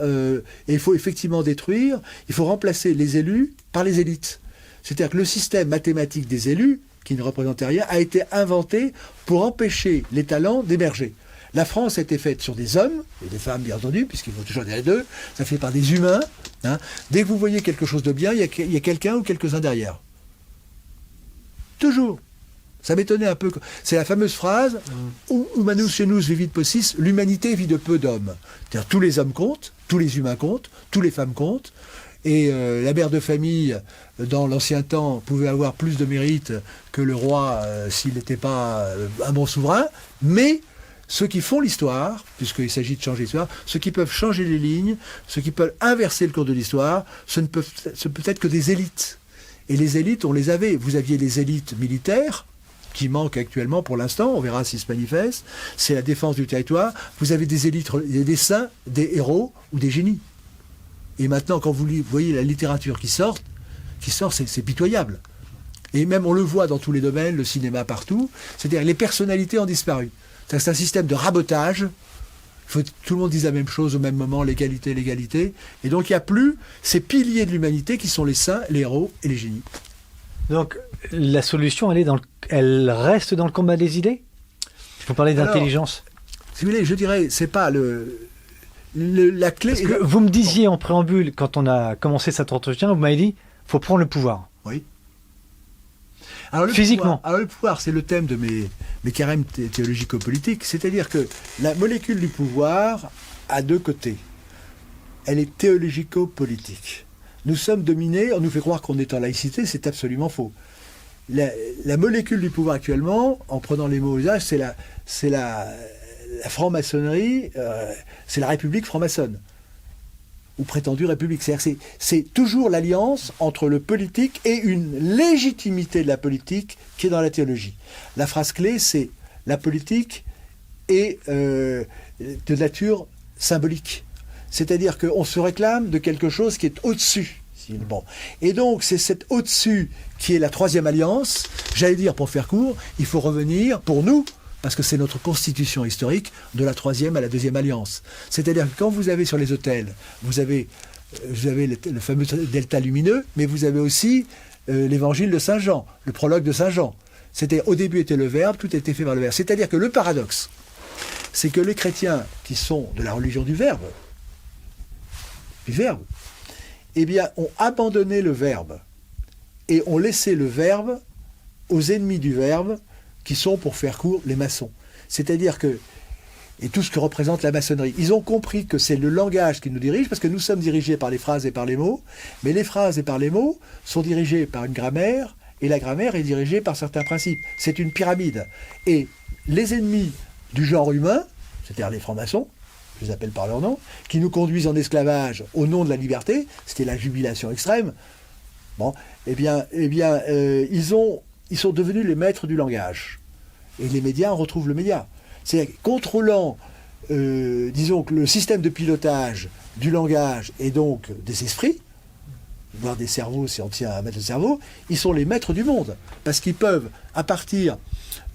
Speaker 1: il faut remplacer les élus par les élites. C'est-à-dire que le système mathématique des élus qui ne représentait rien, a été inventé pour empêcher les talents d'émerger. La France a été faite sur des hommes, et des femmes bien entendu, puisqu'il faut toujours dire les deux, ça fait par des humains. Hein. Dès que vous voyez quelque chose de bien, il y a quelqu'un ou quelques-uns derrière. Toujours. Ça m'étonnait un peu. C'est la fameuse phrase Humanus genus vivit possis, l'humanité vit de peu d'hommes. C'est-à-dire tous les hommes comptent, tous les humains comptent, toutes les femmes comptent. Et la mère de famille, dans l'ancien temps, pouvait avoir plus de mérite que le roi s'il n'était pas un bon souverain. Mais ceux qui font l'histoire, puisqu'il s'agit de changer l'histoire, ceux qui peuvent changer les lignes, ceux qui peuvent inverser le cours de l'histoire, ce peut être que des élites. Et les élites, on les avait. Vous aviez les élites militaires, qui manquent actuellement pour l'instant, on verra s'ils se manifestent, c'est la défense du territoire. Vous avez des élites, des saints, des héros ou des génies. Et maintenant, quand vous voyez la littérature qui sort, c'est pitoyable. Et même on le voit dans tous les domaines, le cinéma partout, c'est-à-dire les personnalités ont disparu. C'est un système de rabotage. Il faut que tout le monde dise la même chose au même moment, l'égalité, l'égalité. Et donc il n'y a plus ces piliers de l'humanité qui sont les saints, les héros et les génies.
Speaker 2: Donc la solution, elle reste dans le combat des idées ? Il faut parler d'intelligence.
Speaker 1: Si vous voulez, je dirais, c'est pas la clé.
Speaker 2: Parce que vous me disiez en préambule, quand on a commencé cet entretien, vous m'avez dit, il faut prendre le pouvoir.
Speaker 1: Oui. Alors,
Speaker 2: physiquement.
Speaker 1: Le pouvoir, c'est le thème de mes carèmes théologico-politiques. C'est-à-dire que la molécule du pouvoir a deux côtés. Elle est théologico-politique. Nous sommes dominés, on nous fait croire qu'on est en laïcité, c'est absolument faux. La molécule du pouvoir actuellement, en prenant les mots au usage, c'est la franc-maçonnerie, c'est la République franc-maçonne. Ou prétendue République. C'est toujours l'alliance entre le politique et une légitimité de la politique qui est dans la théologie. La phrase clé, c'est la politique est de nature symbolique. C'est-à-dire qu'on se réclame de quelque chose qui est au-dessus. Bon. Et donc, c'est cette au-dessus qui est la troisième alliance. J'allais dire, pour faire court, il faut revenir, pour nous, parce que c'est notre constitution historique, de la troisième à la deuxième alliance. C'est-à-dire que quand vous avez sur les autels, vous avez le fameux delta lumineux, mais vous avez aussi l'évangile de Saint Jean, le prologue de Saint Jean. Au début était le Verbe, tout était fait par le Verbe. C'est-à-dire que le paradoxe, c'est que les chrétiens qui sont de la religion du Verbe, eh bien, ont abandonné le Verbe et ont laissé le Verbe aux ennemis du Verbe, qui sont, pour faire court, les maçons. C'est-à-dire que, et tout ce que représente la maçonnerie, ils ont compris que c'est le langage qui nous dirige, parce que nous sommes dirigés par les phrases et par les mots, mais les phrases et par les mots sont dirigés par une grammaire, et la grammaire est dirigée par certains principes. C'est une pyramide. Et les ennemis du genre humain, c'est-à-dire les francs-maçons, je les appelle par leur nom, qui nous conduisent en esclavage au nom de la liberté, c'était la jubilation extrême, bon, ils sont devenus les maîtres du langage. Et les médias en retrouvent le média. C'est-à-dire contrôlant, disons que le système de pilotage du langage et donc des esprits, voire des cerveaux si on tient à mettre le cerveau, ils sont les maîtres du monde. Parce qu'ils peuvent, à partir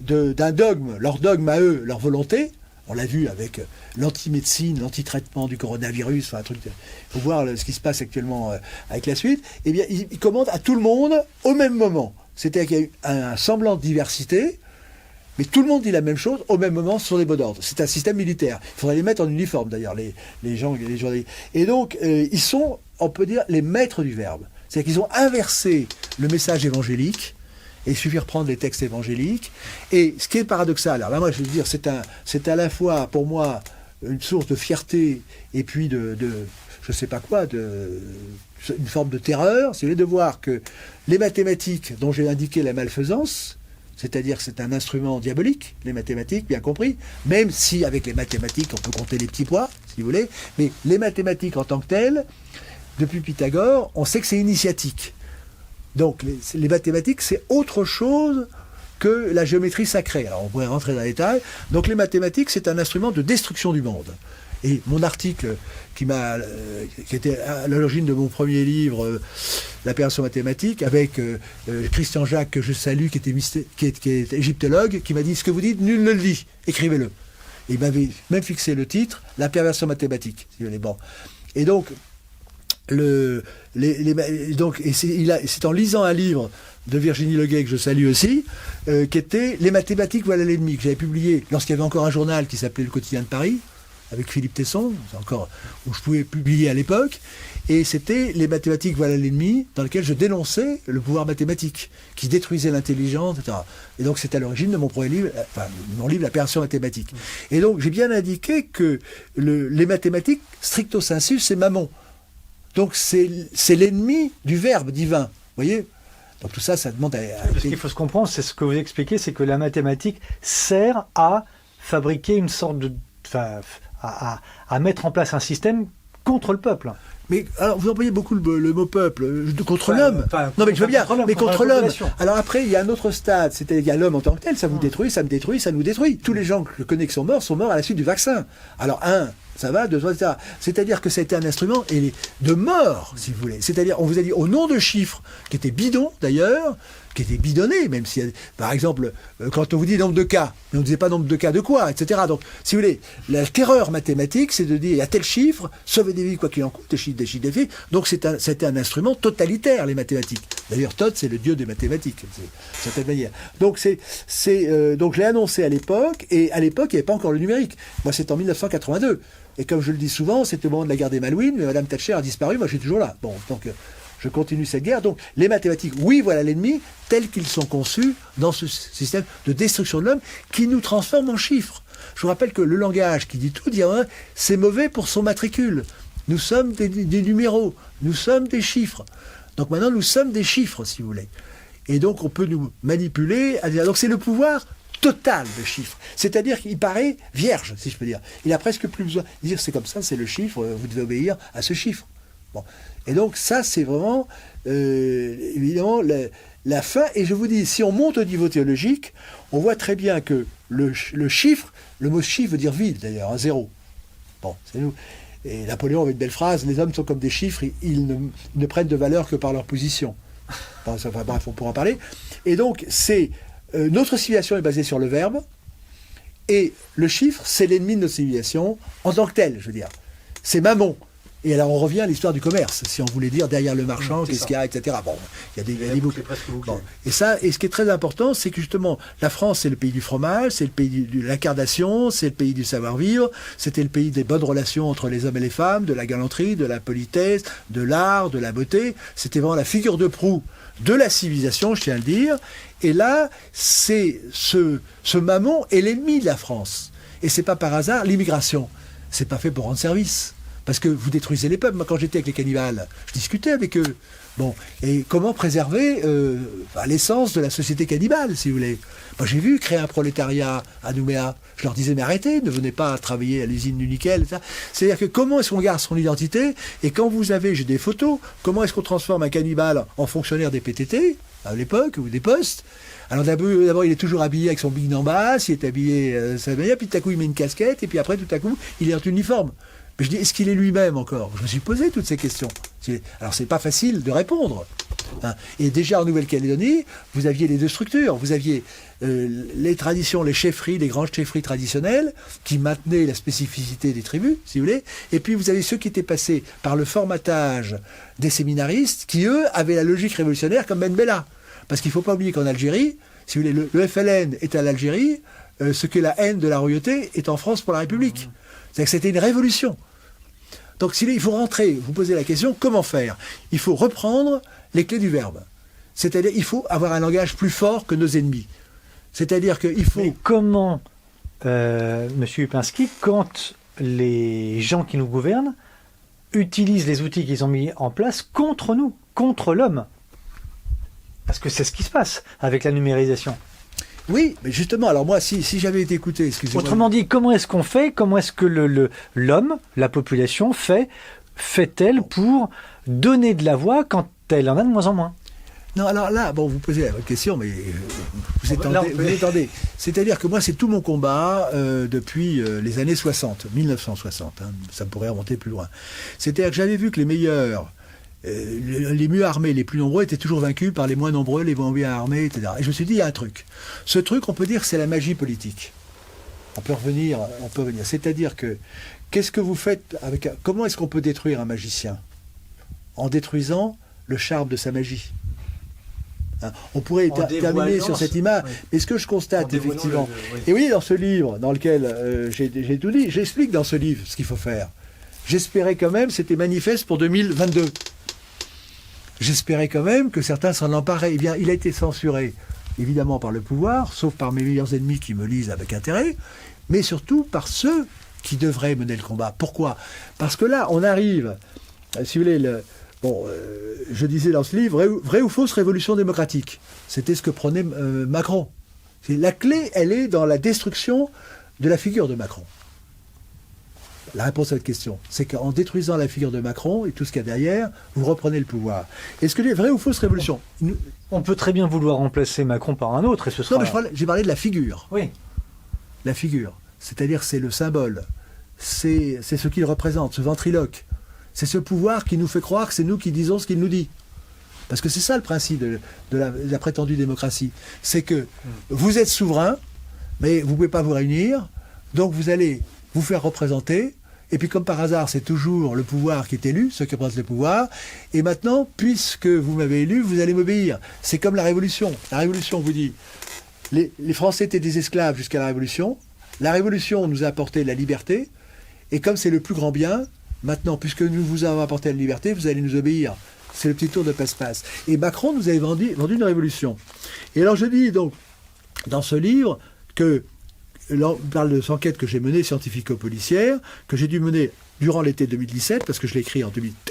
Speaker 1: d'un dogme, leur dogme à eux, leur volonté, on l'a vu avec l'antimédecine, l'antitraitement du coronavirus, enfin un truc. Il faut voir ce qui se passe actuellement avec la suite. Eh bien, ils commandent à tout le monde au même moment. C'est-à-dire qu'il y a eu un semblant de diversité, mais tout le monde dit la même chose au même moment sur les mots d'ordre. C'est un système militaire. Il faudrait les mettre en uniforme d'ailleurs, les gens, les journalistes. Et donc, ils sont, on peut dire, les maîtres du Verbe. C'est-à-dire qu'ils ont inversé le message évangélique. Et il suffit de reprendre les textes évangéliques. Et ce qui est paradoxal, alors là, moi, je veux dire, c'est à la fois, pour moi, une source de fierté et puis de je sais pas quoi, une forme de terreur, c'est de voir que les mathématiques dont j'ai indiqué la malfaisance, c'est-à-dire que c'est un instrument diabolique, les mathématiques, bien compris, même si avec les mathématiques, on peut compter les petits pois, si vous voulez, mais les mathématiques en tant que telles, depuis Pythagore, on sait que c'est initiatique. Donc, les mathématiques, c'est autre chose que la géométrie sacrée. Alors, on pourrait rentrer dans les détails. Donc, les mathématiques, c'est un instrument de destruction du monde. Et mon article, qui était à l'origine de mon premier livre, La perversion mathématique, avec Christian Jacques, que je salue, qui est égyptologue, qui m'a dit « Ce que vous dites, nul ne le dit. Écrivez-le. » Et il m'avait même fixé le titre « La perversion mathématique ». Bon. Et donc, c'est en lisant un livre de Virginie Leguet, que je salue aussi, qui était « Les mathématiques, voilà l'ennemi », que j'avais publié lorsqu'il y avait encore un journal qui s'appelait Le Quotidien de Paris, avec Philippe Tesson, où je pouvais publier à l'époque, et c'était « Les mathématiques, voilà l'ennemi », dans lequel je dénonçais le pouvoir mathématique, qui détruisait l'intelligence, etc. Et donc c'est à l'origine de mon premier livre, mon livre « La perversion mathématique ». Et donc j'ai bien indiqué que les mathématiques, stricto sensu, c'est Mammon. Donc c'est l'ennemi du verbe divin, vous voyez ? Donc tout ça, ça demande à...
Speaker 2: Ce qu'il faut se comprendre, c'est ce que vous expliquez, c'est que la mathématique sert à fabriquer une sorte de... à mettre en place un système contre le peuple.
Speaker 1: Mais alors, vous employez beaucoup le mot peuple, contre l'homme. Non, mais je veux bien, mais contre l'homme. Alors après, il y a un autre stade, c'est-à-dire qu'il y a l'homme en tant que tel, ça vous détruit, ça me détruit, ça nous détruit. Tous les gens que je connais qui sont morts à la suite du vaccin. Alors, ça va, 2, etc. C'est-à-dire que ça a été un instrument de mort, si vous voulez. C'est-à-dire, on vous a dit, au nom de chiffres, qui étaient bidons d'ailleurs, qui étaient bidonnés, même si, par exemple, quand on vous dit nombre de cas, mais on ne disait pas nombre de cas de quoi, etc. Donc, si vous voulez, la terreur mathématique, c'est de dire, il y a tel chiffre, sauver des vies, quoi qu'il en coûte, des chiffres, des vies. Donc, c'était un instrument totalitaire, les mathématiques. D'ailleurs, Todd, c'est le dieu des mathématiques, d'une certaine manière. Donc, donc, je l'ai annoncé à l'époque, et à l'époque, il n'y avait pas encore le numérique. Moi, c'est en 1982. Et comme je le dis souvent, c'était au moment de la guerre des Malouines, mais Madame Thatcher a disparu, moi, je suis toujours là. Bon, donc... je continue cette guerre. Donc, les mathématiques, oui, voilà l'ennemi, tels qu'ils sont conçus dans ce système de destruction de l'homme qui nous transforme en chiffres. Je vous rappelle que le langage qui dit tout, c'est mauvais pour son matricule. Nous sommes des numéros, nous sommes des chiffres. Donc maintenant, nous sommes des chiffres, si vous voulez. Et donc, on peut nous manipuler. Donc, c'est le pouvoir total de chiffres. C'est-à-dire qu'il paraît vierge, si je peux dire. Il a presque plus besoin de dire c'est comme ça, c'est le chiffre, vous devez obéir à ce chiffre. Bon. Et donc ça, c'est vraiment, évidemment, la fin. Et je vous dis, si on monte au niveau théologique, on voit très bien que le chiffre, le mot chiffre veut dire vide, d'ailleurs, un zéro. Bon, c'est nous. Et Napoléon avait une belle phrase, les hommes sont comme des chiffres, ils ne prennent de valeur que par leur position. Enfin, bref, on pourra en parler. Et donc, notre civilisation est basée sur le verbe, et le chiffre, c'est l'ennemi de notre civilisation, en tant que tel, je veux dire. C'est Mammon. Et alors on revient à l'histoire du commerce, si on voulait dire derrière le marchand, qu'est-ce qu'il y a, etc. Bon, il y a des boucles. Bon. Et ce qui est très important, c'est que justement, la France, c'est le pays du fromage, c'est le pays de l'incarnation, c'est le pays du savoir-vivre, c'était le pays des bonnes relations entre les hommes et les femmes, de la galanterie, de la politesse, de l'art, de la beauté. C'était vraiment la figure de proue de la civilisation, je tiens à le dire. Et là, c'est ce Mammon est l'ennemi de la France. Et c'est pas par hasard, l'immigration, c'est pas fait pour rendre service. Parce que vous détruisez les peuples. Moi, quand j'étais avec les cannibales, je discutais avec eux. Bon, et comment préserver l'essence de la société cannibale, si vous voulez. Moi, j'ai vu créer un prolétariat à Nouméa. Je leur disais, mais arrêtez, ne venez pas travailler à l'usine du nickel. C'est-à-dire que comment est-ce qu'on garde son identité? Et quand j'ai des photos, comment est-ce qu'on transforme un cannibale en fonctionnaire des PTT, à l'époque, ou des postes? Alors d'abord, il est toujours habillé avec son big en basse, il est habillé ça manière, puis tout à coup, il met une casquette, et puis après, tout à coup, il est en uniforme. Mais je dis, est-ce qu'il est lui-même encore? Je me suis posé toutes ces questions. Alors, c'est pas facile de répondre. Hein. Et déjà, en Nouvelle-Calédonie, vous aviez les deux structures. Vous aviez les traditions, les chefferies, les grandes chefferies traditionnelles, qui maintenaient la spécificité des tribus, si vous voulez. Et puis, vous avez ceux qui étaient passés par le formatage des séminaristes, qui, eux, avaient la logique révolutionnaire comme Ben Bella. Parce qu'il ne faut pas oublier qu'en Algérie, si vous voulez, le FLN est à l'Algérie, ce que la haine de la royauté est en France pour la République. C'est-à-dire que c'était une révolution. Donc il faut rentrer, vous posez la question, comment faire? Il faut reprendre les clés du verbe. C'est-à-dire il faut avoir un langage plus fort que nos ennemis. C'est-à-dire qu'il faut...
Speaker 2: Mais comment, Monsieur Upinski, quand les gens qui nous gouvernent utilisent les outils qu'ils ont mis en place contre nous, contre l'homme? Parce que c'est ce qui se passe avec la numérisation.
Speaker 1: Oui, mais justement, alors moi, si j'avais été écouté, excusez-moi...
Speaker 2: Autrement dit, comment est-ce qu'on fait, comment est-ce que l'homme, la population, fait-elle pour donner de la voix quand elle en a de moins en moins?
Speaker 1: Non, alors là, bon, vous posez la bonne question, mais vous étendez. C'est-à-dire que moi, c'est tout mon combat depuis les années 60, 1960, hein, ça pourrait remonter plus loin. C'est-à-dire que j'avais vu que les meilleurs... les mieux armés, les plus nombreux étaient toujours vaincus par les moins nombreux, les moins bien armés, etc. Et je me suis dit, il y a un truc. Ce truc, on peut dire que c'est la magie politique. On peut revenir. C'est-à-dire que, qu'est-ce que vous faites avec... Comment est-ce qu'on peut détruire un magicien? en détruisant le charme de sa magie. Hein, on pourrait terminer sur cette image, mais ce que je constate effectivement, et oui, dans ce livre dans lequel j'ai tout dit, j'explique dans ce livre ce qu'il faut faire. J'espérais quand même, c'était manifeste pour 2022, j'espérais quand même que certains s'en emparaient. Eh bien, il a été censuré, évidemment par le pouvoir, sauf par mes meilleurs ennemis qui me lisent avec intérêt, mais surtout par ceux qui devraient mener le combat. Pourquoi ? Parce que là, on arrive, si vous voulez, je disais dans ce livre, vraie ou fausse révolution démocratique. C'était ce que prenait Macron. La clé, elle est dans la destruction de la figure de Macron. La réponse à votre question, c'est qu'en détruisant la figure de Macron et tout ce qu'il y a derrière, vous reprenez le pouvoir. Est-ce que vraie ou fausse révolution ?
Speaker 2: On peut très bien vouloir remplacer Macron par un autre et ce sera...
Speaker 1: Non, mais j'ai parlé de la figure.
Speaker 2: Oui.
Speaker 1: La figure. C'est-à-dire c'est le symbole. C'est ce qu'il représente, ce ventriloque. C'est ce pouvoir qui nous fait croire que c'est nous qui disons ce qu'il nous dit. Parce que c'est ça le principe de la prétendue démocratie. C'est que vous êtes souverain, mais vous ne pouvez pas vous réunir, donc vous allez vous faire représenter, et puis comme par hasard, c'est toujours le pouvoir qui est élu, ceux qui représentent le pouvoir, et maintenant, puisque vous m'avez élu, vous allez m'obéir. C'est comme la Révolution. La Révolution vous dit, les Français étaient des esclaves jusqu'à la Révolution nous a apporté la liberté, et comme c'est le plus grand bien, maintenant, puisque nous vous avons apporté la liberté, vous allez nous obéir. C'est le petit tour de passe-passe. Et Macron nous avait vendu une révolution. Et alors je dis donc, dans ce livre, que on parle de cette enquête que j'ai menée scientifico-policière, que j'ai dû mener durant l'été 2017, parce que je l'ai écrit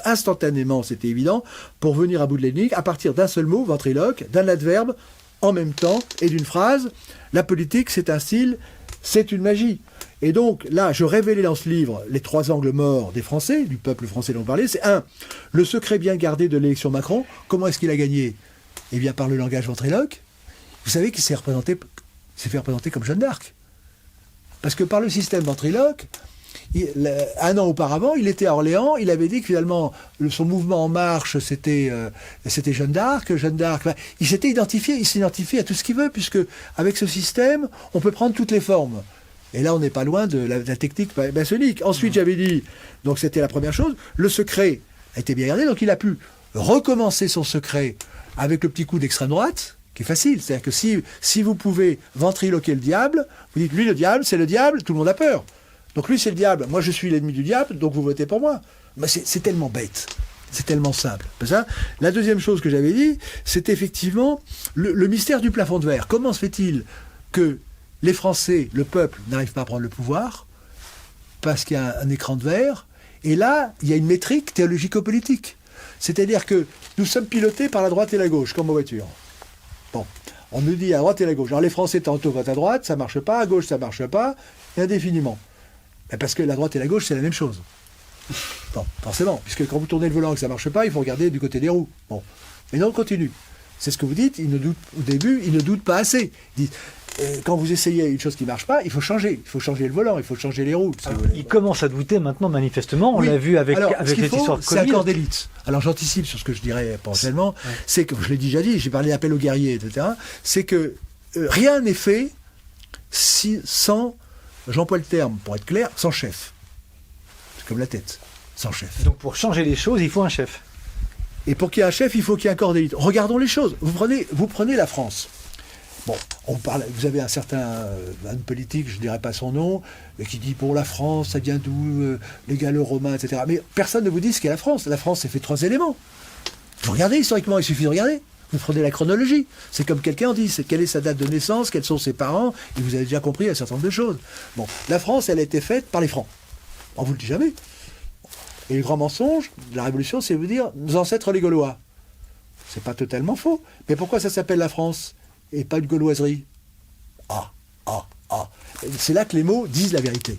Speaker 1: instantanément, c'était évident, pour venir à bout de l'énigme, à partir d'un seul mot, ventriloque, d'un adverbe, en même temps, et d'une phrase. La politique, c'est un style, c'est une magie. Et donc, là, je révélais dans ce livre les 3 angles morts des Français, du peuple français dont on parlait. C'est 1, le secret bien gardé de l'élection Macron. Comment est-ce qu'il a gagné ? Eh bien, par le langage ventriloque. Vous savez qu'il s'est fait représenter comme Jeanne d'Arc. Parce que par le système ventriloque, un an auparavant, il était à Orléans, il avait dit que finalement, son mouvement En Marche, c'était Jeanne d'Arc. Il s'identifiait à tout ce qu'il veut, puisque avec ce système, on peut prendre toutes les formes. Et là, on n'est pas loin de la technique maçonnique. Ensuite, j'avais dit, donc c'était la première chose, le secret a été bien gardé, donc il a pu recommencer son secret avec le petit coup d'extrême droite, qui est facile. C'est-à-dire que si vous pouvez ventriloquer le diable, vous dites, lui, le diable, c'est le diable, tout le monde a peur. Donc lui, c'est le diable, moi, je suis l'ennemi du diable, donc vous votez pour moi. Mais c'est tellement bête. C'est tellement simple. Ça. La deuxième chose que j'avais dit, c'est effectivement le mystère du plafond de verre. Comment se fait-il que les Français, le peuple, n'arrivent pas à prendre le pouvoir parce qu'il y a un écran de verre. Et là, il y a une métrique théologico-politique. C'est-à-dire que nous sommes pilotés par la droite et la gauche, comme en voiture. Bon, on nous dit à droite et à gauche. Alors les Français, tantôt votent à droite, ça ne marche pas, à gauche, ça ne marche pas, et indéfiniment. Mais parce que la droite et la gauche, c'est la même chose. Bon, forcément, puisque quand vous tournez le volant et que ça ne marche pas, il faut regarder du côté des roues. Bon, mais non, on continue. C'est ce que vous dites, au début, ils ne doutent pas assez. Ils disent, quand vous essayez une chose qui ne marche pas, il faut changer. Il faut changer le volant, il faut changer les roues.
Speaker 2: Alors, ils commencent à douter maintenant, manifestement. On l'a vu avec cette histoire de Covid.
Speaker 1: C'est un corps d'élite. Alors j'anticipe sur ce que je dirais potentiellement. C'est que, je l'ai déjà dit, j'ai parlé d'appel aux guerriers, etc. C'est que rien n'est fait sans, j'emploie le terme pour être clair, sans chef. C'est comme la tête, sans chef.
Speaker 2: Donc pour changer les choses, il faut un chef.
Speaker 1: Et pour qu'il y ait un chef, il faut qu'il y ait un corps d'élite. Regardons les choses. Vous prenez la France. Bon, vous avez un certain homme politique, je ne dirais pas son nom, qui dit, bon, la France, ça vient d'où, les gallo-romains, etc. Mais personne ne vous dit ce qu'est la France. La France, c'est fait 3 éléments. Vous regardez historiquement, il suffit de regarder. Vous prenez la chronologie. C'est comme quelqu'un dit, quelle est sa date de naissance, quels sont ses parents, et vous avez déjà compris un certain nombre de choses. Bon, la France, elle a été faite par les Francs. On vous le dit jamais. Et le grand mensonge de la Révolution, c'est de vous dire, nos ancêtres les Gaulois. C'est pas totalement faux. Mais pourquoi ça s'appelle la France et pas une gauloiserie? C'est là que les mots disent la vérité.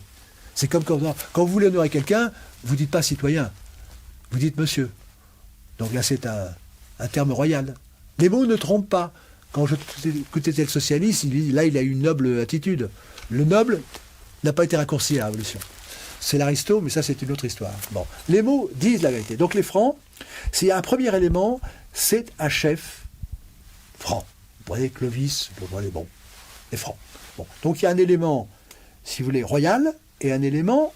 Speaker 1: C'est comme quand vous voulez honorer quelqu'un, vous dites pas citoyen, vous dites monsieur. Donc là, c'est un terme royal. Les mots ne trompent pas. Quand je écoutais le socialiste, il a eu une noble attitude. Le noble n'a pas été raccourci à la Révolution. C'est l'aristo, mais ça, c'est une autre histoire. Bon. Les mots disent la vérité. Donc les francs, s'il y a un premier élément, c'est un chef franc. Vous voyez, Clovis, les francs. Bon. Donc il y a un élément, si vous voulez, royal, et un élément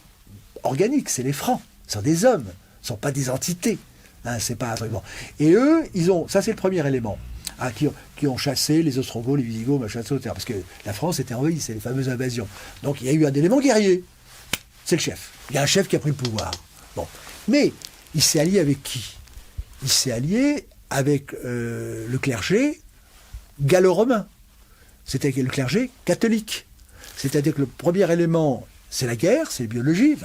Speaker 1: organique, c'est les francs. Ce sont des hommes, ce ne sont pas des entités. Hein, c'est pas un truc. Bon. Et eux, ça c'est le premier élément, hein, qui ont chassé les Ostrogoths, les Visigoths, machin, etc. Parce que la France était envahie, c'est les fameuses invasions. Donc il y a eu un élément guerrier. C'est le chef. Il y a un chef qui a pris le pouvoir. Bon. Mais il s'est allié avec qui? Il s'est allié avec le clergé gallo-romain. C'était le clergé catholique. C'est-à-dire que le premier élément, c'est la guerre, c'est la biologie,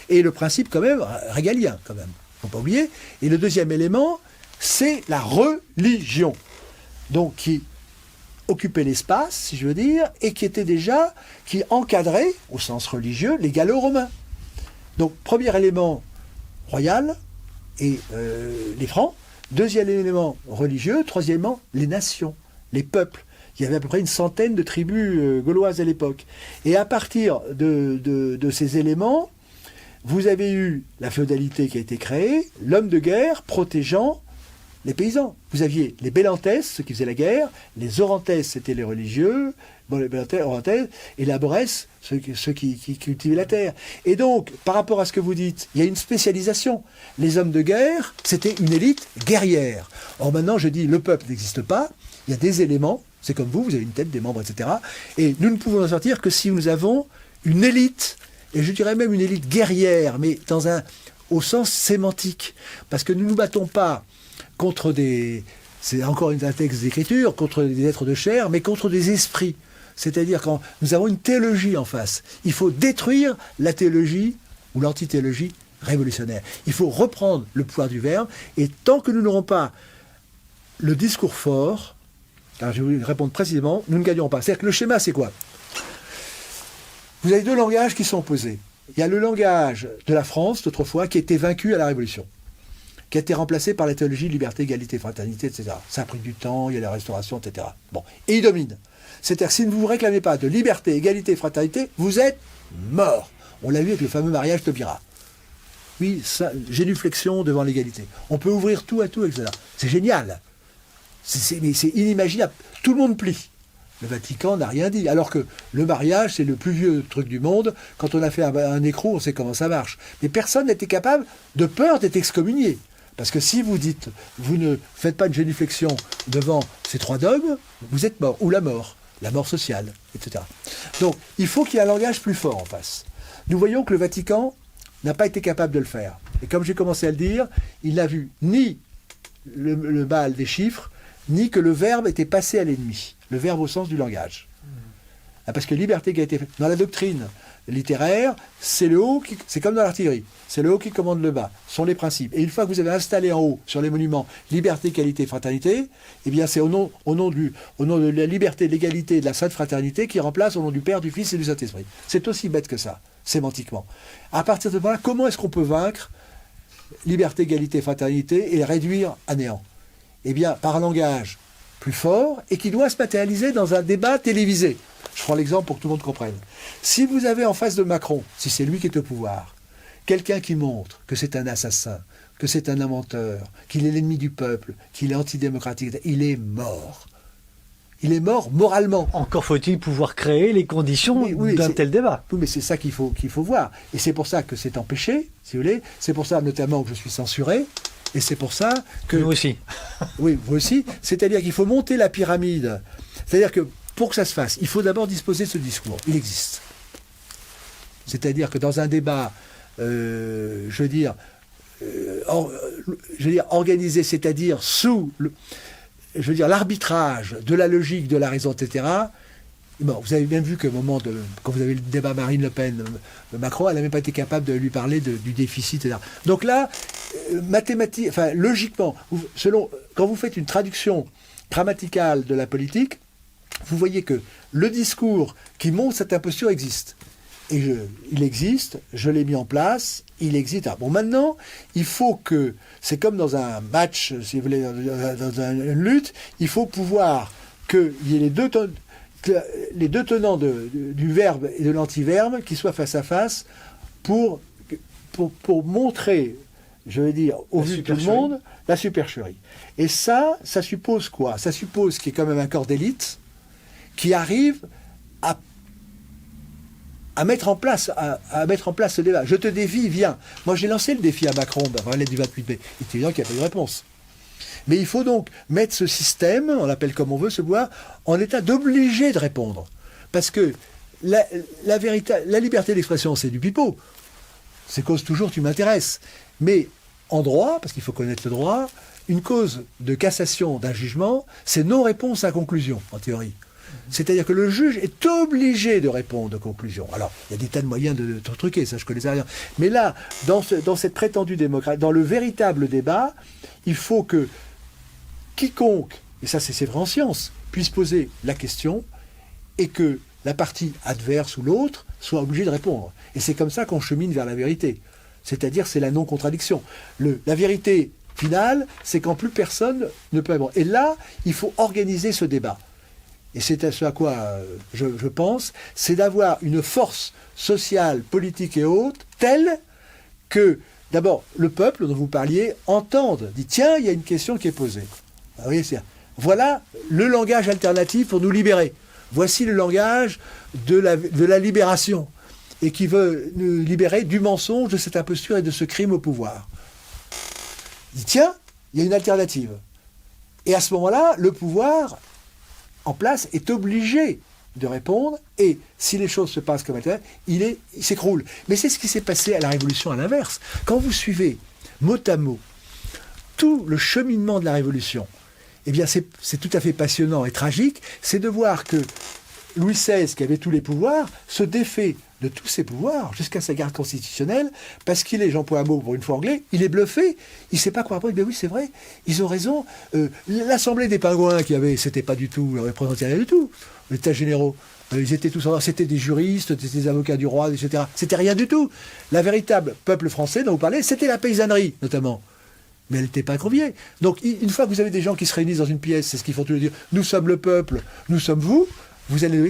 Speaker 1: et le principe quand même régalien, quand même. Faut pas oublier. Et le deuxième élément, c'est la religion. Donc qui occupait l'espace, si je veux dire, et qui encadrait, au sens religieux, les gallo-romains. Donc premier élément royal, et les Francs. Deuxième élément religieux. Troisièmement, les nations, les peuples. Il y avait à peu près une centaine de tribus gauloises à l'époque. Et à partir de ces éléments, vous avez eu la féodalité qui a été créée, l'homme de guerre protégeant les paysans. Vous aviez les Bélantès, ceux qui faisaient la guerre, les Orantès, c'était les religieux, les Bélantès, Orantès, et la Bresse, ceux qui cultivaient la terre. Et donc, par rapport à ce que vous dites, il y a une spécialisation. Les hommes de guerre, c'était une élite guerrière. Or maintenant, je dis, le peuple n'existe pas, il y a des éléments, c'est comme vous avez une tête, des membres, etc. Et nous ne pouvons en sortir que si nous avons une élite, et je dirais même une élite guerrière, mais au sens sémantique. Parce que nous ne nous battons pas contre c'est encore un texte d'écriture, contre des êtres de chair, mais contre des esprits. C'est-à-dire quand nous avons une théologie en face, il faut détruire la théologie ou l'antithéologie révolutionnaire. Il faut reprendre le pouvoir du verbe, et tant que nous n'aurons pas le discours fort, alors je vais vous répondre précisément, nous ne gagnerons pas. C'est-à-dire que le schéma, c'est quoi? Vous avez deux langages qui sont opposés. Il y a le langage de la France, d'autrefois, qui a été vaincu à la Révolution, qui a été remplacé par la théologie liberté, égalité, fraternité, etc. Ça a pris du temps, il y a la restauration, etc. Bon. Et il domine. C'est-à-dire que si vous ne vous réclamez pas de liberté, égalité, fraternité, vous êtes mort. On l'a vu avec le fameux mariage Taubira. Oui, génuflexion devant l'égalité. On peut ouvrir tout à tout, etc. C'est génial. Mais c'est inimaginable. Tout le monde plie. Le Vatican n'a rien dit. Alors que le mariage, c'est le plus vieux truc du monde. Quand on a fait un écrou, on sait comment ça marche. Mais personne n'était capable, de peur d'être excommunié. Parce que si vous dites, vous ne faites pas une génuflexion devant ces trois dogmes, vous êtes mort. Ou la mort sociale, etc. Donc, il faut qu'il y ait un langage plus fort en face. Nous voyons que le Vatican n'a pas été capable de le faire. Et comme j'ai commencé à le dire, il n'a vu ni le mal des chiffres, ni que le verbe était passé à l'ennemi. Le verbe au sens du langage. Parce que liberté, égalité, dans la doctrine littéraire, c'est le haut c'est comme dans l'artillerie. C'est le haut qui commande le bas. Ce sont les principes. Et une fois que vous avez installé en haut, sur les monuments, liberté, égalité, fraternité, eh bien c'est au nom de la liberté, de l'égalité et de la sainte fraternité qui remplace au nom du Père, du Fils et du Saint-Esprit. C'est aussi bête que ça, sémantiquement. À partir de là, comment est-ce qu'on peut vaincre liberté, égalité, fraternité et les réduire à néant? Eh bien, par un langage plus fort et qui doit se matérialiser dans un débat télévisé. Je prends l'exemple pour que tout le monde comprenne. Si vous avez en face de Macron, si c'est lui qui est au pouvoir, quelqu'un qui montre que c'est un assassin, que c'est un inventeur, qu'il est l'ennemi du peuple, qu'il est antidémocratique, il est mort. Il est mort moralement.
Speaker 2: Encore faut-il pouvoir créer les conditions d'un tel débat.
Speaker 1: Oui, mais c'est ça qu'il faut voir. Et c'est pour ça que c'est empêché, si vous voulez. C'est pour ça notamment que je suis censuré. Et c'est pour ça que...
Speaker 2: Nous aussi.
Speaker 1: Oui, vous aussi. C'est-à-dire qu'il faut monter la pyramide. C'est-à-dire que pour que ça se fasse, il faut d'abord disposer de ce discours. Il existe. C'est-à-dire que dans un débat, organisé, c'est-à-dire sous l'arbitrage de la logique, de la raison, etc. Bon, vous avez bien vu qu'au moment quand vous avez le débat Marine Le Pen, Macron, elle n'a même pas été capable de lui parler du déficit, etc. Donc là, logiquement, quand vous faites une traduction grammaticale de la politique, vous voyez que le discours qui montre cette imposture existe. Et il existe, je l'ai mis en place, il existe. Bon, maintenant, il faut que, c'est comme dans un match, si vous voulez, dans une lutte, il faut pouvoir qu'il y ait les deux tenants du verbe et de l'antiverbe qui soient face à face pour montrer, je vais dire, au vu de tout le monde, la supercherie. Et ça suppose quoi? Ça suppose qu'il y ait quand même un corps d'élite qui arrive à à mettre en place ce débat. Je te défie, viens. Moi, j'ai lancé le défi à Macron, la lettre du 28 mai. Il est évident qu'il n'y a pas eu de réponse. Mais il faut donc mettre ce système, on l'appelle comme on veut, ce pouvoir, en état d'obligé de répondre. Parce que la liberté d'expression, c'est du pipeau. C'est cause toujours, tu m'intéresses. Mais en droit, parce qu'il faut connaître le droit, une cause de cassation d'un jugement, c'est non-réponse à conclusion, en théorie. C'est-à-dire que le juge est obligé de répondre aux conclusions. Alors, il y a des tas de moyens de truquer, ça je connais rien. Mais là, dans cette prétendue démocratie, dans le véritable débat, il faut que quiconque, et ça c'est vrai en science, puisse poser la question et que la partie adverse ou l'autre soit obligée de répondre. Et c'est comme ça qu'on chemine vers la vérité. C'est-à-dire, c'est la non-contradiction. La vérité finale, c'est quand plus personne ne peut répondre. Et là, il faut organiser ce débat. Et c'est à ce à quoi je pense, c'est d'avoir une force sociale, politique et autres telle que, d'abord, le peuple dont vous parliez entende, dit tiens, il y a une question qui est posée. Ah oui, voilà le langage alternatif pour nous libérer. Voici le langage de la libération et qui veut nous libérer du mensonge, de cette imposture et de ce crime au pouvoir. Il dit tiens, il y a une alternative. Et à ce moment-là, le pouvoir en place est obligé de répondre, et si les choses se passent comme elles, il s'écroule. Mais c'est ce qui s'est passé à la Révolution à l'inverse. Quand vous suivez mot à mot tout le cheminement de la Révolution, eh bien c'est tout à fait passionnant et tragique, c'est de voir que Louis XVI, qui avait tous les pouvoirs, se défait de tous ses pouvoirs jusqu'à sa garde constitutionnelle, parce qu'il est, j'emploie un mot pour une fois anglais, il est bluffé, il ne sait pas quoi répondre. Ben oui, c'est vrai, ils ont raison. L'Assemblée des Pingouins qui avait, c'était pas du tout représenté rien du tout, les États généraux. Ils étaient tous, c'était des juristes, c'était des avocats du roi, etc. C'était rien du tout. La véritable peuple français dont vous parlez, c'était la paysannerie, notamment. Mais elle n'était pas conviée. Donc, une fois que vous avez des gens qui se réunissent dans une pièce, c'est ce qu'ils font tous les dire, nous sommes le peuple, nous sommes vous,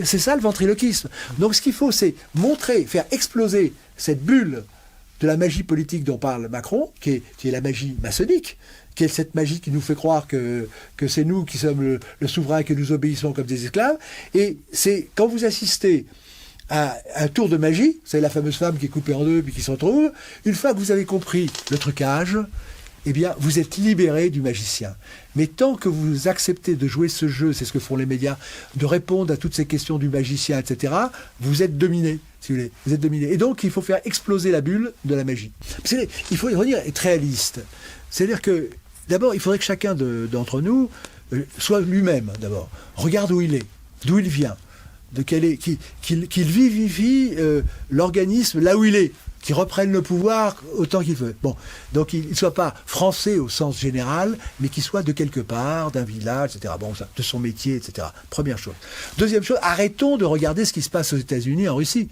Speaker 1: c'est ça le ventriloquisme. Donc ce qu'il faut, c'est montrer, faire exploser cette bulle de la magie politique dont parle Macron, qui est la magie maçonnique, qui est cette magie qui nous fait croire que c'est nous qui sommes le souverain, que nous obéissons comme des esclaves. Et c'est quand vous assistez à un tour de magie, c'est la fameuse femme qui est coupée en deux puis qui se retrouve, une fois que vous avez compris le trucage, eh bien, vous êtes libéré du magicien. Mais tant que vous acceptez de jouer ce jeu, c'est ce que font les médias, de répondre à toutes ces questions du magicien, etc., vous êtes dominé, si vous voulez. Vous êtes dominé. Et donc, il faut faire exploser la bulle de la magie. Il faut être réaliste. C'est-à-dire que, d'abord, il faudrait que chacun d'entre nous soit lui-même, d'abord. Regarde où il est, d'où il vient, qu'il vivifie l'organisme là où il est, qui reprenne le pouvoir autant qu'il veut. Bon, donc il ne soit pas français au sens général, mais qu'il soit de quelque part, d'un village, etc. Bon, ça, de son métier, etc. Première chose. Deuxième chose, arrêtons de regarder ce qui se passe aux États-Unis, en Russie.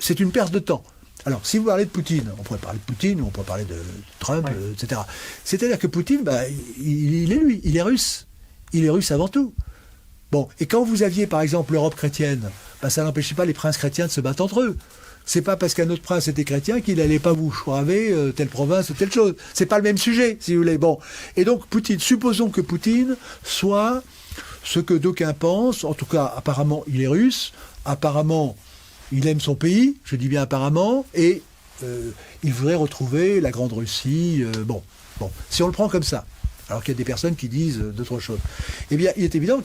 Speaker 1: C'est une perte de temps. Alors, si vous parlez de Poutine, on pourrait parler de Poutine, ou on pourrait parler de Trump, ouais. Etc. C'est-à-dire que Poutine, il est lui, il est russe. Il est russe avant tout. Bon, et quand vous aviez, par exemple, l'Europe chrétienne, ça n'empêchait pas les princes chrétiens de se battre entre eux. C'est pas parce qu'un autre prince était chrétien qu'il n'allait pas vous choiraver telle province ou telle chose. C'est pas le même sujet, si vous voulez. Bon. Et donc, Poutine, supposons que Poutine soit ce que d'aucuns pensent, en tout cas, apparemment, il est russe, apparemment, il aime son pays, je dis bien apparemment, et il voudrait retrouver la Grande Russie. Bon, si on le prend comme ça, alors qu'il y a des personnes qui disent d'autres choses, eh bien, il est évident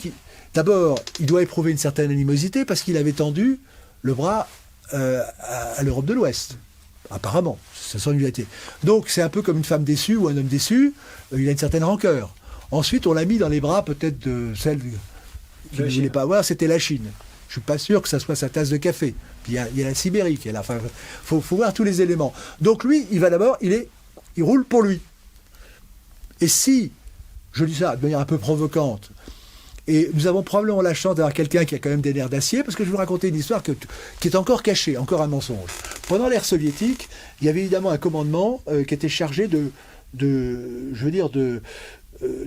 Speaker 1: d'abord, il doit éprouver une certaine animosité parce qu'il avait tendu le bras à l'Europe de l'Ouest. Apparemment, c'est son nullité. Donc, c'est un peu comme une femme déçue ou un homme déçu, il a une certaine rancœur. Ensuite, on l'a mis dans les bras peut-être de celle qu'il ne voulait pas avoir, c'était la Chine. Je ne suis pas sûr que ça soit sa tasse de café. Puis il y a la Sibérie qui est là. Enfin, faut voir tous les éléments. Donc lui, il va d'abord, il roule pour lui. Et si, je dis ça de manière un peu provocante, et nous avons probablement la chance d'avoir quelqu'un qui a quand même des nerfs d'acier, parce que je vais vous raconter une histoire qui est encore cachée, encore un mensonge. Pendant l'ère soviétique, il y avait évidemment un commandement qui était chargé de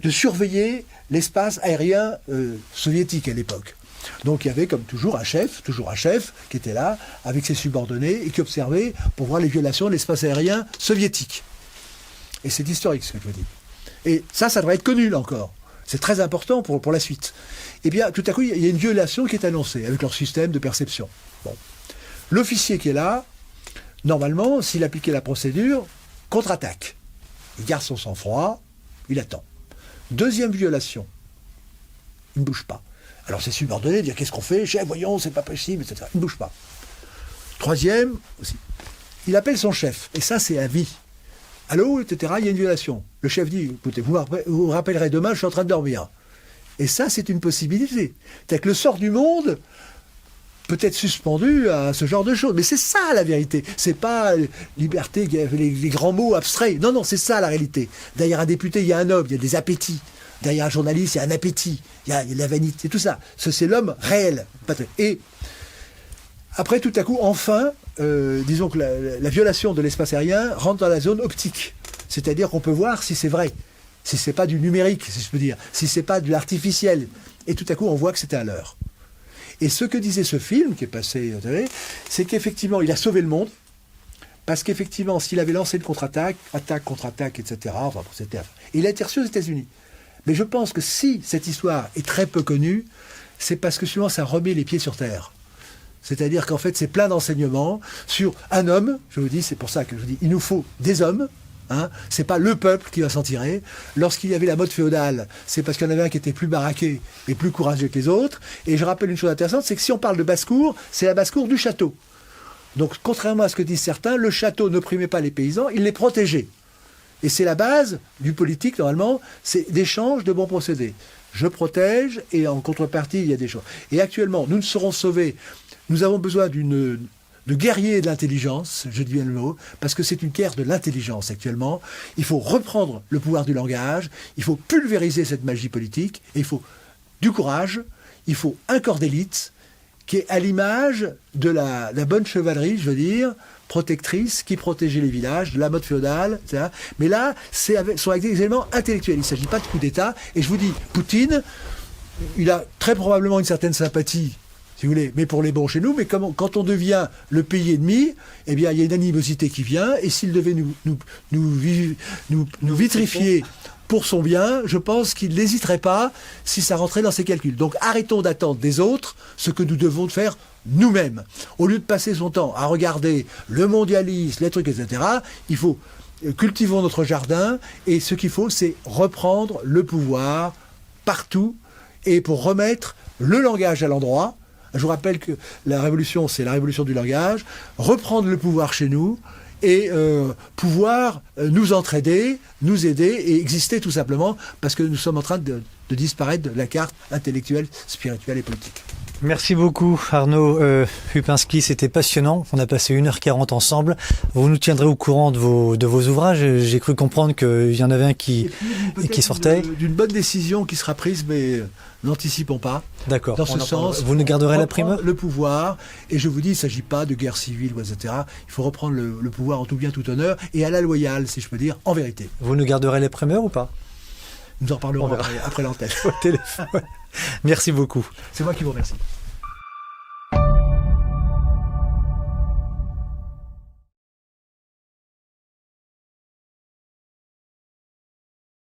Speaker 1: surveiller l'espace aérien soviétique à l'époque. Donc il y avait comme toujours un chef qui était là, avec ses subordonnés, et qui observait pour voir les violations de l'espace aérien soviétique. Et c'est historique ce que je vous dis. Et ça devrait être connu là encore. C'est très important pour la suite. Eh bien, tout à coup, il y a une violation qui est annoncée avec leur système de perception. Bon. L'officier qui est là, normalement, s'il appliquait la procédure, contre-attaque. Il garde son sang-froid, il attend. Deuxième violation, il ne bouge pas. Alors c'est subordonné, dire qu'est-ce qu'on fait, chef, voyons, c'est pas possible, etc. Il ne bouge pas. Troisième, aussi, il appelle son chef, et ça c'est à vie. Allô, etc., il y a une violation. Le chef dit, écoutez, vous vous rappellerez demain, je suis en train de dormir. Et ça, c'est une possibilité. C'est-à-dire que le sort du monde peut être suspendu à ce genre de choses. Mais c'est ça la vérité. C'est pas liberté, les grands mots abstraits. Non, non, c'est ça la réalité. Derrière un député, il y a un homme, il y a des appétits. Derrière un journaliste, il y a un appétit. Il y a la vanité, c'est tout ça. C'est l'homme réel. Et après, tout à coup, enfin, disons que la violation de l'espace aérien rentre dans la zone optique. C'est-à-dire qu'on peut voir si c'est vrai, si c'est pas du numérique, si je peux dire, si c'est pas de l'artificiel. Et tout à coup, on voit que c'était à l'heure. Et ce que disait ce film, qui est passé, c'est qu'effectivement, il a sauvé le monde, parce qu'effectivement, s'il avait lancé une contre-attaque, contre-attaque, etc., enfin, il a été reçu aux États-Unis. Mais je pense que si cette histoire est très peu connue, c'est parce que souvent, ça remet les pieds sur terre. C'est-à-dire qu'en fait, c'est plein d'enseignements sur un homme. Je vous dis, c'est pour ça que je vous dis, il nous faut des hommes. Hein, c'est pas le peuple qui va s'en tirer. Lorsqu'il y avait la mode féodale, c'est parce qu'il y en avait un qui était plus baraqué et plus courageux que les autres. Et je rappelle une chose intéressante, c'est que si on parle de basse-cour, c'est la basse-cour du château. Donc, contrairement à ce que disent certains, le château n'opprimait pas les paysans, il les protégeait. Et c'est la base du politique, normalement, c'est d'échange de bons procédés. Je protège et en contrepartie, il y a des choses. Et actuellement, nous ne serons sauvés. Nous avons besoin de guerriers de l'intelligence, je dis bien le mot, parce que c'est une guerre de l'intelligence actuellement. Il faut reprendre le pouvoir du langage, il faut pulvériser cette magie politique, et il faut du courage, il faut un corps d'élite qui est à l'image de la bonne chevalerie, je veux dire, protectrice, qui protégeait les villages, de la mode féodale, etc. Mais là, sont avec des éléments intellectuels. Il ne s'agit pas de coup d'État. Et je vous dis, Poutine, il a très probablement une certaine sympathie, si vous voulez, mais pour les bons chez nous. Mais quand on devient le pays ennemi, eh bien, il y a une animosité qui vient. Et s'il devait nous vitrifier pour son bien, je pense qu'il n'hésiterait pas si ça rentrait dans ses calculs. Donc arrêtons d'attendre des autres ce que nous devons faire nous-mêmes. Au lieu de passer son temps à regarder le mondialisme, les trucs, etc., il faut cultivons notre jardin, et ce qu'il faut, c'est reprendre le pouvoir partout, et pour remettre le langage à l'endroit. Je vous rappelle que la révolution, c'est la révolution du langage, reprendre le pouvoir chez nous, et pouvoir nous entraider, nous aider et exister tout simplement parce que nous sommes en train de disparaître de la carte intellectuelle, spirituelle et politique.
Speaker 3: Merci beaucoup Arnaud Hupinski, c'était passionnant, on a passé 1h40 ensemble. Vous nous tiendrez au courant de vos ouvrages. J'ai cru comprendre qu'il y en avait un qui sortait.
Speaker 1: D'une bonne décision qui sera prise, mais n'anticipons pas.
Speaker 3: D'accord.
Speaker 1: Dans ce sens,
Speaker 3: vous nous garderez la primeur.
Speaker 1: Le pouvoir, et je vous dis, il ne s'agit pas de guerre civile, etc. Il faut reprendre le pouvoir en tout bien, tout honneur, et à la loyale, si je peux dire, en vérité.
Speaker 3: Vous nous garderez les primeurs ou pas?
Speaker 1: Nous en parlerons après l'antenne.
Speaker 3: Au téléphone. Merci beaucoup.
Speaker 1: C'est moi qui vous remercie.